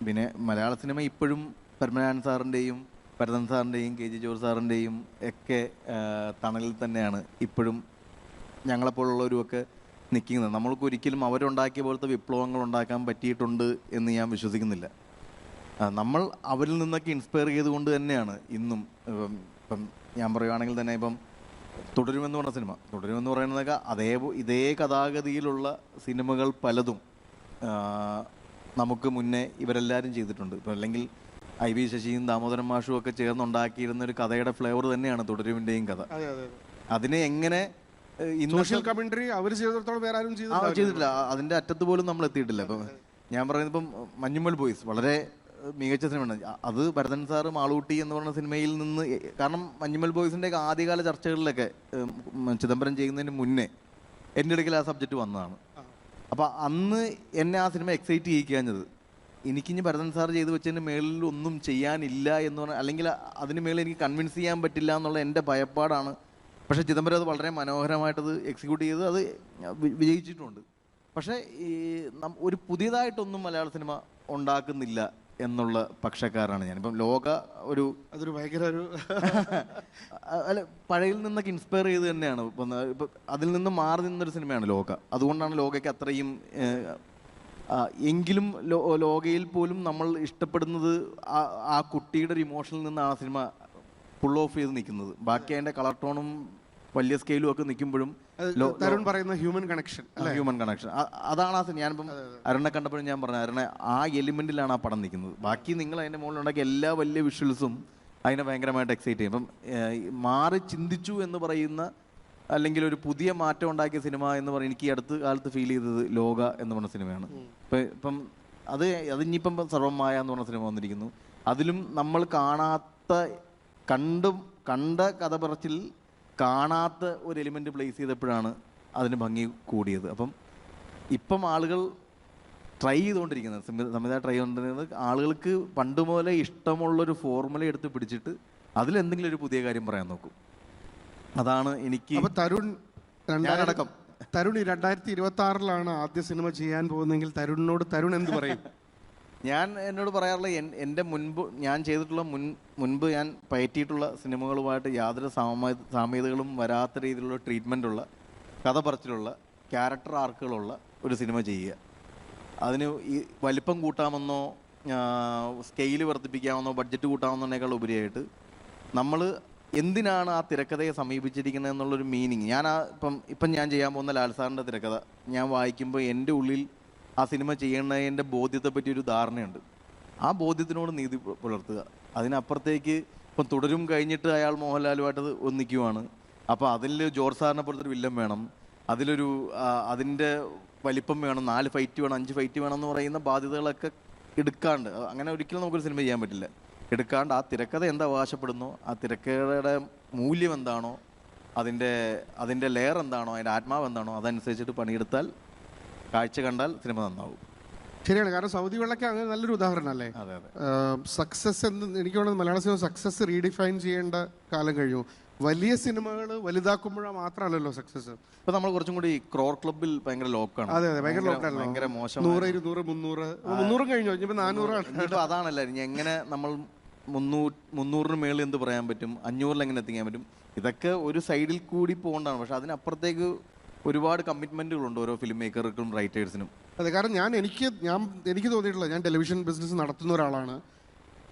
പിന്നെ മലയാള സിനിമ ഇപ്പോഴും പരമനാഭൻ സാറിൻ്റെയും ഭരതൻ സാറിൻ്റെയും കെ ജി ജോർജ് സാറിൻ്റെയും ഒക്കെ തണലിൽ തന്നെയാണ് ഇപ്പോഴും ഞങ്ങളെപ്പോലുള്ളവരുമൊക്കെ നിൽക്കുന്നത്. നമ്മൾക്ക് ഒരിക്കലും അവരുണ്ടാക്കിയ പോലത്തെ വിപ്ലവങ്ങൾ ഉണ്ടാക്കാൻ പറ്റിയിട്ടുണ്ട് എന്ന് ഞാൻ വിശ്വസിക്കുന്നില്ല. നമ്മൾ അവരിൽ നിന്നൊക്കെ ഇൻസ്പയർ ചെയ്തുകൊണ്ട് തന്നെയാണ് ഇന്നും. ഇപ്പം ഞാൻ പറയുകയാണെങ്കിൽ തന്നെ ഇപ്പം തുടരുമെന്ന് പറഞ്ഞ സിനിമ, തുടരുമെന്ന് പറയുന്നതൊക്കെ ഇതേ കഥാഗതിയിലുള്ള സിനിമകൾ പലതും നമുക്ക് മുന്നേ ഇവരെല്ലാവരും ചെയ്തിട്ടുണ്ട്. ഇപ്പം അല്ലെങ്കിൽ ഐ വി ശശിയും ദാമോദരൻ മാഷും ഒക്കെ ചേർന്നുണ്ടാക്കിയിരുന്ന ഒരു കഥയുടെ ഫ്ലേവർ തന്നെയാണ് തുടരുവിൻ്റെയും കഥ. അതിനെ എങ്ങനെ സോഷ്യൽ കമന്ററി അവർ ചെയ്തിടത്തോളം വേറെ ആരും ചെയ്തിട്ടില്ല, അതിൻ്റെ അറ്റത്ത് പോലും നമ്മൾ എത്തിയിട്ടില്ല. ഇപ്പം ഞാൻ പറയുന്നത് ഇപ്പം മഞ്ഞുമ്മൽ ബോയ്സ് വളരെ മികച്ച സിനിമയാണ്. അത് ഭരതൻ സാറ് മാളൂട്ടി എന്ന് പറഞ്ഞ സിനിമയിൽ നിന്ന്, കാരണം മഞ്ഞുമ്മൽ ബോയ്സിൻ്റെ ആദ്യകാല ചർച്ചകളിലൊക്കെ ചിദംബരം ചെയ്യുന്നതിന് മുന്നേ എൻ്റെ ഇടയ്ക്കിൽ ആ സബ്ജക്റ്റ് വന്നതാണ്. അപ്പോൾ അന്ന് എന്നെ ആ സിനിമ എക്സൈറ്റ് ചെയ്യിക്കാഞ്ഞത്, എനിക്കിനി ഭരതൻ സാർ ചെയ്ത് വെച്ചതിന് മേളിൽ ഒന്നും ചെയ്യാനില്ല എന്ന് പറഞ്ഞാൽ, അല്ലെങ്കിൽ അതിന് മേളിൽ എനിക്ക് കൺവിൻസ് ചെയ്യാൻ പറ്റില്ല എന്നുള്ള എൻ്റെ ഭയപ്പാടാണ്. പക്ഷേ ചിദംബരം അത് വളരെ മനോഹരമായിട്ടത് എക്സിക്യൂട്ട് ചെയ്ത് അത് വിജയിച്ചിട്ടുണ്ട്. പക്ഷേ ഒരു പുതിയതായിട്ടൊന്നും മലയാള സിനിമ ഉണ്ടാക്കുന്നില്ല എന്നുള്ള പക്ഷക്കാരാണ് ഞാൻ. ഇപ്പം അതൊരു ഭയങ്കര അല്ല, പഴയിൽ നിന്നൊക്കെ ഇൻസ്പയർ ചെയ്ത് തന്നെയാണ്. ഇപ്പം അതിൽ നിന്ന് മാറി നിന്നൊരു സിനിമയാണ് ലോക. അതുകൊണ്ടാണ് ലോകയ്ക്ക് അത്രയും എങ്കിലും ലോകയിൽ പോലും നമ്മൾ ഇഷ്ടപ്പെടുന്നത് ആ കുട്ടിയുടെ ഒരു ഇമോഷനിൽ നിന്നാണ് ആ സിനിമ പുൾ ഓഫ് ചെയ്ത് നിൽക്കുന്നത്. ബാക്കി അതിൻ്റെ കളർ ടോണും വലിയ സ്കെയിലും ഒക്കെ നിൽക്കുമ്പോഴും തരുൺ പറയുന്ന ഹ്യൂമൻ കണക്ഷൻ അതാണ് ആ സിനിമ. ഞാനിപ്പം അരുണെ കണ്ടപ്പോഴും ഞാൻ പറഞ്ഞു, അരുണെ ആ എലിമെന്റിലാണ് ആ പടം നിൽക്കുന്നത്. ബാക്കി നിങ്ങൾ അതിൻ്റെ മുകളിൽ ഉണ്ടാക്കിയ എല്ലാ വലിയ വിഷ്വൽസും അതിനെ ഭയങ്കരമായിട്ട് എക്സൈറ്റ് ചെയ്യും. അപ്പം മാറി ചിന്തിച്ചു എന്ന് പറയുന്ന, അല്ലെങ്കിൽ ഒരു പുതിയ മാറ്റം ഉണ്ടാക്കിയ സിനിമ എന്ന് പറയുന്നത് എനിക്ക് ഈ അടുത്ത കാലത്ത് ഫീൽ ചെയ്തത് ലോക എന്ന് പറഞ്ഞ സിനിമയാണ്. ഇപ്പം അതിനിപ്പം സർവമായ എന്ന് പറഞ്ഞ സിനിമ വന്നിരിക്കുന്നു. അതിലും നമ്മൾ കണ്ട കഥ പറച്ചിൽ കാണാത്ത ഒരു എലിമെന്റ് പ്ലേസ് ചെയ്തപ്പോഴാണ് അതിന് ഭംഗി കൂടിയത്. ഇപ്പം ആളുകൾ ട്രൈ ചെയ്തുകൊണ്ടിരിക്കുന്നത്, സംവിധാനം ട്രൈ ചെയ്തുകൊണ്ടിരിക്കുന്നത്, ആളുകൾക്ക് പണ്ട് മുതലേ ഇഷ്ടമുള്ളൊരു ഫോർമുല എടുത്ത് പിടിച്ചിട്ട് അതിലെന്തെങ്കിലും ഒരു പുതിയ കാര്യം പറയാൻ നോക്കും. അതാണ് എനിക്ക്. തരുൺ 2026 ആദ്യ സിനിമ ചെയ്യാൻ പോകുന്നെങ്കിൽ തരുൺ എന്ത് പറയും? എന്നോട് പറയാറുള്ള എൻ്റെ ഞാൻ ചെയ്തിട്ടുള്ള മുൻപ് ഞാൻ പയറ്റിയിട്ടുള്ള സിനിമകളുമായിട്ട് യാതൊരു സാമ്യതകളും വരാത്ത രീതിയിലുള്ള ട്രീറ്റ്മെൻറ്റുള്ള, കഥ പറച്ചിലുള്ള, ക്യാരക്ടർ ആർക്കുകളുള്ള ഒരു സിനിമ ചെയ്യുക. അതിന് ഈ വലിപ്പം കൂട്ടാമെന്നോ സ്കെയിൽ വർദ്ധിപ്പിക്കാമെന്നോ ബഡ്ജറ്റ് കൂട്ടാമെന്നതിനേക്കാൾ ഉപരിയായിട്ട് നമ്മൾ എന്തിനാണ് ആ തിരക്കഥയെ സമീപിച്ചിരിക്കുന്നത് എന്നുള്ളൊരു മീനിങ്. ഇപ്പം ഞാൻ ചെയ്യാൻ പോകുന്ന ലാൽ സാറിൻ്റെ തിരക്കഥ ഞാൻ വായിക്കുമ്പോൾ എൻ്റെ ഉള്ളിൽ ആ സിനിമ ചെയ്യുന്നതിൻ്റെ ബോധ്യത്തെ പറ്റി ഒരു ധാരണയുണ്ട്. ആ ബോധ്യത്തിനോട് നീതി പുലർത്തുക. അതിനപ്പുറത്തേക്ക് ഇപ്പം തുടരും കഴിഞ്ഞിട്ട് അയാൾ മോഹൻലാലുമായിട്ട് ഒന്നിക്കുവാണ്. അപ്പോൾ അതിൽ ജോർജ് സാറിനെ പോലത്തൊരു വില്ലൻ വേണം, അതിൻ്റെ വലിപ്പം വേണം, 4 ഫൈറ്റ് വേണം, 5 ഫൈറ്റ് വേണം എന്ന് പറയുന്ന ബാധ്യതകളൊക്കെ എടുക്കാണ്ട്, അങ്ങനെ ഒരിക്കലും നമുക്കൊരു സിനിമ ചെയ്യാൻ പറ്റില്ല. എടുക്കാണ്ട് ആ തിരക്കഥ എന്താ അവകാശപ്പെടുന്നോ, ആ തിരക്കഥയുടെ മൂല്യം എന്താണോ, അതിൻ്റെ ലെയർ എന്താണോ, അതിൻ്റെ ആത്മാവ് എന്താണോ, അതനുസരിച്ചിട്ട് പണിയെടുത്താൽ, കാഴ്ച കണ്ടാൽ സിനിമ നന്നാവും. ശരിയാണ്. കാരണം സൗദി വെള്ളയ്ക്ക് അങ്ങനെ നല്ലൊരു ഉദാഹരണം അല്ലേ. സക്സസ് എനിക്ക് തോന്നുന്നത് മലയാള സിനിമ സക്സസ് റീഡിഫൈൻ ചെയ്യേണ്ട കാലം കഴിഞ്ഞു. വലിയ സിനിമകൾ വലുതാക്കുമ്പോഴാണ് മാത്രമല്ലല്ലോ സക്സസ്. ഇപ്പൊ നമ്മൾ കുറച്ചും കൂടി ക്രോർ ക്ലബിൽ ഭയങ്കര ലോക്കാണ്. അതെ, ഭയങ്കര ലോക്കാണ്, ഭയങ്കര മോശം. 100, 200, 300 കഴിഞ്ഞു, ഇനിയിപ്പോ 400. അതാണല്ലോ എങ്ങനെ നമ്മൾ 300 മേളിൽ എന്ത് പറയാൻ പറ്റും, 500 എങ്ങനെ എത്തിക്കാൻ പറ്റും, ഇതൊക്കെ ഒരു സൈഡിൽ കൂടി പോകേണ്ടതാണ്. പക്ഷെ അതിനപ്പുറത്തേക്ക് ഒരുപാട് കമ്മിറ്റ്മെന്റുകളുണ്ട് ഓരോ ഫിലിം മേക്കർക്കും റൈറ്റേഴ്സിനും. അതെ, കാരണം എനിക്ക് തോന്നിയിട്ടുള്ളത്, ഞാൻ ടെലിവിഷൻ ബിസിനസ് നടത്തുന്ന ഒരാളാണ്.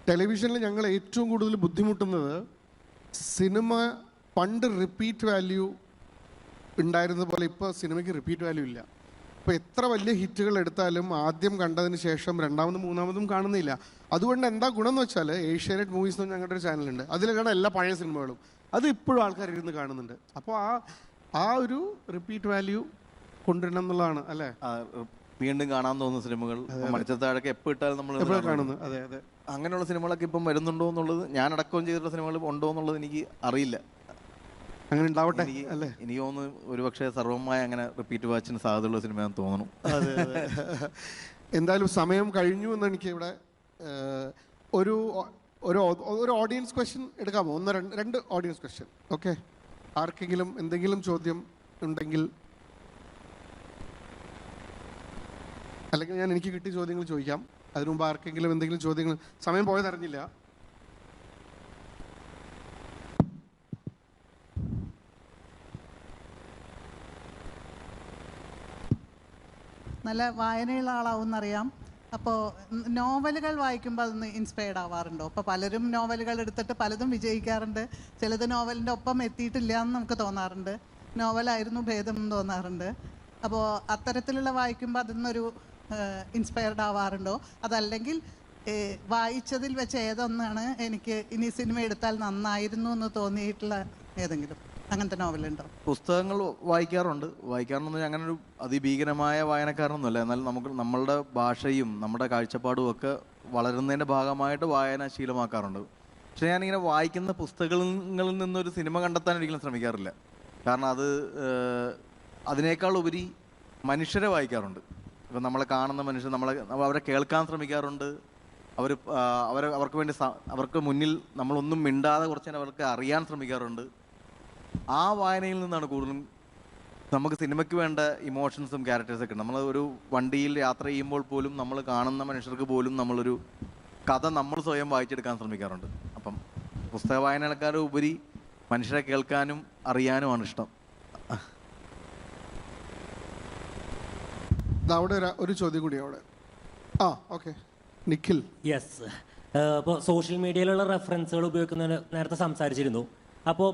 ടെലിവിഷനിൽ ഞങ്ങൾ ഏറ്റവും കൂടുതൽ ബുദ്ധിമുട്ടുന്നത് സിനിമ പണ്ട് റിപ്പീറ്റ് വാല്യൂ ഉണ്ടായിരുന്ന പോലെ ഇപ്പോൾ സിനിമയ്ക്ക് റിപ്പീറ്റ് വാല്യൂ ഇല്ല. ഇപ്പോൾ എത്ര വലിയ ഹിറ്റുകൾ എടുത്താലും ആദ്യം കണ്ടതിന് ശേഷം രണ്ടാമതും മൂന്നാമതും കാണുന്നില്ല. അതുകൊണ്ട് എന്താ ഗുണം എന്ന് വെച്ചാൽ ഏഷ്യാനെറ്റ് മൂവീസ് എന്ന് പറഞ്ഞാൽ ഞങ്ങളുടെ ഒരു ചാനലുണ്ട്, അതിലാണ് എല്ലാ പഴയ സിനിമകളും. അത് ഇപ്പോഴും ആൾക്കാർ ഇരുന്ന് കാണുന്നുണ്ട്. അപ്പോൾ ആ ഒരു റിപ്പീറ്റ് വാല്യൂ കൊണ്ടുവരണം എന്നുള്ളതാണ് അല്ലേ. വീണ്ടും കാണാൻ തോന്നുന്ന സിനിമകൾ. മണിച്ചിത്രത്താഴൊക്കെ എപ്പോൾ ഇട്ടാലും നമ്മൾ കാണുന്നു. അതെ അതെ. അങ്ങനെയുള്ള സിനിമകളൊക്കെ ഇപ്പം വരുന്നുണ്ടോ എന്നുള്ളത്, ഞാൻ അടക്കം ചെയ്തിട്ടുള്ള സിനിമകൾ ഉണ്ടോ എന്നുള്ളത് എനിക്ക് അറിയില്ല. അങ്ങനെ ഉണ്ടാവട്ടെ അല്ലേ. എനിക്ക് തോന്നുന്നു ഒരുപക്ഷെ സർവമായ അങ്ങനെ റിപ്പീറ്റ് വാച്ചിന് സാധ്യതയുള്ള സിനിമയാണെന്ന് തോന്നുന്നു. അതെ അതെ. എന്തായാലും സമയം കഴിഞ്ഞു എന്ന് എനിക്ക് ഇവിടെ ഒരു ഒരു ഓഡിയൻസ് ക്വസ്റ്റ്യൻ എടുക്കാമോ? രണ്ട് ഓഡിയൻസ് ക്വസ്റ്റ്യൻ. ഓക്കെ, ആർക്കെങ്കിലും എന്തെങ്കിലും ചോദ്യം ഉണ്ടെങ്കിൽ, അല്ലെങ്കിൽ ഞാൻ എനിക്ക് കിട്ടിയ ചോദ്യങ്ങൾ ചോദിക്കാം. അതിനു മുമ്പ് ആർക്കെങ്കിലും എന്തെങ്കിലും ചോദ്യങ്ങൾ, സമയം പോയതറിഞ്ഞില്ല. നല്ല വായനയുള്ള ആളാവുമെന്നറിയാം. അപ്പോൾ നോവലുകൾ വായിക്കുമ്പോൾ അതൊന്ന് ഇൻസ്പയർഡ് ആവാറുണ്ടോ? അപ്പോൾ പലരും നോവലുകൾ എടുത്തിട്ട് പലതും വിജയിക്കാറുണ്ട്. ചിലത് നോവലിൻ്റെ ഒപ്പം എത്തിയിട്ടില്ല എന്ന് നമുക്ക് തോന്നാറുണ്ട്. നോവലായിരുന്നു ഭേദം എന്ന് തോന്നാറുണ്ട്. അപ്പോൾ അത്തരത്തിലുള്ള വായിക്കുമ്പോൾ അതിന്നൊരു ഇൻസ്പയർഡ് ആവാറുണ്ടോ? അതല്ലെങ്കിൽ വായിച്ചതിൽ വെച്ച് ഏതൊന്നാണ് എനിക്ക് ഇനി സിനിമ എടുത്താൽ നന്നായിരുന്നു എന്ന് തോന്നിയിട്ടുള്ള ഏതെങ്കിലും അങ്ങനത്തെ നോവലുണ്ടോ? പുസ്തകങ്ങൾ വായിക്കാറുണ്ടെന്ന് അങ്ങനെ ഒരു അതിഭീകരമായ വായനക്കാരനൊന്നുമല്ല. എന്നാൽ നമ്മളുടെ ഭാഷയും നമ്മുടെ കാഴ്ചപ്പാടും ഒക്കെ വളരുന്നതിൻ്റെ ഭാഗമായിട്ട് വായന ശീലമാക്കാറുണ്ട്. പക്ഷേ ഞാനിങ്ങനെ വായിക്കുന്ന പുസ്തകങ്ങളിൽ നിന്നൊരു സിനിമ കണ്ടെത്താൻ ഒരിക്കലും ശ്രമിക്കാറില്ല. കാരണം അതിനേക്കാൾ ഉപരി മനുഷ്യരെ വായിക്കാറുണ്ട്. ഇപ്പം നമ്മളെ കാണുന്ന മനുഷ്യർ, അവരെ കേൾക്കാൻ ശ്രമിക്കാറുണ്ട്. അവർക്ക് മുന്നിൽ നമ്മളൊന്നും മിണ്ടാതെ കുറച്ച് നേരം അവർക്ക് അറിയാൻ ശ്രമിക്കാറുണ്ട്. ആ വായനയിൽ നിന്നാണ് കൂടുതലും നമുക്ക് സിനിമയ്ക്ക് വേണ്ട ഇമോഷൻസും ക്യാരക്ടേഴ്സൊക്കെ. നമ്മൾ ഒരു വണ്ടിയിൽ യാത്ര ചെയ്യുമ്പോൾ പോലും നമ്മൾ കാണുന്ന മനുഷ്യർക്ക് പോലും നമ്മളൊരു കഥ നമ്മൾ സ്വയം വായിച്ചെടുക്കാൻ ശ്രമിക്കാറുണ്ട്. അപ്പം പുസ്തക വായനക്കാരും ഉപരി മനുഷ്യരെ കേൾക്കാനും അറിയാനുമാണ് ഇഷ്ടം. അവിടെ ഒരു ചോദ്യം കൂടി അവിടെ. ഓക്കെ, നിഖിൽ. യെസ്, ഇപ്പോൾ സോഷ്യൽ മീഡിയയിലുള്ള റെഫറൻസുകൾ ഉപയോഗിക്കുന്നതിന് നേരത്തെ സംസാരിച്ചിരുന്നു. അപ്പോൾ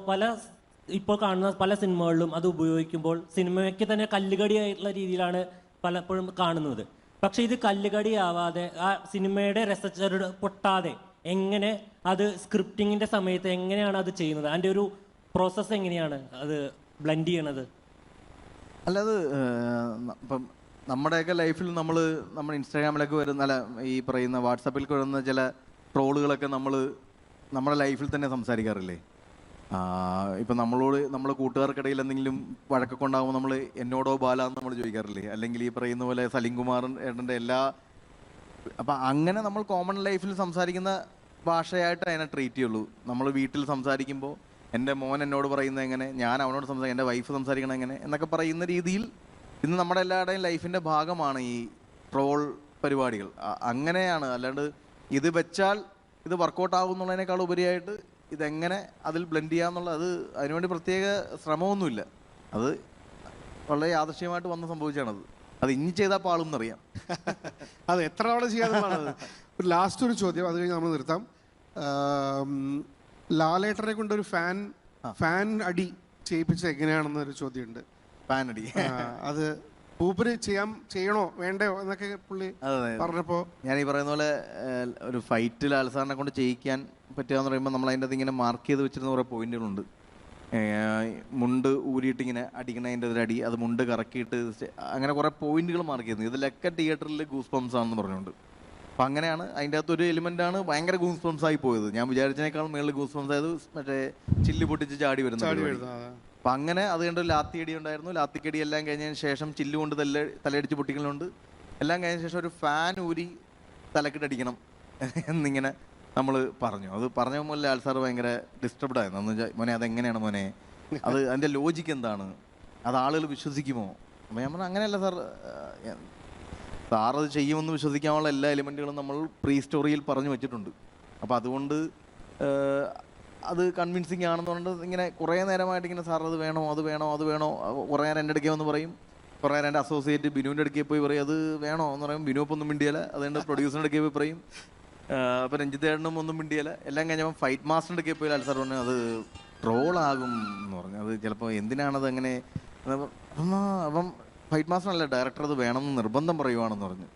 ഇപ്പോൾ കാണുന്ന പല സിനിമകളിലും അത് ഉപയോഗിക്കുമ്പോൾ സിനിമയ്ക്ക് തന്നെ കല്ലുകടിയായിട്ടുള്ള രീതിയിലാണ് പലപ്പോഴും കാണുന്നത്. പക്ഷേ ഇത് കല്ലുകടിയാവാതെ ആ സിനിമയുടെ രസച്ചരട് പൊട്ടാതെ എങ്ങനെ അത് സ്ക്രിപ്റ്റിങ്ങിൻ്റെ സമയത്ത് എങ്ങനെയാണ് അത് ചെയ്യുന്നത്? അതിൻ്റെ ഒരു പ്രോസസ്സ് എങ്ങനെയാണ് അത് ബ്ലെൻഡ് ചെയ്യണത്? അല്ലാതെ ഇപ്പം നമ്മുടെയൊക്കെ ലൈഫിൽ നമ്മൾ ഇൻസ്റ്റാഗ്രാമിലൊക്കെ വരുന്ന ഈ പറയുന്ന വാട്സാപ്പിൽ വരുന്ന ചില ട്രോളുകളൊക്കെ നമ്മുടെ ലൈഫിൽ തന്നെ സംസാരിക്കാറില്ലേ? ഇപ്പം നമ്മളെ കൂട്ടുകാർക്കിടയിൽ എന്തെങ്കിലും വഴക്കൊക്കെ ഉണ്ടാകുമ്പോൾ നമ്മൾ എന്നോടോ ബാല എന്ന് നമ്മൾ ചോദിക്കാറില്ലേ? അല്ലെങ്കിൽ ഈ പറയുന്ന പോലെ സലിംകുമാർ ഏട്ടൻ്റെ അപ്പം അങ്ങനെ നമ്മൾ കോമൺ ലൈഫിൽ സംസാരിക്കുന്ന ഭാഷയായിട്ട് അതിനെ ട്രീറ്റ് ചെയ്യുള്ളൂ. നമ്മൾ വീട്ടിൽ സംസാരിക്കുമ്പോൾ എൻ്റെ മോൻ എന്നോട് പറയുന്നത് എങ്ങനെ, ഞാൻ അവനോട് എൻ്റെ വൈഫ് സംസാരിക്കണം എങ്ങനെ എന്നൊക്കെ പറയുന്ന രീതിയിൽ ഇന്ന് നമ്മുടെ എല്ലാവരുടെയും ലൈഫിൻ്റെ ഭാഗമാണ് ഈ ട്രോൾ പരിപാടികൾ. അങ്ങനെയാണ്. അല്ലാണ്ട് ഇത് വെച്ചാൽ ഇത് വർക്കൗട്ട് ആകും എന്നുള്ളതിനേക്കാൾ ഉപരിയായിട്ട് ഇതെങ്ങനെ അതിൽ ബ്ലെൻഡ് ചെയ്യാന്നുള്ളത്, അതിനുവേണ്ടി പ്രത്യേക ശ്രമമൊന്നുമില്ല. അത് വളരെ യാദൃശ്യമായിട്ട് വന്ന് സംഭവിച്ചാണത്. അത് ഇനി ചെയ്താൽ പാളുമെന്നറിയാം. അത് എത്ര തവണ ചെയ്യാനുള്ളതാണ്. ഒരു ലാസ്റ്റ് ഒരു ചോദ്യം, അത് കഴിഞ്ഞ് നമ്മൾ നിർത്താം. ലാലേട്ടനെ കൊണ്ടൊരു ഫാൻ അടി ചെയ്യിപ്പിച്ചത് എങ്ങനെയാണെന്നൊരു ചോദ്യമുണ്ട്. ഫാൻ അടി അത് പൂപ്പര് ചെയ്യണോ വേണ്ടയോ എന്നൊക്കെ പുള്ളി പറഞ്ഞപ്പോൾ, ഞാൻ ഈ പറയുന്ന പോലെ ഒരു ഫൈറ്റ് ലാൽസാറിനെ കൊണ്ട് ചെയ്യിക്കാൻ പറ്റുകയെന്ന് പറയുമ്പോൾ നമ്മൾ അതിൻ്റെ അത് ഇങ്ങനെ മാർക്ക് ചെയ്ത് വെച്ചിരുന്ന കുറേ പോയിന്റുകളുണ്ട്. മുണ്ട് ഊരിയിട്ടിങ്ങനെ അടിക്കണതിൻ്റെ ഒരു അടി, അത് മുണ്ട് കറക്കിയിട്ട് അങ്ങനെ കുറേ പോയിന്റുകൾ മാർക്ക് ചെയ്യുന്നത്. ഇതിലൊക്കെ തിയേറ്ററിൽ ഗൂസ് ബംസ് ആണെന്ന് പറഞ്ഞുകൊണ്ട്. അപ്പം അങ്ങനെയാണ് അതിൻ്റെ അകത്തൊരു എലിമെൻ്റാണ് ഭയങ്കര ഗൂസ് ബംസ് ആയി പോയത്. ഞാൻ വിചാരിച്ചതിനേക്കാൾ മേളിൽ ഗൂസ് ബംസ് ആയത് മറ്റേ ചില്ല് പൊട്ടിച്ച് ചാടി വരുന്നത്. അപ്പം അങ്ങനെ അത് കണ്ട് ലാത്തിയടി ഉണ്ടായിരുന്നു. ലാത്തിക്കടി എല്ലാം കഴിഞ്ഞതിന് ശേഷം ചില്ല് കൊണ്ട് തലയടിച്ച് പൊട്ടിക്കലുണ്ട്. എല്ലാം കഴിഞ്ഞ ശേഷം ഒരു ഫാൻ ഊരി തലക്കിട്ടടിക്കണം എന്നിങ്ങനെ നമ്മൾ പറഞ്ഞു. അത് പറഞ്ഞ പോലെ ലാൽ സാർ ഭയങ്കര ഡിസ്റ്റർബ്ഡ് ആയിരുന്നു. എന്ന് വെച്ചാൽ മോനെ അതെങ്ങനെയാണ് മോനെ, അതിൻ്റെ ലോജിക്ക് എന്താണ്, അത് ആളുകൾ വിശ്വസിക്കുമോ? അപ്പം ഞാൻ പറഞ്ഞു അങ്ങനെയല്ല സാർ അത് ചെയ്യുമെന്ന് വിശ്വസിക്കാനുള്ള എല്ലാ എലിമെൻറ്റുകളും നമ്മൾ പ്രീ സ്റ്റോറിയിൽ പറഞ്ഞു വെച്ചിട്ടുണ്ട്. അപ്പോൾ അതുകൊണ്ട് അത് കൺവിൻസിങ് ആണെന്ന് പറഞ്ഞിട്ട് ഇങ്ങനെ കുറേ നേരമായിട്ട് ഇങ്ങനെ സാർ അത് വേണോ കുറേ നേരം എൻ്റെ അടുക്കേന്ന് പറയും. കുറേ നേരം എൻ്റെ അസോസിയേറ്റ് ബിനുവിൻ്റെ അടുക്കേ പോയി പറയും അത് വേണോ എന്ന് പറയും. ബിനു ഒപ്പം ഒന്നും മിണ്ടിയല്ല. അതുകൊണ്ട് പ്രൊഡ്യൂസറിൻ്റെ അടുക്കേ പോയി പറയും. അപ്പോൾ രഞ്ജിത്ത് ഏട്ടനും ഒന്നും മിണ്ടിയല്ല. എല്ലാം കഴിഞ്ഞപ്പോൾ ഫൈറ്റ് മാസ്റ്ററിൻ്റെ അടുക്കേ പോയി ലാൽ സാർ പറഞ്ഞു അത് ട്രോളാകും എന്ന് പറഞ്ഞു. അത് ചിലപ്പോൾ എന്തിനാണത് അങ്ങനെ. അപ്പം ഫൈറ്റ് മാസ്റ്റർ അല്ല ഡയറക്ടർ അത് വേണമെന്ന് നിർബന്ധം പറയുവാണെന്ന് പറഞ്ഞു.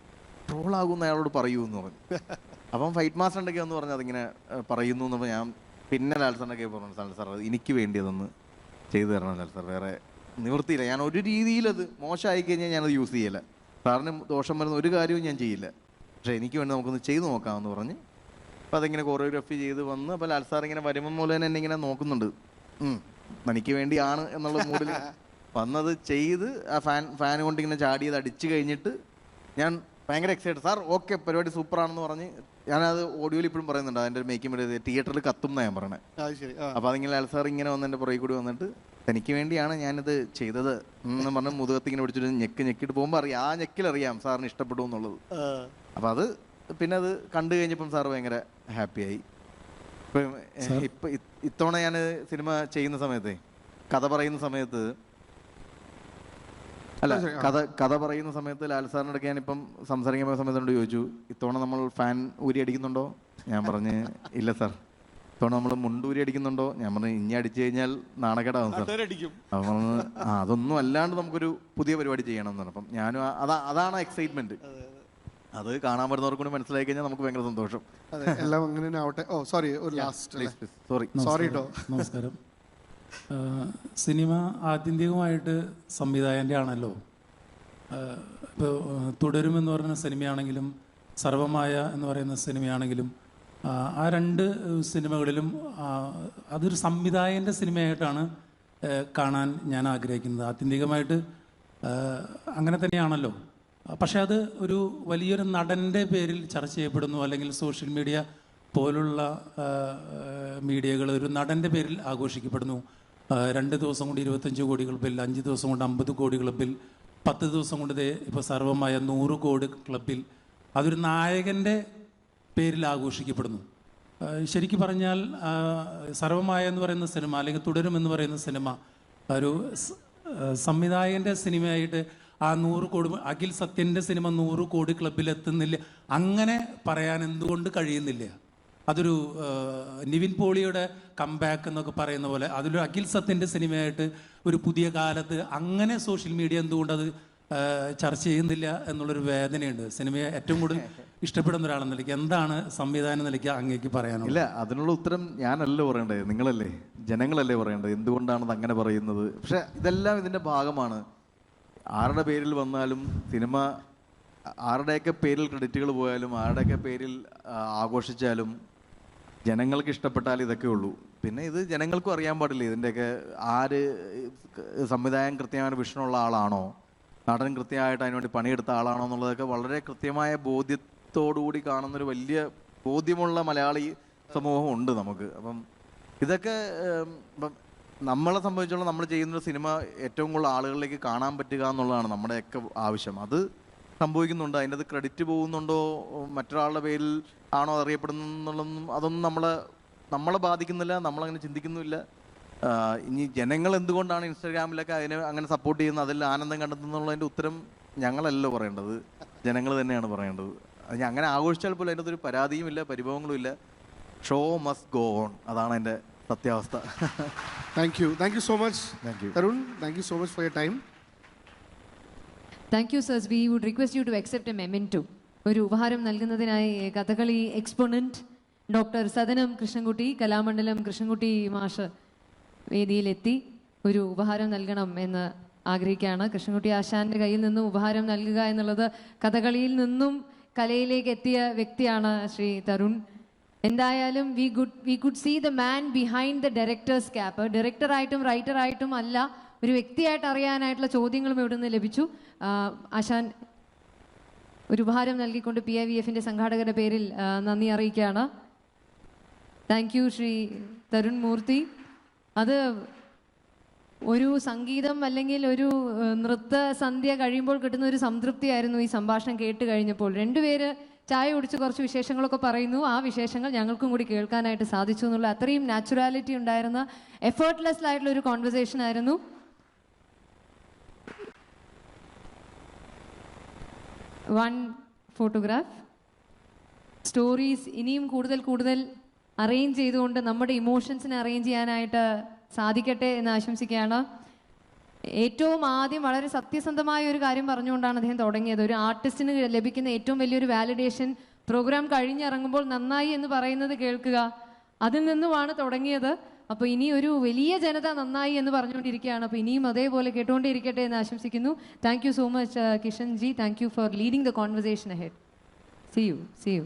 ട്രോളാകുമെന്ന് അയാളോട് പറയൂ എന്ന് പറഞ്ഞു. അപ്പം ഫൈറ്റ് മാസ്റ്ററിൻ്റെ ഒക്കെ എന്ന് പറഞ്ഞാൽ അതിങ്ങനെ പറയുന്നു എന്നപ്പോൾ ഞാൻ പിന്നെ ലാൽ സാറിൻ്റെ ഒക്കെ പറഞ്ഞു ലാൽ സാർ അത് എനിക്ക് വേണ്ടി അതൊന്ന് ചെയ്തു തരണം ലാൽ സാർ, വേറെ നിവൃത്തിയില്ല. ഞാൻ ഒരു രീതിയിൽ അത് മോശമായി കഴിഞ്ഞാൽ ഞാനത് യൂസ് ചെയ്യില്ല. സാറിന് ദോഷം വരുന്ന ഒരു കാര്യവും ഞാൻ ചെയ്യില്ല, പക്ഷേ എനിക്ക് വേണ്ടി നമുക്കൊന്ന് ചെയ്ത് നോക്കാമെന്ന് പറഞ്ഞ് അപ്പോൾ അതിങ്ങനെ കൊറിയോഗ്രാഫി ചെയ്ത് വന്ന് അപ്പോൾ ലാൽ സാർ ഇങ്ങനെ വരുമ്പം പോലെ തന്നെ എന്നെ ഇങ്ങനെ നോക്കുന്നുണ്ട്. എനിക്ക് വേണ്ടിയാണ് എന്നുള്ള മൂഡിൽ വന്നത് ചെയ്ത് ആ ഫാൻ കൊണ്ട് ഇങ്ങനെ ചാടിയത് അടിച്ച് കഴിഞ്ഞിട്ട് ഞാൻ ഭയങ്കര എക്സൈറ്റഡ്. സാർ ഓക്കെ പരിപാടി സൂപ്പറാണെന്ന് പറഞ്ഞ് ഞാനത് ഓഡിയോയിൽ ഇപ്പോഴും പറയുന്നുണ്ട്. അതിൻ്റെ ഒരു മേക്കിംഗ് വേണ്ടി തിയേറ്ററിൽ കത്തും എന്നാണ് ഞാൻ പറയണേ. അപ്പോൾ അതിങ്ങനെ ലാൽ സാർ ഇങ്ങനെ വന്ന് എൻ്റെ പുറകെ കൂടി വന്നിട്ട് തനിക്ക് വേണ്ടിയാണ് ഞാനിത് ചെയ്തത് എന്ന് പറഞ്ഞ് മുതുകത്തിങ്ങനെ പിടിച്ചിട്ട് ഞെക്കിയിട്ട് പോകുമ്പോൾ അറിയാം, ആ ഞെക്കിലറിയാം സാറിന് ഇഷ്ടപ്പെടും എന്നുള്ളത്. അപ്പോൾ അത് പിന്നെ അത് കണ്ടു കഴിഞ്ഞപ്പം സാർ ഭയങ്കര ഹാപ്പിയായി. ഇപ്പം ഇത്തവണ ഞാൻ സിനിമ ചെയ്യുന്ന സമയത്ത് കഥ പറയുന്ന സമയത്ത് കഥ പറയുന്ന സമയത്ത് ലാൽ സാറിനോടൊക്കെ ഞാനിപ്പം സംസാരിക്കാൻ പോയ സമയത്തോട് ചോദിച്ചു, ഇത്തവണ നമ്മൾ ഫാൻ ഊരി അടിക്കുന്നുണ്ടോ? ഞാൻ പറഞ്ഞ് ഇല്ല സാർ. ഇത്തവണ നമ്മൾ മുണ്ടൂരി അടിക്കുന്നുണ്ടോ? ഞാൻ പറഞ്ഞു ഇനി അടിച്ചു കഴിഞ്ഞാൽ നാണക്കേടാവും സാർ. അപ്പം പറഞ്ഞ് അതൊന്നും അല്ലാണ്ട് നമുക്കൊരു പുതിയ പരിപാടി ചെയ്യണം എന്ന് പറഞ്ഞു. അപ്പം ഞാനും അതാണ് എക്സൈറ്റ്മെന്റ്. അത് കാണാൻ വരുന്നവർക്ക് കൂടി മനസ്സിലാക്കി കഴിഞ്ഞാൽ നമുക്ക് ഭയങ്കര സന്തോഷം. എല്ലാം അങ്ങനെ ആവട്ടെ. സോറി, ഒരു ലാസ്റ്റ് സോറി കേട്ടോ. നമസ്കാരം. സിനിമ ആത്യന്തികമായിട്ട് സംവിധായകൻ്റെ ആണല്ലോ. ഇപ്പോൾ തുടരുമെന്ന് പറയുന്ന സിനിമയാണെങ്കിലും സർവമായ എന്ന് പറയുന്ന സിനിമയാണെങ്കിലും ആ രണ്ട് സിനിമകളിലും അതൊരു സംവിധായകൻ്റെ സിനിമയായിട്ടാണ് കാണാൻ ഞാൻ ആഗ്രഹിക്കുന്നത്. ആത്യന്തികമായിട്ട് അങ്ങനെ തന്നെയാണല്ലോ. പക്ഷെ അത് ഒരു വലിയൊരു നടൻ്റെ പേരിൽ ചർച്ച ചെയ്യപ്പെടുന്നു, അല്ലെങ്കിൽ സോഷ്യൽ മീഡിയ പോലുള്ള മീഡിയകൾ ഒരു നടൻ്റെ പേരിൽ ആഘോഷിക്കപ്പെടുന്നു. 2 ദിവസം കൊണ്ട് 25 കോടി ക്ലബിൽ, 5 ദിവസം കൊണ്ട് 50 കോടി ക്ലബിൽ, 10 ദിവസം കൊണ്ട് ഇപ്പോൾ സർവമായ 100 കോടി ക്ലബിൽ അതൊരു നായകൻ്റെ പേരിൽ ആഘോഷിക്കപ്പെടുന്നു. ശരിക്കും പറഞ്ഞാൽ സർവമായ എന്ന് പറയുന്ന സിനിമ അല്ലെങ്കിൽ തുടരുമെന്ന് പറയുന്ന സിനിമ ഒരു സംവിധായകൻ്റെ സിനിമയായിട്ട് ആ 100 കോടി അഖിൽ സത്യൻ്റെ സിനിമ 100 കോടി ക്ലബിൽ എത്തുന്നില്ല, അങ്ങനെ പറയാൻ എന്തുകൊണ്ട് കഴിയുന്നില്ല? അതൊരു നിവിൻ പോളിയുടെ കംബാക്ക് എന്നൊക്കെ പറയുന്ന പോലെ അതിലൊരു അഖിൽ സത്യൻ്റെ സിനിമയായിട്ട് ഒരു പുതിയ കാലത്ത് അങ്ങനെ സോഷ്യൽ മീഡിയ എന്തുകൊണ്ട് അത് ചർച്ച ചെയ്യുന്നില്ല എന്നുള്ളൊരു വേദനയുണ്ട്. സിനിമയെ ഏറ്റവും കൂടുതൽ ഇഷ്ടപ്പെടുന്ന ഒരാളെന്ന നിലയ്ക്ക് എന്താണ് സംവിധാനം നിലയ്ക്ക് അങ്ങേക്ക് പറയാനുള്ളത്? ഇല്ല, അതിനുള്ള ഉത്തരം ഞാനല്ല പറയേണ്ടത്, നിങ്ങളല്ലേ, ജനങ്ങളല്ലേ പറയേണ്ടത് എന്തുകൊണ്ടാണത് അങ്ങനെ പറയുന്നത്. പക്ഷെ ഇതെല്ലാം ഇതിൻ്റെ ഭാഗമാണ്. ആരുടെ പേരിൽ വന്നാലും സിനിമ, ആരുടെയൊക്കെ പേരിൽ ക്രെഡിറ്റുകൾ പോയാലും ആരുടെയൊക്കെ പേരിൽ ആഘോഷിച്ചാലും ജനങ്ങൾക്ക് ഇഷ്ടപ്പെട്ടാൽ ഇതൊക്കെ ഉള്ളൂ. പിന്നെ ഇത് ജനങ്ങൾക്കും അറിയാൻ പാടില്ല ഇതിൻ്റെയൊക്കെ ആര് സംവിധായകൻ കൃത്യമായ വിഷനുള്ള ആളാണോ, നടൻ കൃത്യമായിട്ട് അതിനുവേണ്ടി പണിയെടുത്ത ആളാണോ എന്നുള്ളതൊക്കെ വളരെ കൃത്യമായ ബോധ്യത്തോടുകൂടി കാണുന്നൊരു വലിയ ബോധ്യമുള്ള മലയാളി സമൂഹം ഉണ്ട് നമുക്ക്. അപ്പം ഇതൊക്കെ നമ്മളെ സംബന്ധിച്ചോളം നമ്മൾ ചെയ്യുന്നൊരു സിനിമ ഏറ്റവും കൂടുതൽ ആളുകളിലേക്ക് കാണാൻ പറ്റുക എന്നുള്ളതാണ് നമ്മുടെയൊക്കെ ആവശ്യം. അത് സംഭവിക്കുന്നുണ്ട്. അതിൻ്റെ അത് ക്രെഡിറ്റ് പോകുന്നുണ്ടോ, മറ്റൊരാളുടെ പേരിൽ ആണോ അറിയപ്പെടുന്നുള്ളതൊന്നും അതൊന്നും നമ്മളെ ബാധിക്കുന്നില്ല, നമ്മളങ്ങനെ ചിന്തിക്കുന്നുമില്ല. ഇനി ജനങ്ങൾ എന്തുകൊണ്ടാണ് ഇൻസ്റ്റാഗ്രാമിലൊക്കെ അതിനെ അങ്ങനെ സപ്പോർട്ട് ചെയ്യുന്നത്, അതിൽ ആനന്ദം കണ്ടെത്തുന്നുള്ളതിൻ്റെ ഉത്തരം ഞങ്ങളല്ലോ പറയേണ്ടത്, ജനങ്ങൾ തന്നെയാണ് പറയേണ്ടത്. അത് അങ്ങനെ ആഘോഷിച്ചാൽ പോലും അതിൻ്റെ ഒരു പരാതിയും ഇല്ല, പരിഭവങ്ങളും ഇല്ല. ഷോ മസ്റ്റ് ഗോ ഓൺ, അതാണ് എൻ്റെ സത്യാവസ്ഥ. Thank you so much Tarun. Thank you so much for your time. Thank you sir. We would request you to accept a memento. ഒരു ഉപഹാരം നൽകുന്നതിനായി കഥകളി എക്സ്പോണന്റ് ഡോക്ടർ സദനം കൃഷ്ണൻകുട്ടി, കലാമണ്ഡലം കൃഷ്ണൻകുട്ടി മാഷ് വേദിയിലെത്തി ഒരു ഉപഹാരം നൽകണം എന്ന് ആഗ്രഹിക്കുകയാണ്. കൃഷ്ണൻകുട്ടി ആശാന്റെ കയ്യിൽ നിന്നും ഉപഹാരം നൽകുക എന്നുള്ളത് കഥകളിയിൽ നിന്നും കലയിലേക്ക് എത്തിയ വ്യക്തിയാണ് ശ്രീ തരുൺ. എന്തായാലും we could see the man behind the director's cap. ഡയറക്ടറായിട്ടും റൈറ്ററായിട്ടും അല്ല, ഒരു വ്യക്തിയായിട്ട് അറിയാനായിട്ടുള്ള ചോദ്യങ്ങളും ഇവിടെ നിന്ന് ലഭിച്ചു. ആശാൻ ഒരു ഉപഹാരം നൽകിക്കൊണ്ട് PIVF സംഘാടകരുടെ പേരിൽ നന്ദി അറിയിക്കുകയാണ്. താങ്ക് യു ശ്രീ തരുൺ മൂർത്തി. അത് ഒരു സംഗീതം അല്ലെങ്കിൽ ഒരു നൃത്ത സന്ധ്യ കഴിയുമ്പോൾ കിട്ടുന്ന ഒരു സംതൃപ്തിയായിരുന്നു ഈ സംഭാഷണം കേട്ട് കഴിഞ്ഞപ്പോൾ. രണ്ടുപേര് ചായ കുടിച്ച് കുറച്ച് വിശേഷങ്ങളൊക്കെ പറയുന്നു. ആ വിശേഷങ്ങൾ ഞങ്ങൾക്കും കൂടി കേൾക്കാനായിട്ട് സാധിച്ചു എന്നുള്ള അത്രയും നാച്ചുറാലിറ്റി ഉണ്ടായിരുന്ന എഫേർട്ട്ലെസ് ആയിട്ടുള്ള ഒരു കോൺവെർസേഷൻ ആയിരുന്നു. One photograph. സ്റ്റോറീസ് ഇനിയും കൂടുതൽ അറേഞ്ച് ചെയ്തുകൊണ്ട് നമ്മുടെ ഇമോഷൻസിനെ അറേഞ്ച് ചെയ്യാനായിട്ട് സാധിക്കട്ടെ എന്ന് ആശംസിക്കുകയാണ്. ഏറ്റവും ആദ്യം വളരെ സത്യസന്ധമായ ഒരു കാര്യം പറഞ്ഞുകൊണ്ടാണ് അദ്ദേഹം തുടങ്ങിയത്. ഒരു ആർട്ടിസ്റ്റിന് ലഭിക്കുന്ന ഏറ്റവും വലിയൊരു വാലിഡേഷൻ പ്രോഗ്രാം കഴിഞ്ഞിറങ്ങുമ്പോൾ നന്നായി എന്ന് പറയുന്നത് കേൾക്കുക, അതിൽ നിന്നുമാണ് തുടങ്ങിയത്. അപ്പോൾ ഇനി ഒരു വലിയ ജനത നന്നായി എന്ന് പറഞ്ഞുകൊണ്ടിരിക്കുകയാണ്. അപ്പോൾ ഇനിയും അതേപോലെ കേട്ടുകൊണ്ടേയിരിക്കട്ടെ എന്ന് ആശംസിക്കുന്നു. Thank you so much Kishan ji. Thank you for leading the conversation ahead. See U.